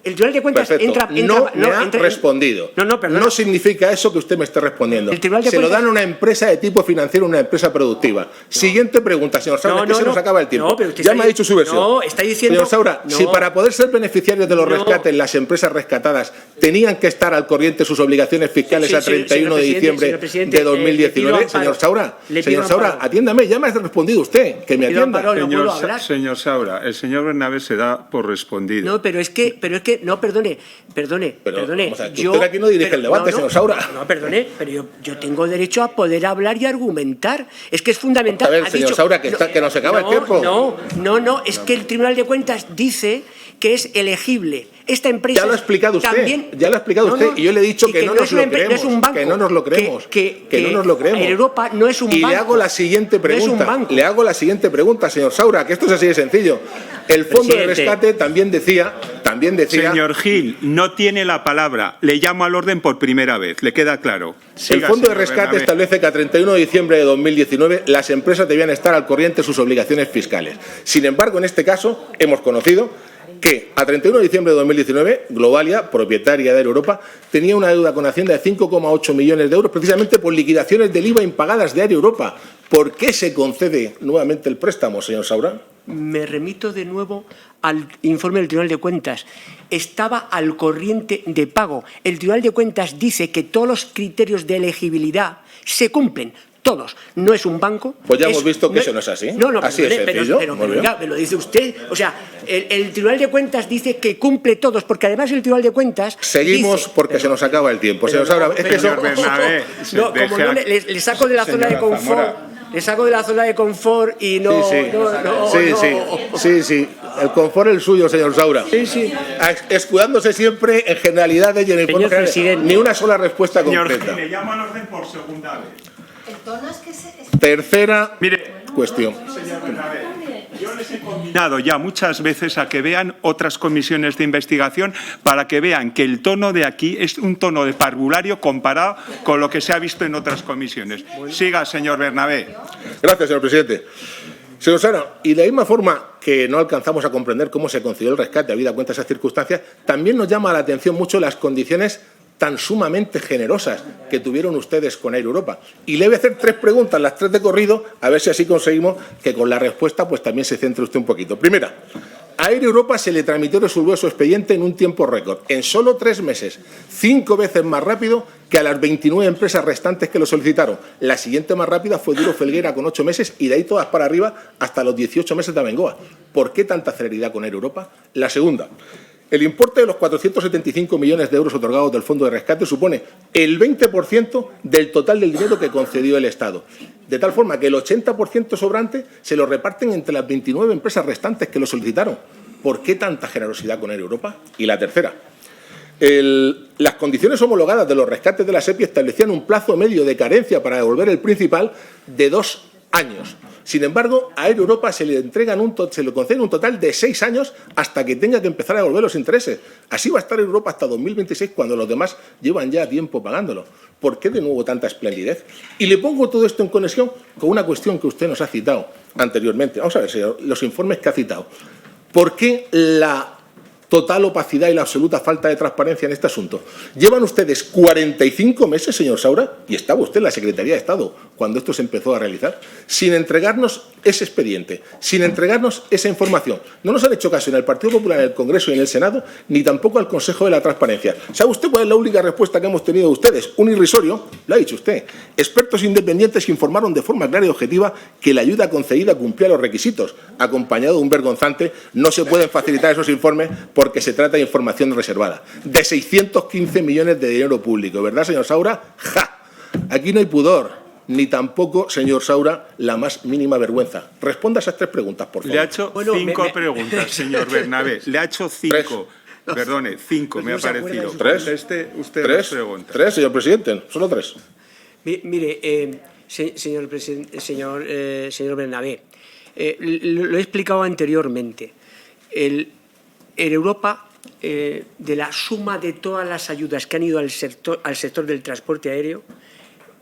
El Tribunal de Cuentas Perfecto. No me ha respondido. No, perdona. No significa eso que usted me esté respondiendo. El Tribunal de Se lo Cuentas- dan a una empresa de tipo financiero, una empresa productiva. Siguiente pregunta, señor Saura, que se nos acaba el tiempo. No, pero usted ya está me ha dicho su versión. No, está diciendo... Señor Saura, no. si para poder ser beneficiarios de los No. rescates las empresas rescatadas tenían que estar al corriente de sus obligaciones fiscales Sí, a señor 31 de presidente, diciembre señor presidente, de 2019, le pido señor amparo. Saura, Le pido señor Saura, amparo. atiéndame, ya me ha respondido usted, que me Le pido atienda. amparo. No puedo hablar. Señor Saura, el señor Bernabé se da por respondido. No, pero es que, no, perdone, Pero, vamos a ver, que yo, usted aquí no dirige el debate, señor Saura. No, perdone, pero yo tengo derecho a poder hablar y argumentar. Es que es fundamental. A ver, Ha señor dicho- Saura, que nos acaba el tiempo. No, es que el Tribunal de Cuentas dice que es elegible. Esta empresa... Ya lo ha explicado usted, también, ya lo ha explicado usted, y yo le he dicho que no nos es una lo empre- no creemos, es un banco, que no nos lo creemos, que no nos lo creemos. Europa no es un Y banco. le hago la siguiente No es un pregunta, banco. le hago la siguiente pregunta, señor Saura, que esto es así de sencillo. El Fondo de Presidente. Rescate también decía... Señor Gil, no tiene la palabra. Le llamo al orden por primera vez. ¿Le queda claro? El Siga, Fondo de señor Rescate Bernabé. establece que a 31 de diciembre de 2019 las empresas debían estar al corriente de sus obligaciones fiscales. Sin embargo, en este caso, hemos conocido que a 31 de diciembre de 2019 Globalia, propietaria de Air Europa, tenía una deuda con Hacienda de 5,8 millones de euros precisamente por liquidaciones del IVA impagadas de Air Europa. ¿Por qué se concede nuevamente el préstamo, señor Saura? Me remito de nuevo al informe del Tribunal de Cuentas. Estaba al corriente de pago. El Tribunal de Cuentas dice que todos los criterios de elegibilidad se cumplen. Todos. No es un banco. Pues ya hemos visto que eso no es así. No, Así de perdone, sencillo. pero Muy bien. oiga, me lo dice usted. O sea, el Tribunal de Cuentas dice que cumple todos, porque además el Tribunal de Cuentas Seguimos dice- porque se nos acaba el tiempo. Señor Saura, es que eso... Señor Bernabé, No, como no le saco de la zona de Señora confort. Zamora. Le saco de la zona de confort y no... Sí. El confort es el suyo, señor Saura. Sí. Escudándose siempre en generalidades y en informes Señor generales. presidente. Ni una sola respuesta Señor completa. Gil, le llamo al orden por segunda vez. Tercera Mire, cuestión. señor Bernabé, yo les he combinado ya muchas veces a que vean otras comisiones de investigación para que vean que el tono de aquí es un tono de parvulario comparado con lo que se ha visto en otras comisiones. Siga, señor Bernabé. Gracias, señor presidente. Señor Saura, y de la misma forma que no alcanzamos a comprender cómo se concedió el rescate, habida cuenta de esas circunstancias, también nos llama la atención mucho las condiciones tan sumamente generosas que tuvieron ustedes con Air Europa. Y le voy a hacer tres preguntas, las tres de corrido, a ver si así conseguimos que con la respuesta pues también se centre usted un poquito. Primera, a Air Europa se le tramitó y resolvió su expediente en un tiempo récord, en solo 3 meses, 5 veces más rápido que a las 29 empresas restantes que lo solicitaron. La siguiente más rápida fue Duro Felguera con 8 meses y de ahí todas para arriba hasta los 18 meses de Abengoa. ¿Por qué tanta celeridad con Air Europa? La segunda, el importe de los 475 millones de euros otorgados del Fondo de Rescate supone el 20% del total del dinero que concedió el Estado. De tal forma que el 80% sobrante se lo reparten entre las 29 empresas restantes que lo solicitaron. ¿Por qué tanta generosidad con Air Europa? Y la tercera, las condiciones homologadas de los rescates de la SEPI establecían un plazo medio de carencia para devolver el principal de 2 años. Sin embargo, a Air Europa se le conceden un total de 6 años hasta que tenga que empezar a devolver los intereses. Así va a estar Europa hasta 2026, cuando los demás llevan ya tiempo pagándolo. ¿Por qué de nuevo tanta esplendidez? Y le pongo todo esto en conexión con una cuestión que usted nos ha citado anteriormente. Vamos a ver, señor, los informes que ha citado. ¿Por qué la total opacidad y la absoluta falta de transparencia en este asunto? Llevan ustedes 45 meses, señor Saura, y estaba usted en la Secretaría de Estado cuando esto se empezó a realizar, sin entregarnos ese expediente, sin entregarnos esa información. No nos han hecho caso en el Partido Popular, en el Congreso y en el Senado, ni tampoco al Consejo de la Transparencia. ¿Sabe usted cuál es la única respuesta que hemos tenido de ustedes? Un irrisorio, lo ha dicho usted. Expertos independientes informaron de forma clara y objetiva que la ayuda concedida cumplía los requisitos. Acompañado de un vergonzante, no se pueden facilitar esos informes porque se trata de información reservada. De 615 millones de dinero público, ¿verdad, señor Saura? ¡Ja! Aquí no hay pudor, ni tampoco, señor Saura, la más mínima vergüenza. Responda a esas 3 preguntas, por favor. Le ha hecho 5 preguntas, señor Bernabé. Le ha hecho 5. Perdone, 5 me ha parecido. 3. Conteste usted las preguntas. 3, señor presidente. Solo 3. Mire, señor Bernabé, lo he explicado anteriormente. En Europa, de la suma de todas las ayudas que han ido al sector del transporte aéreo,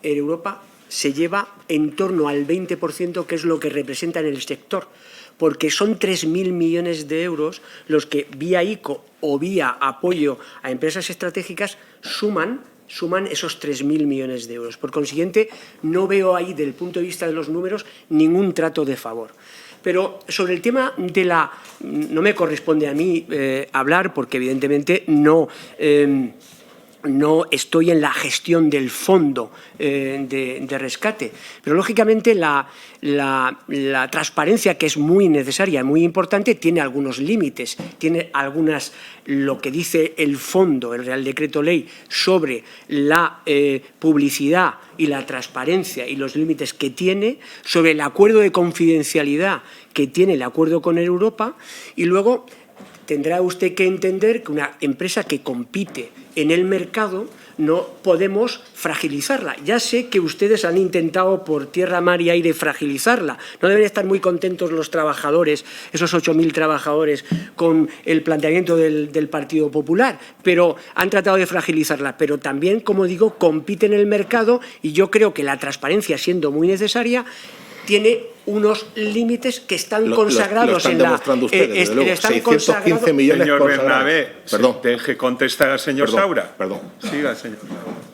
en Europa se lleva en torno al 20%, que es lo que representa en el sector. porque son 3.000 millones de euros los que vía ICO o vía apoyo a empresas estratégicas suman esos 3.000 millones de euros. Por consiguiente, no veo ahí, desde el punto de vista de los números, ningún trato de favor. Pero sobre el tema de no me corresponde a mí hablar, porque evidentemente no estoy en la gestión del fondo de rescate. Pero, lógicamente, la transparencia, que es muy necesaria, muy importante, tiene algunos límites. Tiene lo que dice el fondo, el Real Decreto Ley, sobre la publicidad y la transparencia y los límites que tiene, sobre el acuerdo de confidencialidad que tiene el acuerdo con Europa, y luego tendrá usted que entender que una empresa que compite en el mercado no podemos fragilizarla. Ya sé que ustedes han intentado por tierra, mar y aire fragilizarla. No deben estar muy contentos los trabajadores, esos 8.000 trabajadores, con el planteamiento del Partido Popular, pero han tratado de fragilizarla. Pero también, como digo, compite en el mercado, y yo creo que la transparencia, siendo muy necesaria, tiene unos límites que están consagrados en la... Lo están demostrando ustedes, desde luego. 615 millones señor por Bernabé, perdón. Deje contestar al señor Saura. Perdón. Siga, señor.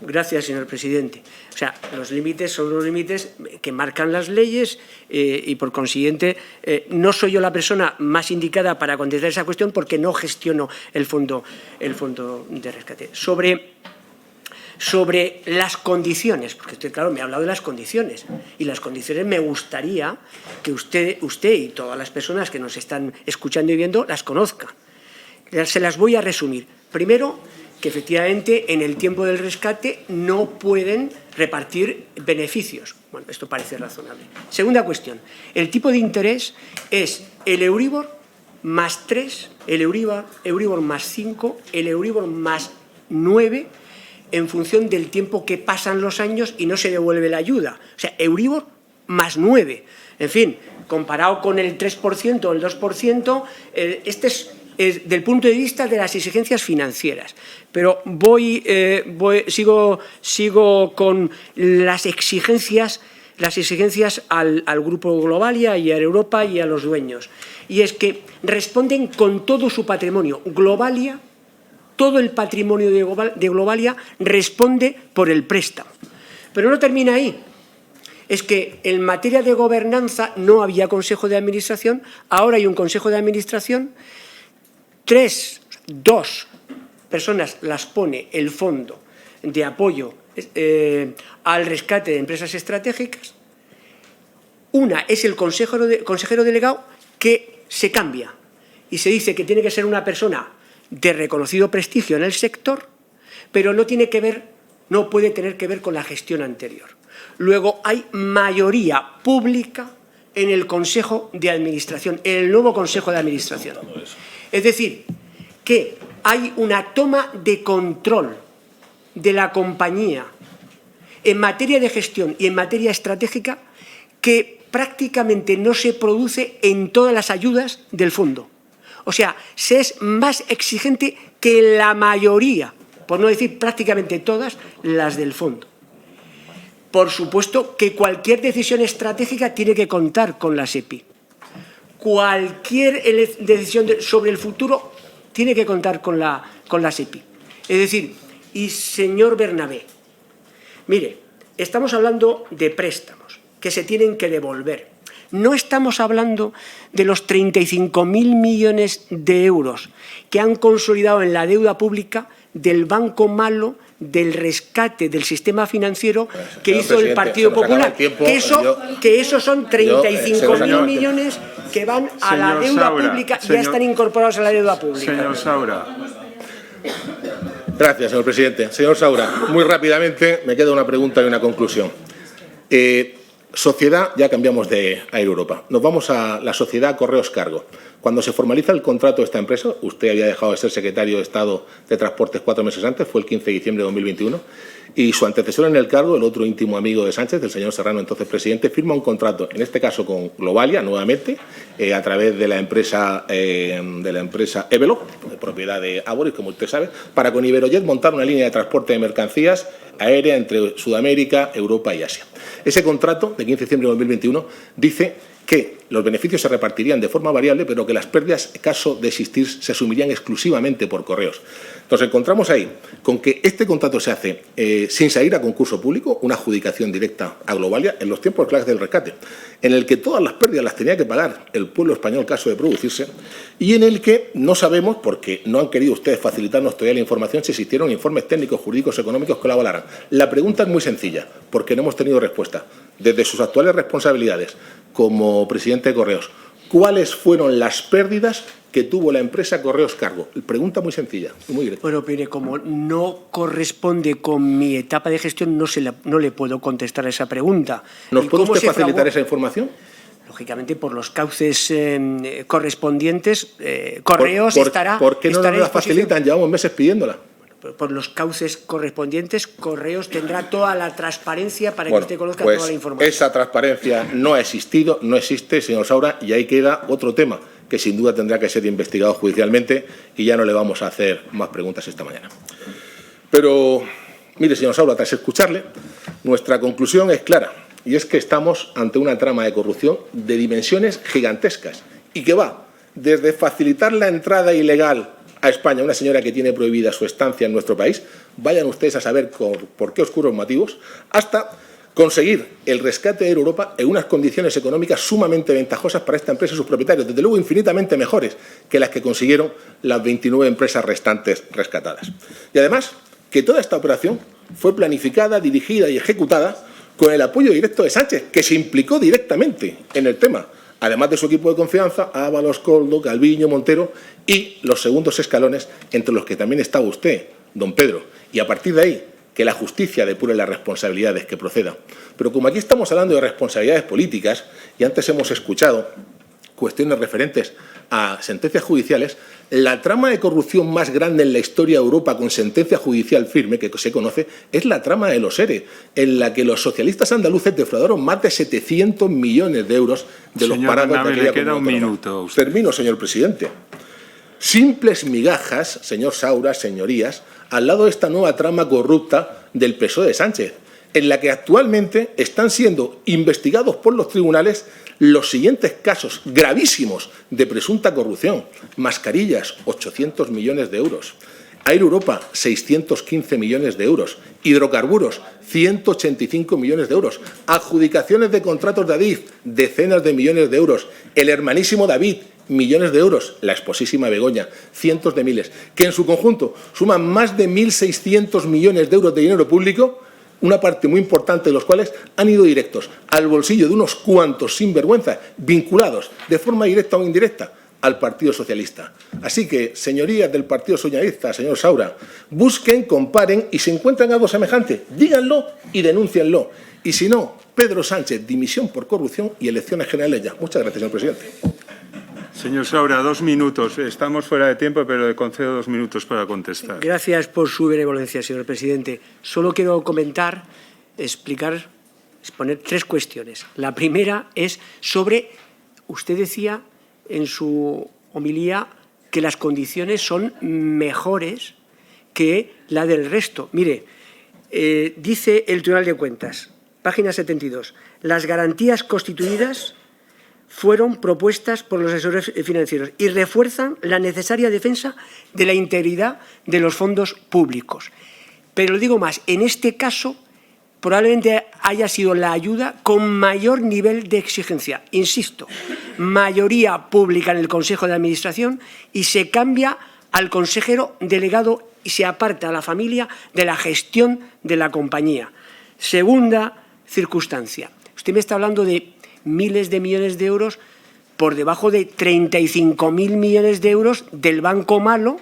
Gracias, señor presidente. O sea, los límites son los límites que marcan las leyes y, por consiguiente, no soy yo la persona más indicada para contestar esa cuestión, porque no gestiono el fondo de rescate. Sobre las condiciones, porque usted, claro, me ha hablado de las condiciones, y las condiciones me gustaría que usted y todas las personas que nos están escuchando y viendo las conozcan. Se las voy a resumir. Primero, que efectivamente en el tiempo del rescate no pueden repartir beneficios. Bueno, esto parece razonable. Segunda cuestión, el tipo de interés es el Euribor más 3, el Euribor más 5, el Euribor más 9, en función del tiempo que pasan los años y no se devuelve la ayuda. O sea, Euribor más 9. En fin, comparado con el 3% o el 2%, este es del punto de vista de las exigencias financieras. Pero sigo con las exigencias al Grupo Globalia y a Europa y a los dueños. Y es que responden con todo su patrimonio. Globalia, todo el patrimonio de Globalia responde por el préstamo. Pero no termina ahí. Es que en materia de gobernanza no había Consejo de Administración, ahora hay un Consejo de Administración, 2 personas las pone el Fondo de Apoyo al Rescate de Empresas Estratégicas, una es el consejero delegado, que se cambia y se dice que tiene que ser una persona de reconocido prestigio en el sector, pero no puede tener que ver con la gestión anterior. Luego hay mayoría pública en el Consejo de Administración, en el nuevo Consejo de Administración. Es decir, que hay una toma de control de la compañía en materia de gestión y en materia estratégica que prácticamente no se produce en todas las ayudas del fondo. O sea, se es más exigente que la mayoría, por no decir prácticamente todas, las del fondo. Por supuesto que cualquier decisión estratégica tiene que contar con la SEPI. Cualquier decisión sobre el futuro tiene que contar con la SEPI. Es decir, y señor Bernabé, mire, estamos hablando de préstamos que se tienen que devolver. No estamos hablando de los 35.000 millones de euros que han consolidado en la deuda pública del banco malo, del rescate del sistema financiero que hizo el Partido Popular. Que eso son 35.000 millones que van a la deuda pública y ya están incorporados a la deuda pública. Señor Saura. Gracias, señor presidente. Señor Saura, muy rápidamente me queda una pregunta y una conclusión. Sociedad, ya cambiamos a Europa. Nos vamos a la sociedad Correos Cargo. Cuando se formaliza el contrato de esta empresa, usted había dejado de ser secretario de Estado de Transportes 4 meses antes, fue el 15 de diciembre de 2021, y su antecesor en el cargo, el otro íntimo amigo de Sánchez, el señor Serrano, entonces presidente, firma un contrato, en este caso con Globalia, nuevamente, a través de la empresa Evelo, de propiedad de Aboris, como usted sabe, para con Iberojet montar una línea de transporte de mercancías aérea entre Sudamérica, Europa y Asia. Ese contrato, de 15 de diciembre de 2021, dice que los beneficios se repartirían de forma variable, pero que las pérdidas, en caso de existir, se asumirían exclusivamente por correos. Nos encontramos ahí con que este contrato se hace sin salir a concurso público, una adjudicación directa a Globalia, en los tiempos claves del rescate, en el que todas las pérdidas las tenía que pagar el pueblo español en caso de producirse, y en el que no sabemos, porque no han querido ustedes facilitarnos todavía la información, si existieron informes técnicos, jurídicos, económicos que lo avalaran. La pregunta es muy sencilla, porque no hemos tenido respuesta. Desde sus actuales responsabilidades como presidente de Correos, ¿cuáles fueron las pérdidas que tuvo la empresa Correos Cargo? Pregunta muy sencilla y muy directa. Bueno, pero como no corresponde con mi etapa de gestión, no le puedo contestar a esa pregunta. ¿Nos puede usted facilitar esa información? Lógicamente, por los cauces correspondientes, Correos estará... ¿Por qué no nos la facilitan? Llevamos meses pidiéndola. Por los cauces correspondientes, Correos tendrá toda la transparencia para que usted conozca pues toda la información. Esa transparencia no ha existido, no existe, señor Saura, y ahí queda otro tema que sin duda tendrá que ser investigado judicialmente y ya no le vamos a hacer más preguntas esta mañana. Pero, mire, señor Saura, tras escucharle, nuestra conclusión es clara, y es que estamos ante una trama de corrupción de dimensiones gigantescas y que va desde facilitar la entrada ilegal a España una señora que tiene prohibida su estancia en nuestro país, vayan ustedes a saber por qué oscuros motivos, hasta conseguir el rescate de Europa en unas condiciones económicas sumamente ventajosas para esta empresa y sus propietarios, desde luego infinitamente mejores que las que consiguieron las 29 empresas restantes rescatadas. Y además, que toda esta operación fue planificada, dirigida y ejecutada con el apoyo directo de Sánchez, que se implicó directamente en el tema, además de su equipo de confianza, Ábalos, Koldo, Calviño, Montero y los segundos escalones, entre los que también estaba usted, don Pedro. Y a partir de ahí, que la justicia depure las responsabilidades que procedan. Pero como aquí estamos hablando de responsabilidades políticas, y antes hemos escuchado cuestiones referentes a sentencias judiciales, la trama de corrupción más grande en la historia de Europa con sentencia judicial firme, que se conoce, es la trama de los ERE, en la que los socialistas andaluces defraudaron más de 700 millones de euros de los parados de aquella le queda un comunidad minuto. autónoma. Termino, señor presidente. Simples migajas, señor Saura, señorías, al lado de esta nueva trama corrupta del PSOE de Sánchez, en la que actualmente están siendo investigados por los tribunales los siguientes casos gravísimos de presunta corrupción. Mascarillas, 800 millones de euros. Air Europa, 615 millones de euros. Hidrocarburos, 185 millones de euros. Adjudicaciones de contratos de Adif, decenas de millones de euros. El hermanísimo David, millones de euros. La esposísima Begoña, cientos de miles. Que en su conjunto suman más de 1.600 millones de euros de dinero público, una parte muy importante de los cuales han ido directos al bolsillo de unos cuantos sinvergüenzas vinculados de forma directa o indirecta al Partido Socialista. Así que, señorías del Partido Socialista, señor Saura, busquen, comparen y si encuentran algo semejante, díganlo y denúncienlo. Y si no, Pedro Sánchez, dimisión por corrupción y elecciones generales ya. Muchas gracias, señor presidente. Señor Saura, 2 minutos. Estamos fuera de tiempo, pero le concedo 2 minutos para contestar. Gracias por su benevolencia, señor presidente. Solo quiero comentar, exponer 3 cuestiones. La primera es sobre, usted decía en su homilía que las condiciones son mejores que la del resto. Mire, dice el Tribunal de Cuentas, página 72, las garantías constituidas fueron propuestas por los asesores financieros y refuerzan la necesaria defensa de la integridad de los fondos públicos. Pero lo digo más, en este caso probablemente haya sido la ayuda con mayor nivel de exigencia. Insisto, mayoría pública en el Consejo de Administración y se cambia al consejero delegado y se aparta a la familia de la gestión de la compañía. Segunda circunstancia. Usted me está hablando de miles de millones de euros por debajo de 35.000 millones de euros del banco malo.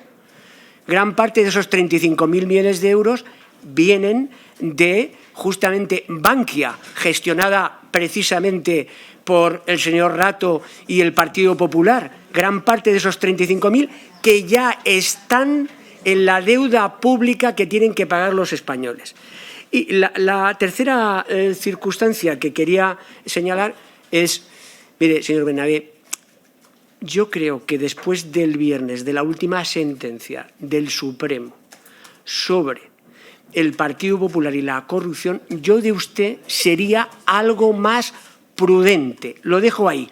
Gran parte de esos 35.000 millones de euros vienen de justamente Bankia, gestionada precisamente por el señor Rato y el Partido Popular. Gran parte de esos 35.000 que ya están en la deuda pública que tienen que pagar los españoles. Y la tercera circunstancia que quería señalar es, mire, señor Bernabé, yo creo que después del viernes, de la última sentencia del Supremo sobre el Partido Popular y la corrupción, yo de usted sería algo más prudente, lo dejo ahí,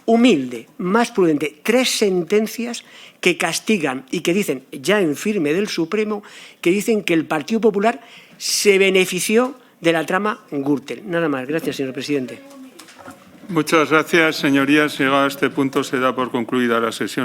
humilde, más prudente. 3 sentencias que castigan y que dicen, ya en firme del Supremo, que dicen que el Partido Popular se benefició de la trama Gürtel. Nada más. Gracias, señor presidente. Muchas gracias, señorías. Llegado a este punto, se da por concluida la sesión.